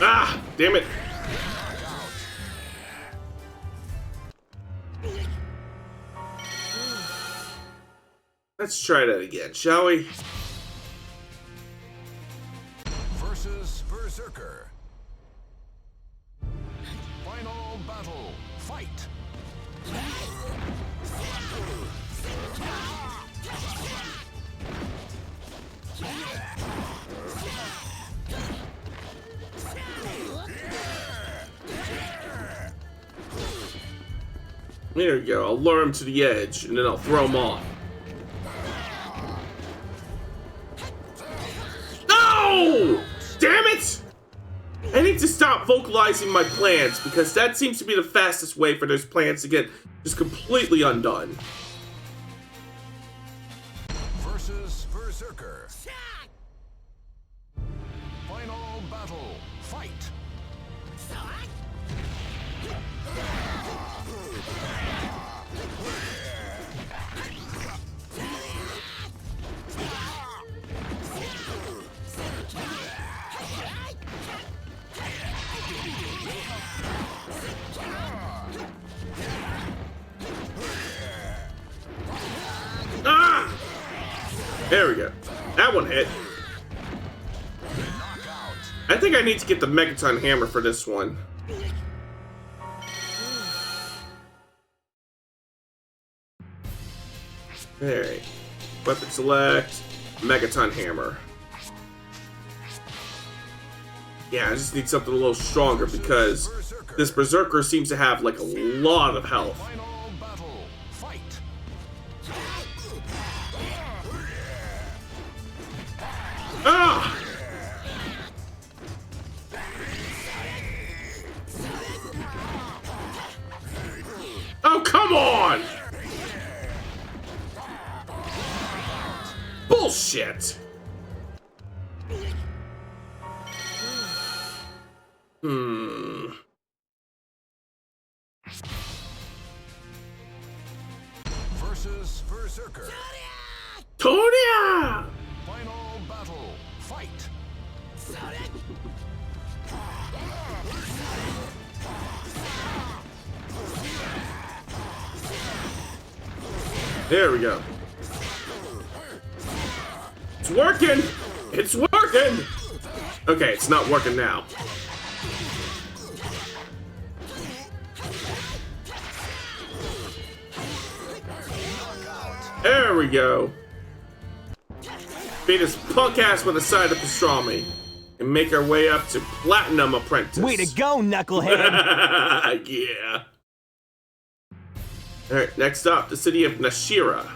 Ah, damn it. Let's try that again, shall we?
Versus Berserker. Final battle. Fight.
There you go. I'll lure him to the edge, and then I'll throw him off. No! Damn it! I need to stop vocalizing my plans, because that seems to be the fastest way for those plans to get just completely undone.
Versus Berserker. Final battle. Fight.
Ah! There we go. That one hit. I think I need to get the Megaton Hammer for this one. Alright. Weapon select. Megaton Hammer. Yeah, I just need something a little stronger because this Berserker seems to have like a lot of health.
Final battle. Fight.
Ah! Oh, come on! Bullshit!
Versus Berserker.
Tonya!
Final battle. Fight.
There we go. It's working! It's working! Okay, it's not working now. There we go. Beat his punk ass with a side of pastrami. And make our way up to Platinum Apprentice.
Way to go, knucklehead!
Yeah. Alright, next up, the city of Nashira.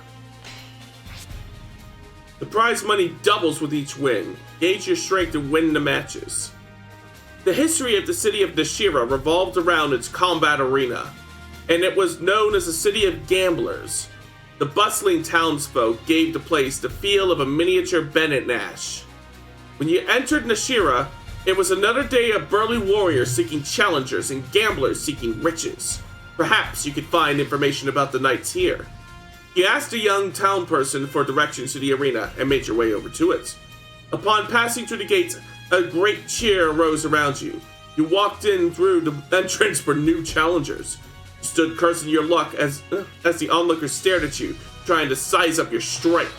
The prize money doubles with each win. Gauge your strength to win the matches. The history of the city of Nashira revolved around its combat arena, and it was known as a city of gamblers. The bustling townsfolk gave the place the feel of a miniature Bennett Nash. When you entered Nashira, it was another day of burly warriors seeking challengers and gamblers seeking riches. Perhaps you could find information about the knights here. You asked a young town person for directions to the arena and made your way over to it. Upon passing through the gates, a great cheer arose around you. You walked in through the entrance for new challengers. You stood cursing your luck as the onlookers stared at you, trying to size up your strength.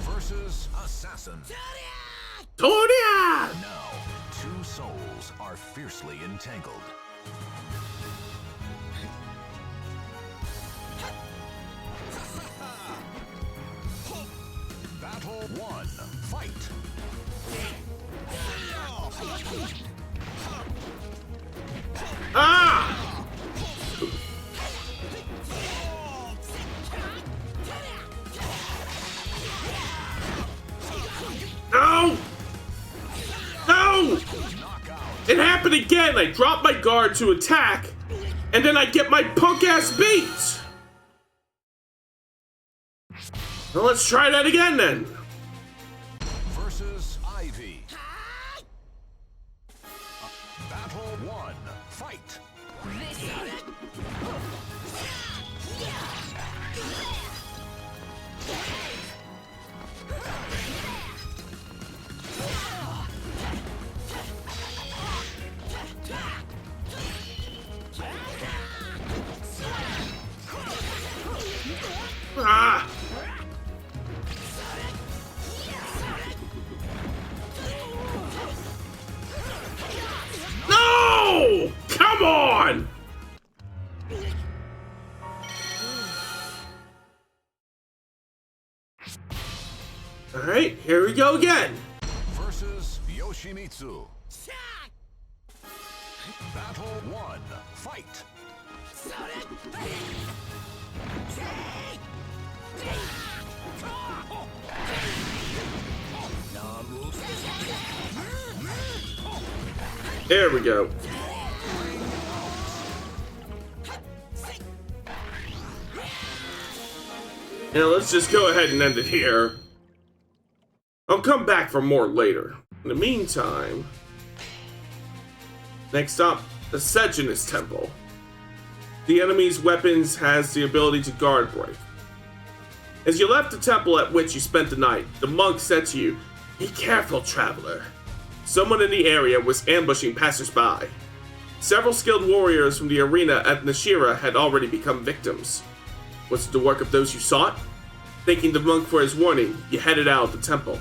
Versus Assassin.
Tonya!
Now, two souls are fiercely entangled. Battle 1. Fight.
Ah! No! No! It happened again! I dropped my guard to attack, and then I get my punk ass beat! Well, let's try that again then.
Versus Ivy. Battle 1. Fight.
Ah! No! Come on! Alright, here we go again.
Versus Yoshimitsu. Battle 1. Fight.
There we go. Now let's just go ahead and end it here. I'll come back for more later. In the meantime, next up, the Sejanus Temple. The enemy's weapons has the ability to guard break. As you left the temple at which you spent the night, the monk said to you, "Be careful, traveler. Someone in the area was ambushing passersby. Several skilled warriors from the arena at Nashira had already become victims. Was it the work of those you sought?" Thanking the monk for his warning, you headed out of the temple.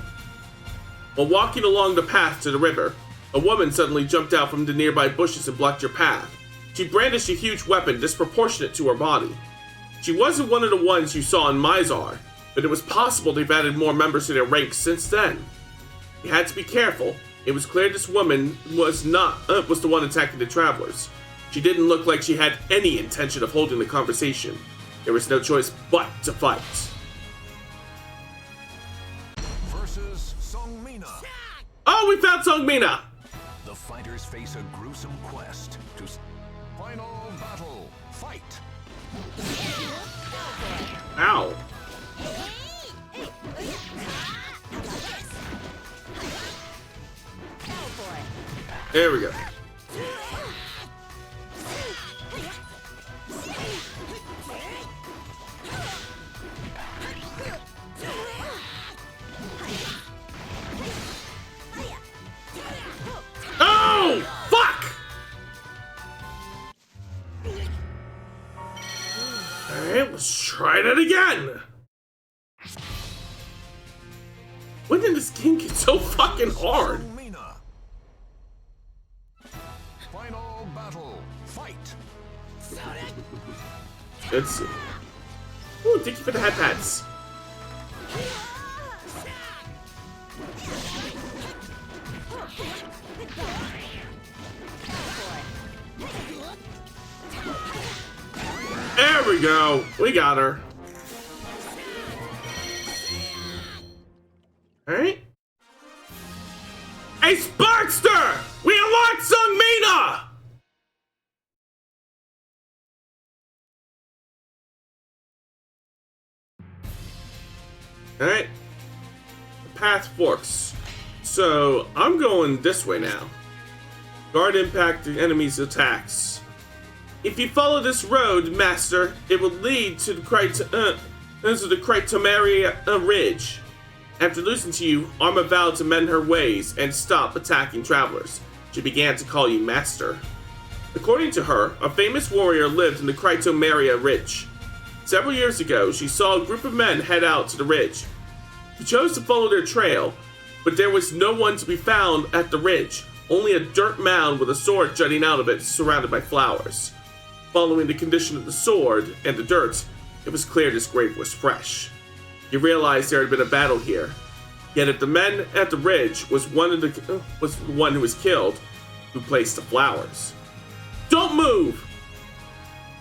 While walking along the path to the river, a woman suddenly jumped out from the nearby bushes and blocked your path. She brandished a huge weapon disproportionate to her body. She wasn't one of the ones you saw in Mizar, but it was possible they've added more members to their ranks since then. You had to be careful. It was clear this woman was the one attacking the travelers. She didn't look like she had any intention of holding the conversation. There was no choice but to fight.
Versus Songmina.
Oh, we found Songmina!
The fighters face a gruesome quest to final battle. Fight.
Ow. There we go. Oh, fuck! Alright, let's try that again. When did this game get so fucking hard?
Songmina. Final battle. Fight.
Let's see. Ooh, thank you for the head pats. There we go. We got her. Alright. A Sparkster! We unlocked Songmina! Alright. The path forks. So, I'm going this way now. Guard impact the enemy's attacks. If you follow this road, Master, it will lead to the Krytomaria Ridge. After losing to you, Arma vowed to mend her ways and stop attacking travelers. She began to call you Master. According to her, a famous warrior lived in the Krytomaria Ridge. Several years ago, she saw a group of men head out to the ridge. She chose to follow their trail, but there was no one to be found at the ridge, only a dirt mound with a sword jutting out of it surrounded by flowers. Following the condition of the sword and the dirt, it was clear this grave was fresh. You realized there had been a battle here. Yet if the men at the ridge was the one who was killed, who placed the flowers. Don't move!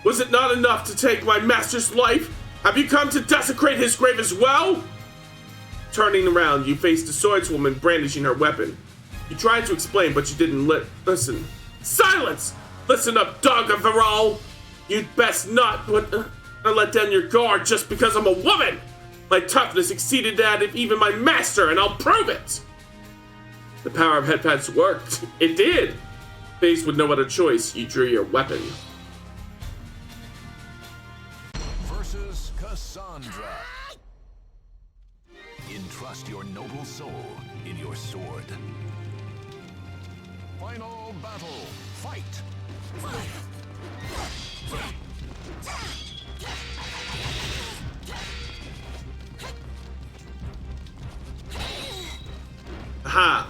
Was it not enough to take my master's life? Have you come to desecrate his grave as well? Turning around, you faced the swordswoman brandishing her weapon. You tried to explain, but you didn't listen. Silence! Listen up, dog of Viral! You'd best not let down your guard just because I'm a woman! My toughness exceeded that of even my master, and I'll prove it! The power of headpads worked. It did! Faced with no other choice, you drew your weapon.
Versus Cassandra. Entrust your noble soul in your sword. Final battle. Fight.
Aha!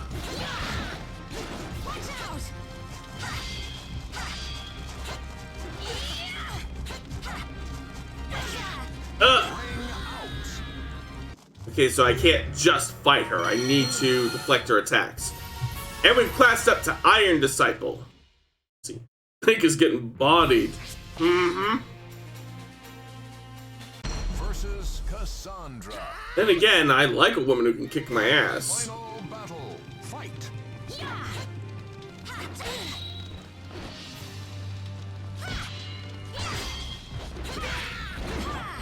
Okay, so I can't just fight her. I need to deflect her attacks. And we've classed up to Iron Disciple. Let's see, Link is getting bodied.
Versus Cassandra.
Then again, I like a woman who can kick my ass.
Final battle. Fight.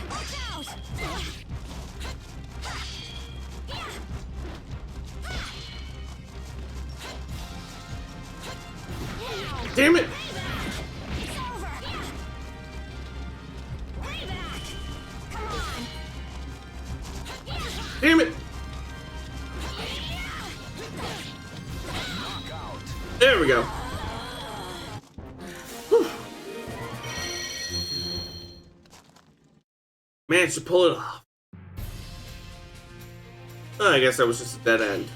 Watch out!
Damn it!
It's over! Way back! Come on!
Damn it!
Knockout.
There we go. Whew. Managed to pull it off. Oh, I guess that was just a dead end.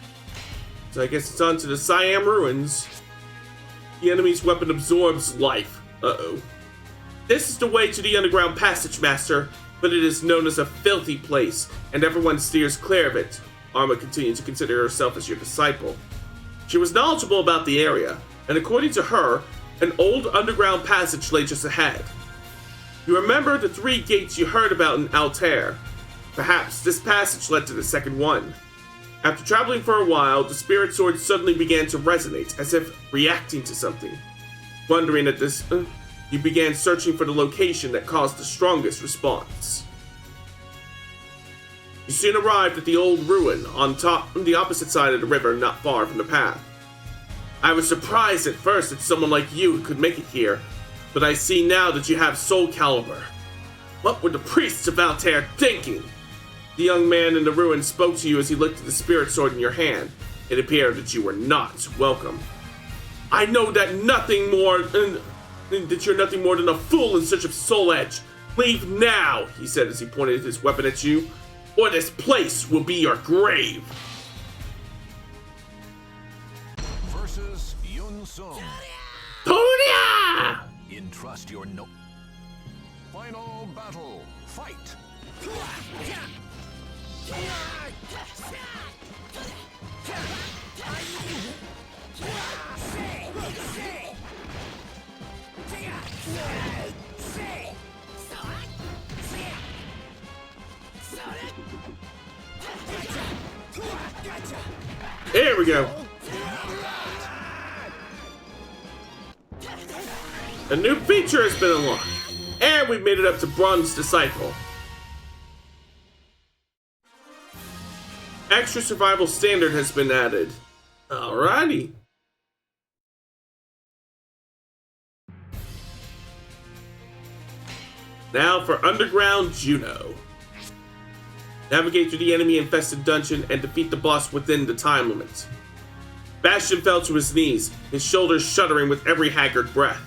So I guess it's on to the Siam ruins. The enemy's weapon absorbs life. Uh-oh. This is the way to the underground passage, Master, but it is known as a filthy place, and everyone steers clear of it. Arma continued to consider herself as your disciple. She was knowledgeable about the area, and according to her, an old underground passage lay just ahead. You remember the 3 gates you heard about in Altair? Perhaps this passage led to the second one. After traveling for a while, the spirit sword suddenly began to resonate, as if reacting to something. Wondering at this, you began searching for the location that caused the strongest response. You soon arrived at the old ruin on the opposite side of the river, not far from the path. I was surprised at first that someone like you could make it here, but I see now that you have soul caliber. What were the priests of Altair thinking? The young man in the ruin spoke to you as he looked at the spirit sword in your hand. It appeared that you were not welcome. I know that that you're nothing more than a fool in search of soul edge. Leave now, he said as he pointed his weapon at you, or this place will be your grave.
Versus Yun Sung.
Tonya!
Entrust your no. Final battle. Fight.
There we go. A new feature has been unlocked, and we've made it up to Bronze Disciple. Extra survival standard has been added. Alrighty. Now for Underground Juno. Navigate through the enemy-infested dungeon and defeat the boss within the time limit. Bastion fell to his knees, his shoulders shuddering with every haggard breath.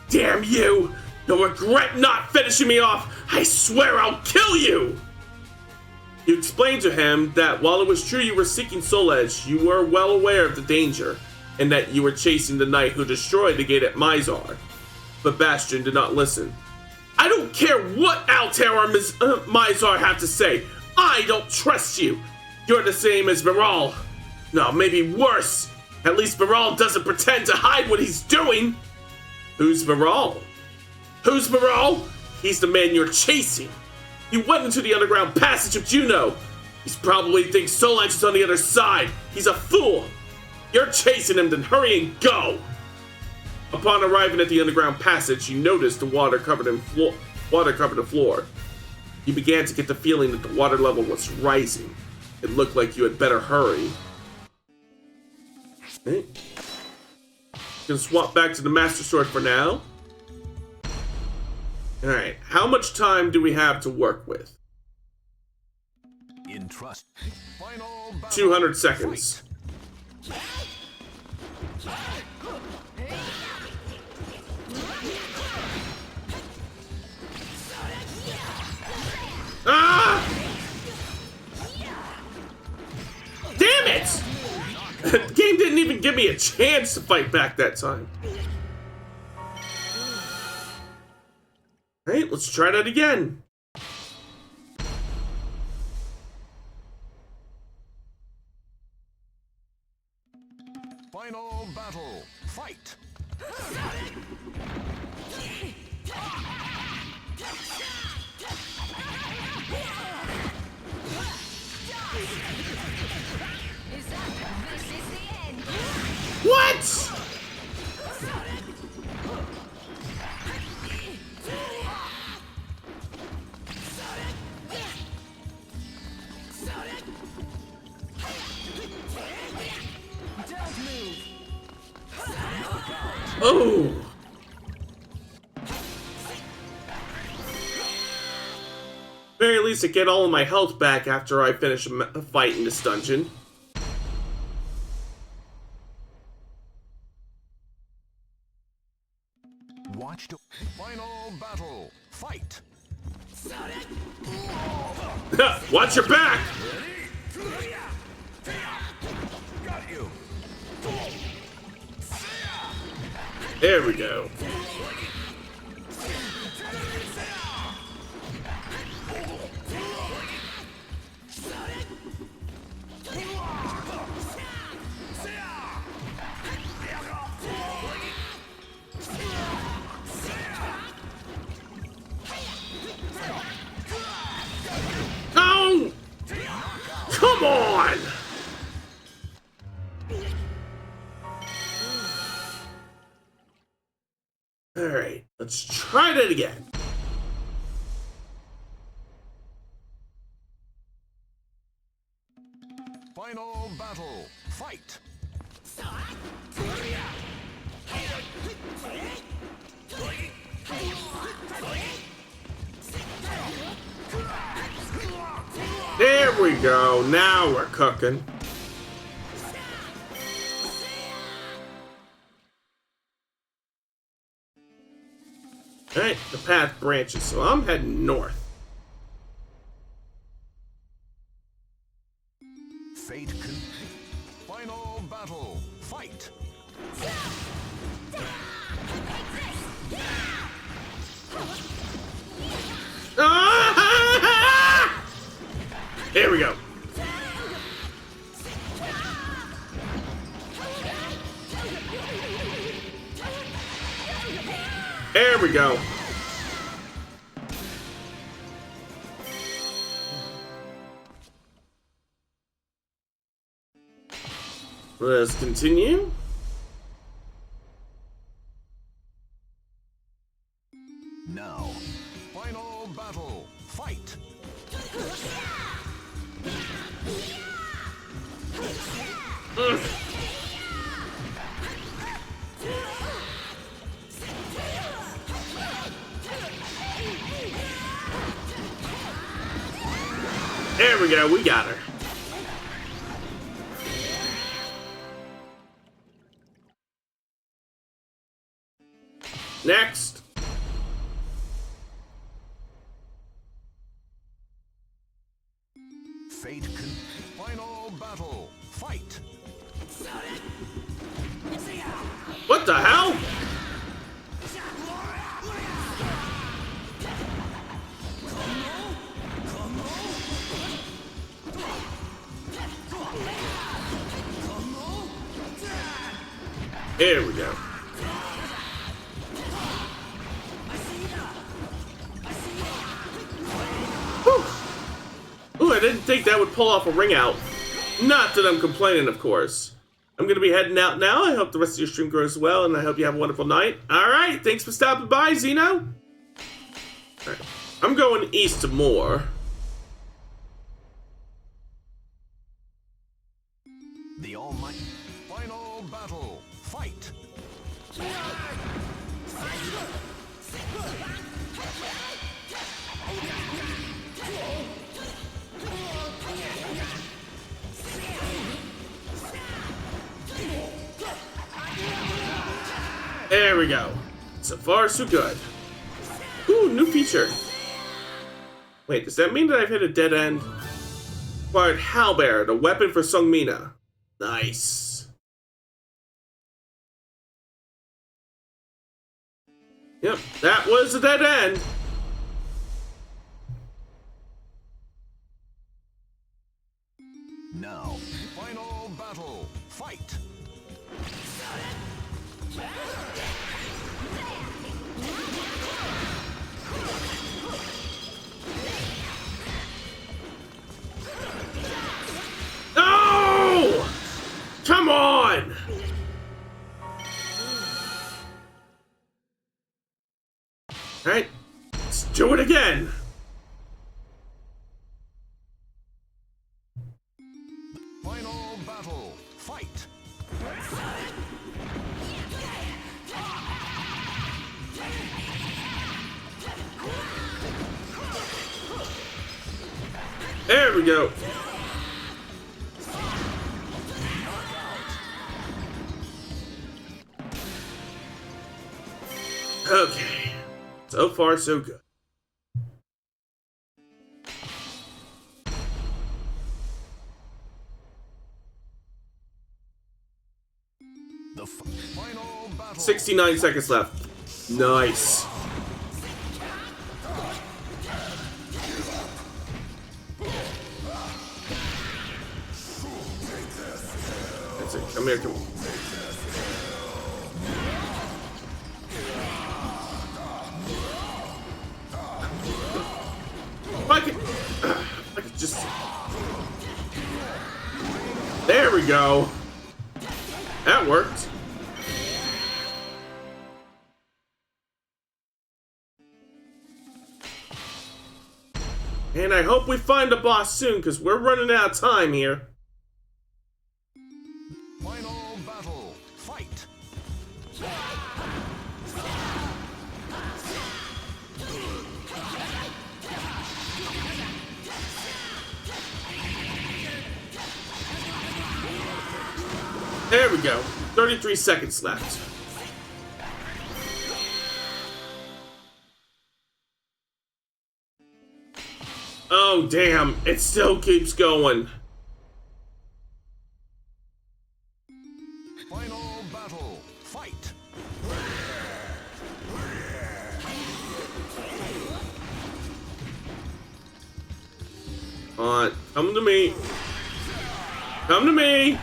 Damn you! You'll regret not finishing me off! I swear I'll kill you! You explained to him that while it was true you were seeking Soul Edge, you were well aware of the danger, and that you were chasing the knight who destroyed the gate at Mizar. But Bastion did not listen. I don't care what Altair or Mizar have to say. I don't trust you. You're the same as Viral. No, maybe worse. At least Viral doesn't pretend to hide what he's doing. Who's Viral? Who's Viral? He's the man you're chasing. He went into the underground passage of Juno. He probably thinks Soul Edge is on the other side. He's a fool. You're chasing him, then hurry and go. Upon arriving at the underground passage, you noticed the water covered the floor. You began to get the feeling that the water level was rising. It looked like you had better hurry. Okay. Gonna swap back to the Master Sword for now. Alright, how much time do we have to work with?
Entrust. Final battle.
200 seconds. Ah! Damn it! The game didn't even give me a chance to fight back that time. Alright, let's try that again.
Final battle. Fight.
What? Oh! Very least I get all of my health back after I finish a fight in this dungeon.
Watch the final battle. Fight.
Watch your back!
Got you.
There we go. Oh! Come on! Alright, let's try that again.
Final battle. Fight.
There we go. Now we're cooking. Alright, the path branches, so I'm heading north.
Fate con. Final battle. Fight.
Ah! There we go. There we go. Let's continue.
Now. Final battle. Fight.
There we go, we got her. Next.
Fate con. Final battle. Fight.
What the hell? There we go. Whew. Ooh, I didn't think that would pull off a ring out. Not that I'm complaining, of course. I'm going to be heading out now. I hope the rest of your stream goes well, and I hope you have a wonderful night. Alright, thanks for stopping by, Zeno. All right. I'm going east to more.
The Almighty. Final battle. Fight.
There we go. So far, so good. Ooh, new feature. Wait, does that mean that I've hit a dead end? Acquired Halberd, a weapon for Sungmina. Nice. Yep, that was a dead end.
Now. Final battle. Fight.
on! Alright, let's do it again!
Final battle. Fight.
There we go. Okay. So far, so good.
The final battle.
69 seconds left. Nice. That's it. Come here, come on. I could just... There we go. That worked. And I hope we find a boss soon, because we're running out of time here.
Final battle. Fight.
There we go. 33 seconds left. Oh, damn. It still keeps going.
Final battle. Fight.
Come on. Come to me. Come to me.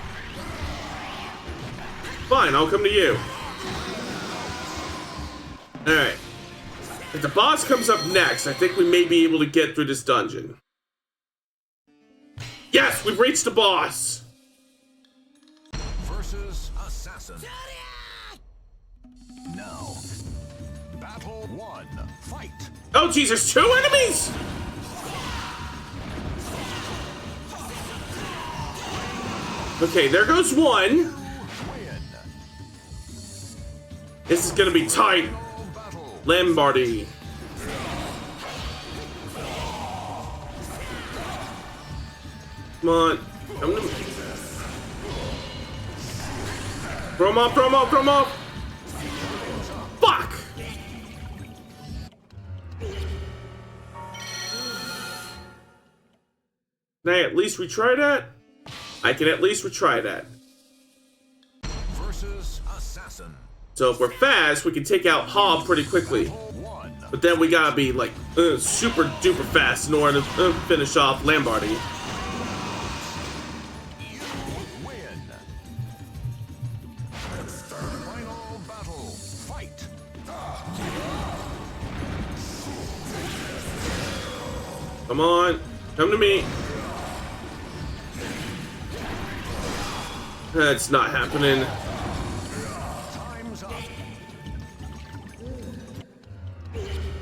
Fine, I'll come to you. Alright. If the boss comes up next, I think we may be able to get through this dungeon. Yes, we've reached the boss!
Versus assassin. Now. Battle 1. Fight.
Oh, jeez, there's 2 enemies! Okay, there goes 1.
Win.
This is gonna be tight.
Battle.
Lombardy. Come on. Come to me. Throw him off, throw him off, throw him off! Fuck! Can I at least retry that? I can at least retry that.
Versus assassin.
So if we're fast, we can take out Hob pretty quickly.
1.
But then we gotta be like super duper fast in order to finish off Lombardy.
You win. Final battle. Fight.
Come on, come to me. That's not happening.
Time's up.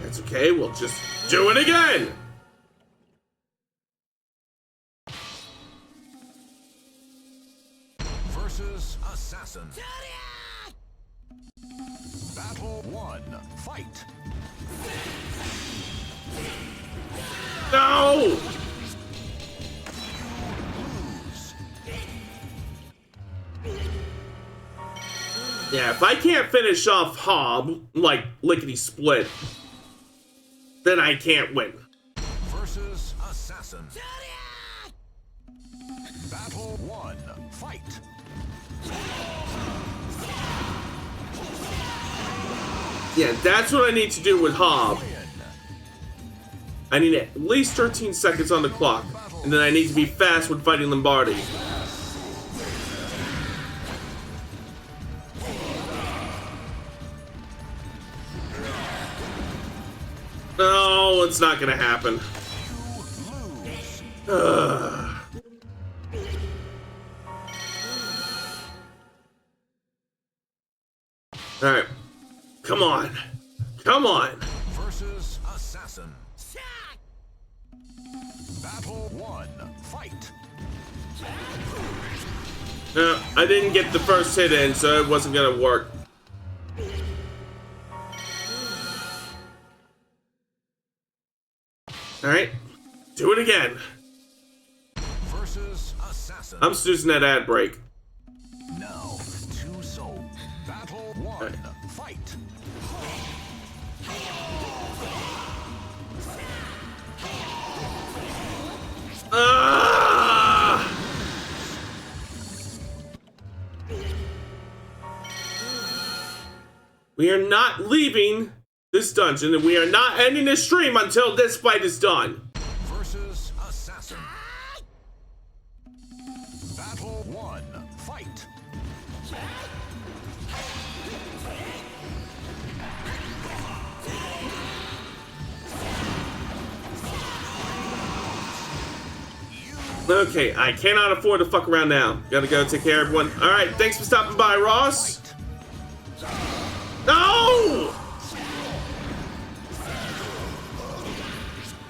That's okay, we'll just do it again.
Versus assassin. Battle 1. Fight.
No! Yeah, if I can't finish off Hob, like lickety split, then I can't win.
Versus assassin. Battle 1. Fight.
Yeah, that's what I need to do with Hob. I need at least 13 seconds on the clock, and then I need to be fast when fighting Lombardi. No, it's not gonna happen. Alright. Come on. Come on.
versus Assassin. Battle 1. Fight.
No, I didn't get the first hit in, so it wasn't gonna work. Alright. Do it again.
Versus Assassin.
I'm using that ad break.
Now, 2 souls. Battle 1. Fight.
Ah! We are not leaving this dungeon, and we are not ending the stream until this fight is done.
Versus Assassin. Battle 1. Fight.
Okay, I cannot afford to fuck around now. Gotta go take care of everyone. Alright, thanks for stopping by, Ross. No!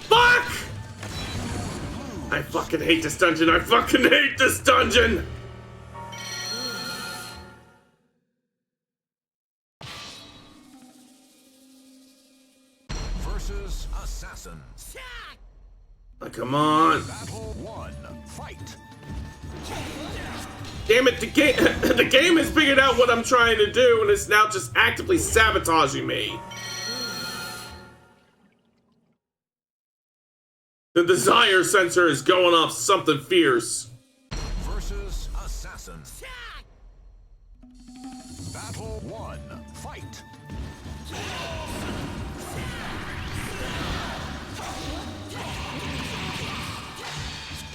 Fuck! I fucking hate this dungeon. I fucking hate this dungeon!
Versus Assassin.
Oh, come on.
Battle 1. Fight.
Damn it, the game the game has figured out what I'm trying to do and is now just actively sabotaging me. The desire sensor is going off something fierce.
Versus Assassin. Battle 1. Fight.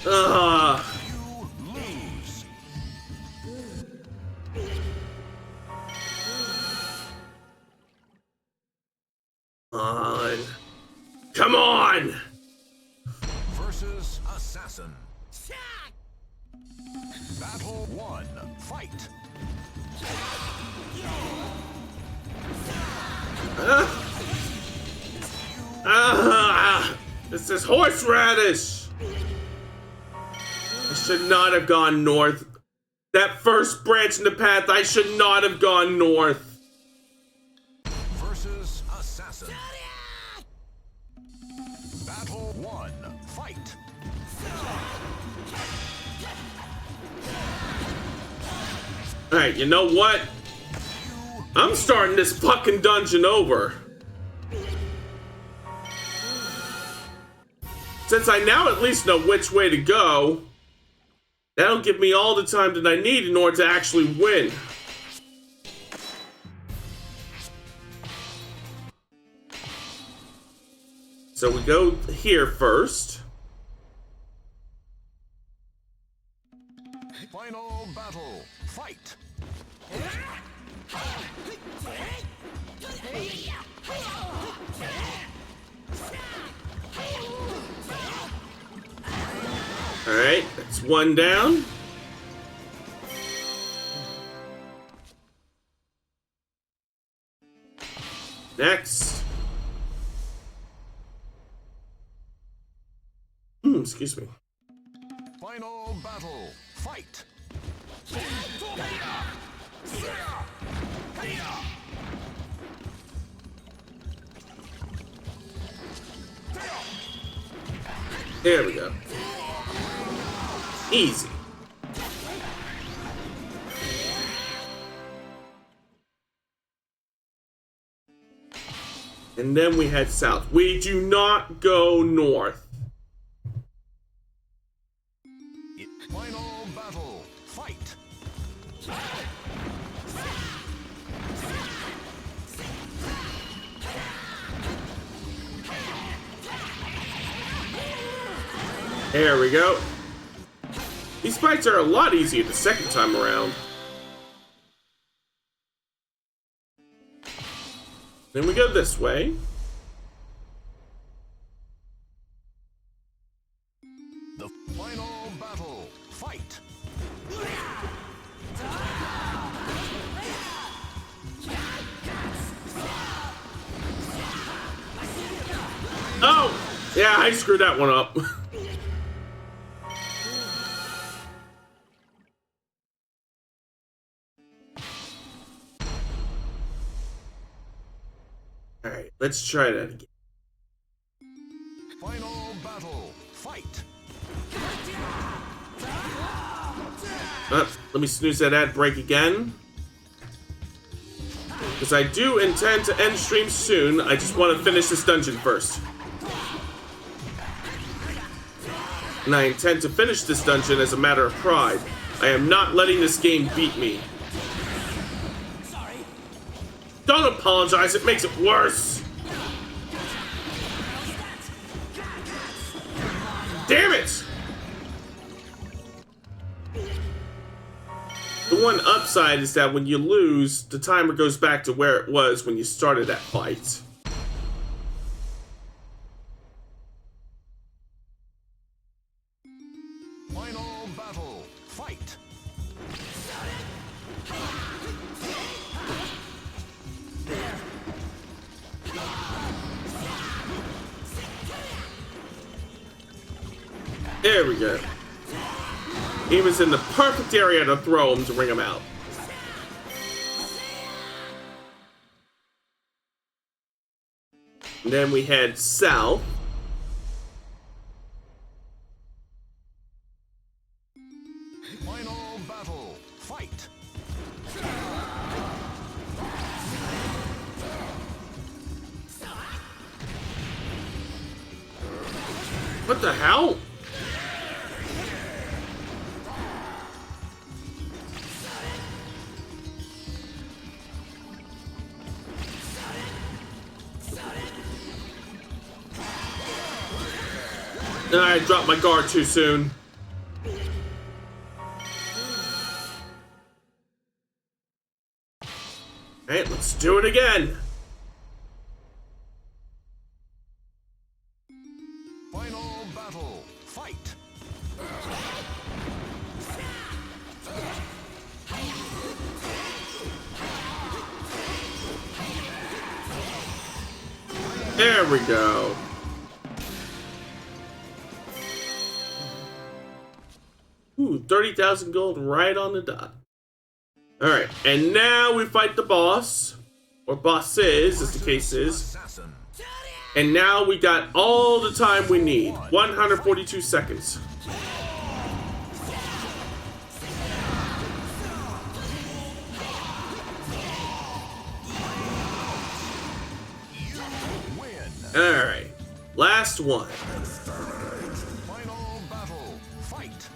You lose.
On. Come on!
Versus Assassin. Battle 1. Fight.
This is horseradish! I should not have gone north. That first branch in the path, I should not have gone north.
Versus Assassin. Battle 1. Fight.
Alright, you know what? I'm starting this fucking dungeon over. Since I now at least know which way to go, that'll give me all the time that I need in order to actually win. So we go here first.
Final battle. Fight.
Alright, that's one down. Next. Excuse me.
Final battle. Fight.
There we go. Easy. And then we head south. We do not go north.
Final battle. Fight.
There we go. These fights are a lot easier the second time around. Then we go this way.
The final battle. Fight.
Oh! Yeah, I screwed that one up. Alright, let's try that again.
Final battle. Fight.
Let me snooze that ad break again. Because I do intend to end stream soon. I just want to finish this dungeon first. And I intend to finish this dungeon as a matter of pride. I am not letting this game beat me. Don't apologize, it makes it worse. Damn it! The one upside is that when you lose, the timer goes back to where it was when you started that fight.
Final battle. Fight.
There we go. He was in the perfect area to throw him to bring him out. And then we head south.
Final battle. Fight.
What the hell? I dropped my guard too soon. Alright, let's do it again.
Final battle. Fight.
There we go. Ooh, 30,000 gold right on the dot. Alright, and now we fight the boss. Or bosses, as the case is.
Assassin.
And now we got all the time we need. 142 seconds.
Win.
Alright, last one.
Final battle. Fight.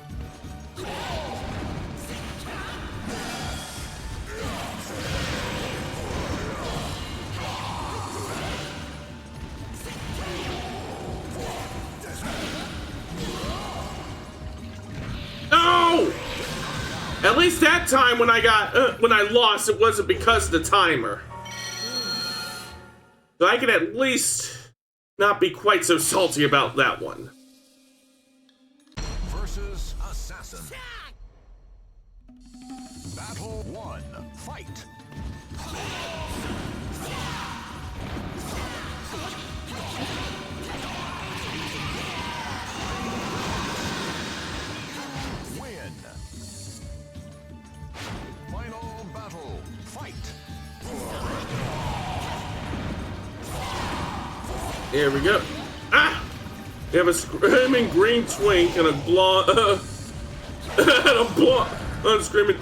No! At least that time when I lost, it wasn't because of the timer. So I can at least not be quite so salty about that one.
Versus assassin. Battle 1. Fight. Win. Final battle. Fight.
There we go. Ah! We have a screaming green twink and a blonde, and a blonde, screaming.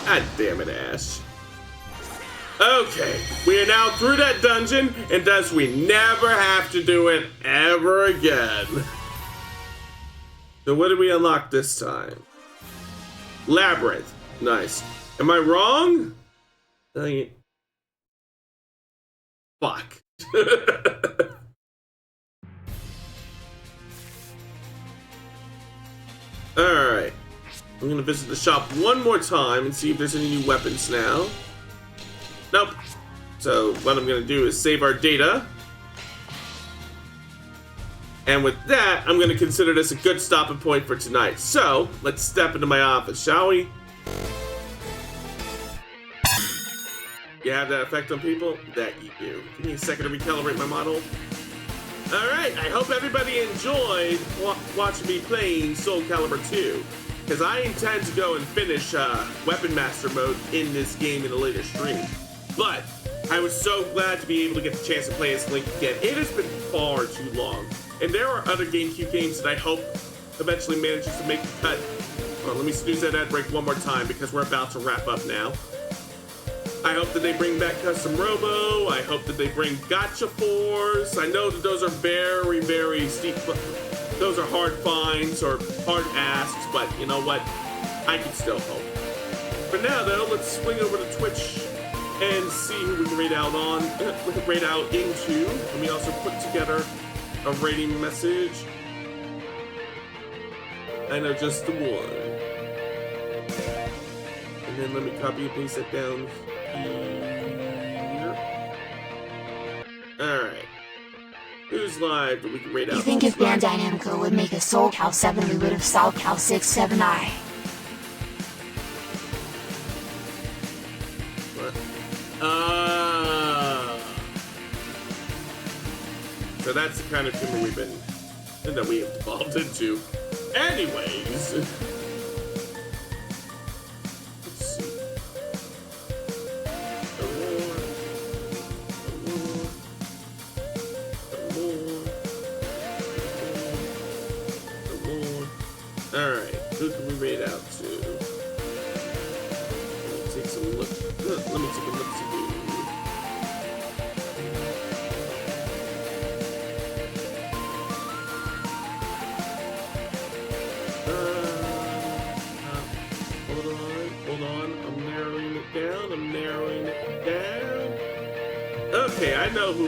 God damn it, Ash. Okay, we are now through that dungeon, and thus we never have to do it ever again. So what did we unlock this time? Labyrinth. Nice. Am I wrong? Dang it. Fuck. Alright. I'm gonna visit the shop one more time and see if there's any new weapons now. Nope. So what I'm gonna do is save our data. And with that, I'm gonna consider this a good stopping point for tonight. So, let's step into my office, shall we? You have that effect on people? That you do. Give me a second to recalibrate my model. Alright, I hope everybody enjoyed watching me playing Soul Calibur 2. Because I intend to go and finish Weapon Master mode in this game in a later stream. But I was so glad to be able to get the chance to play as Link again. It has been far too long. And there are other GameCube games that I hope eventually manages to make the cut. Well, let me snooze that ad break one more time because we're about to wrap up now. I hope that they bring back Custom Robo. I hope that they bring Gotcha Force. I know that those are very, very steep. Those are hard finds or hard asks, but you know what? I can still hope. For now, though, let's swing over to Twitch and see who we can raid out on. Raid out into. Let me also put together a rating message. I know just the one. And then let me copy and paste that down here. Alright. Who's live that we can raid out?
You think if Bandai Namco would make a Soul Cal 7, we would have Soul Cal 6, 7i.
What? So that's the kind of humor we've been, that we have evolved into. Anyways. Let's see. Alright, who can we raid out to? Let me take some look. Let me take a look to do. Hold on. I'm narrowing it down. Okay, I know who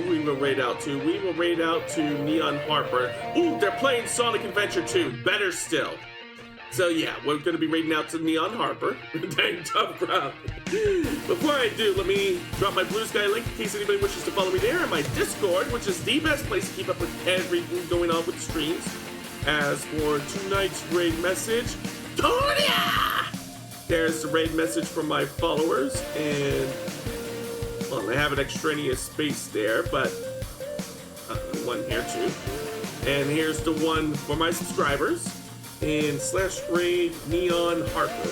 we will raid out to. We will raid out to Neon Harper. Ooh, they're playing Sonic Adventure 2. Better still. So yeah, we're going to be raiding out to Neon Harper. Dang, tough crowd. Before I do, let me drop my Blue Sky link in case anybody wishes to follow me there, and my Discord, which is the best place to keep up with everything going on with the streams. As for tonight's raid message, Tonya! There's the raid message from my followers, and well, I have an extraneous space there, but one here too. And here's the one for my subscribers, and /raid Neon Harper.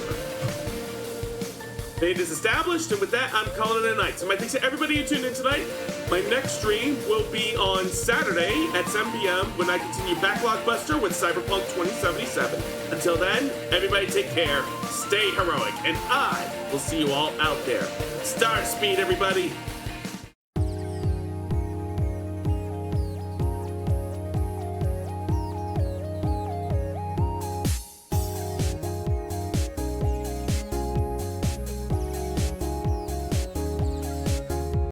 Raid is established, and with that, I'm calling it a night. So my thanks to everybody who tuned in tonight. My next stream will be on Saturday at 7 p.m. when I continue Backlog Buster with Cyberpunk 2077. Until then, everybody take care, stay heroic, and I will see you all out there. Star speed, everybody!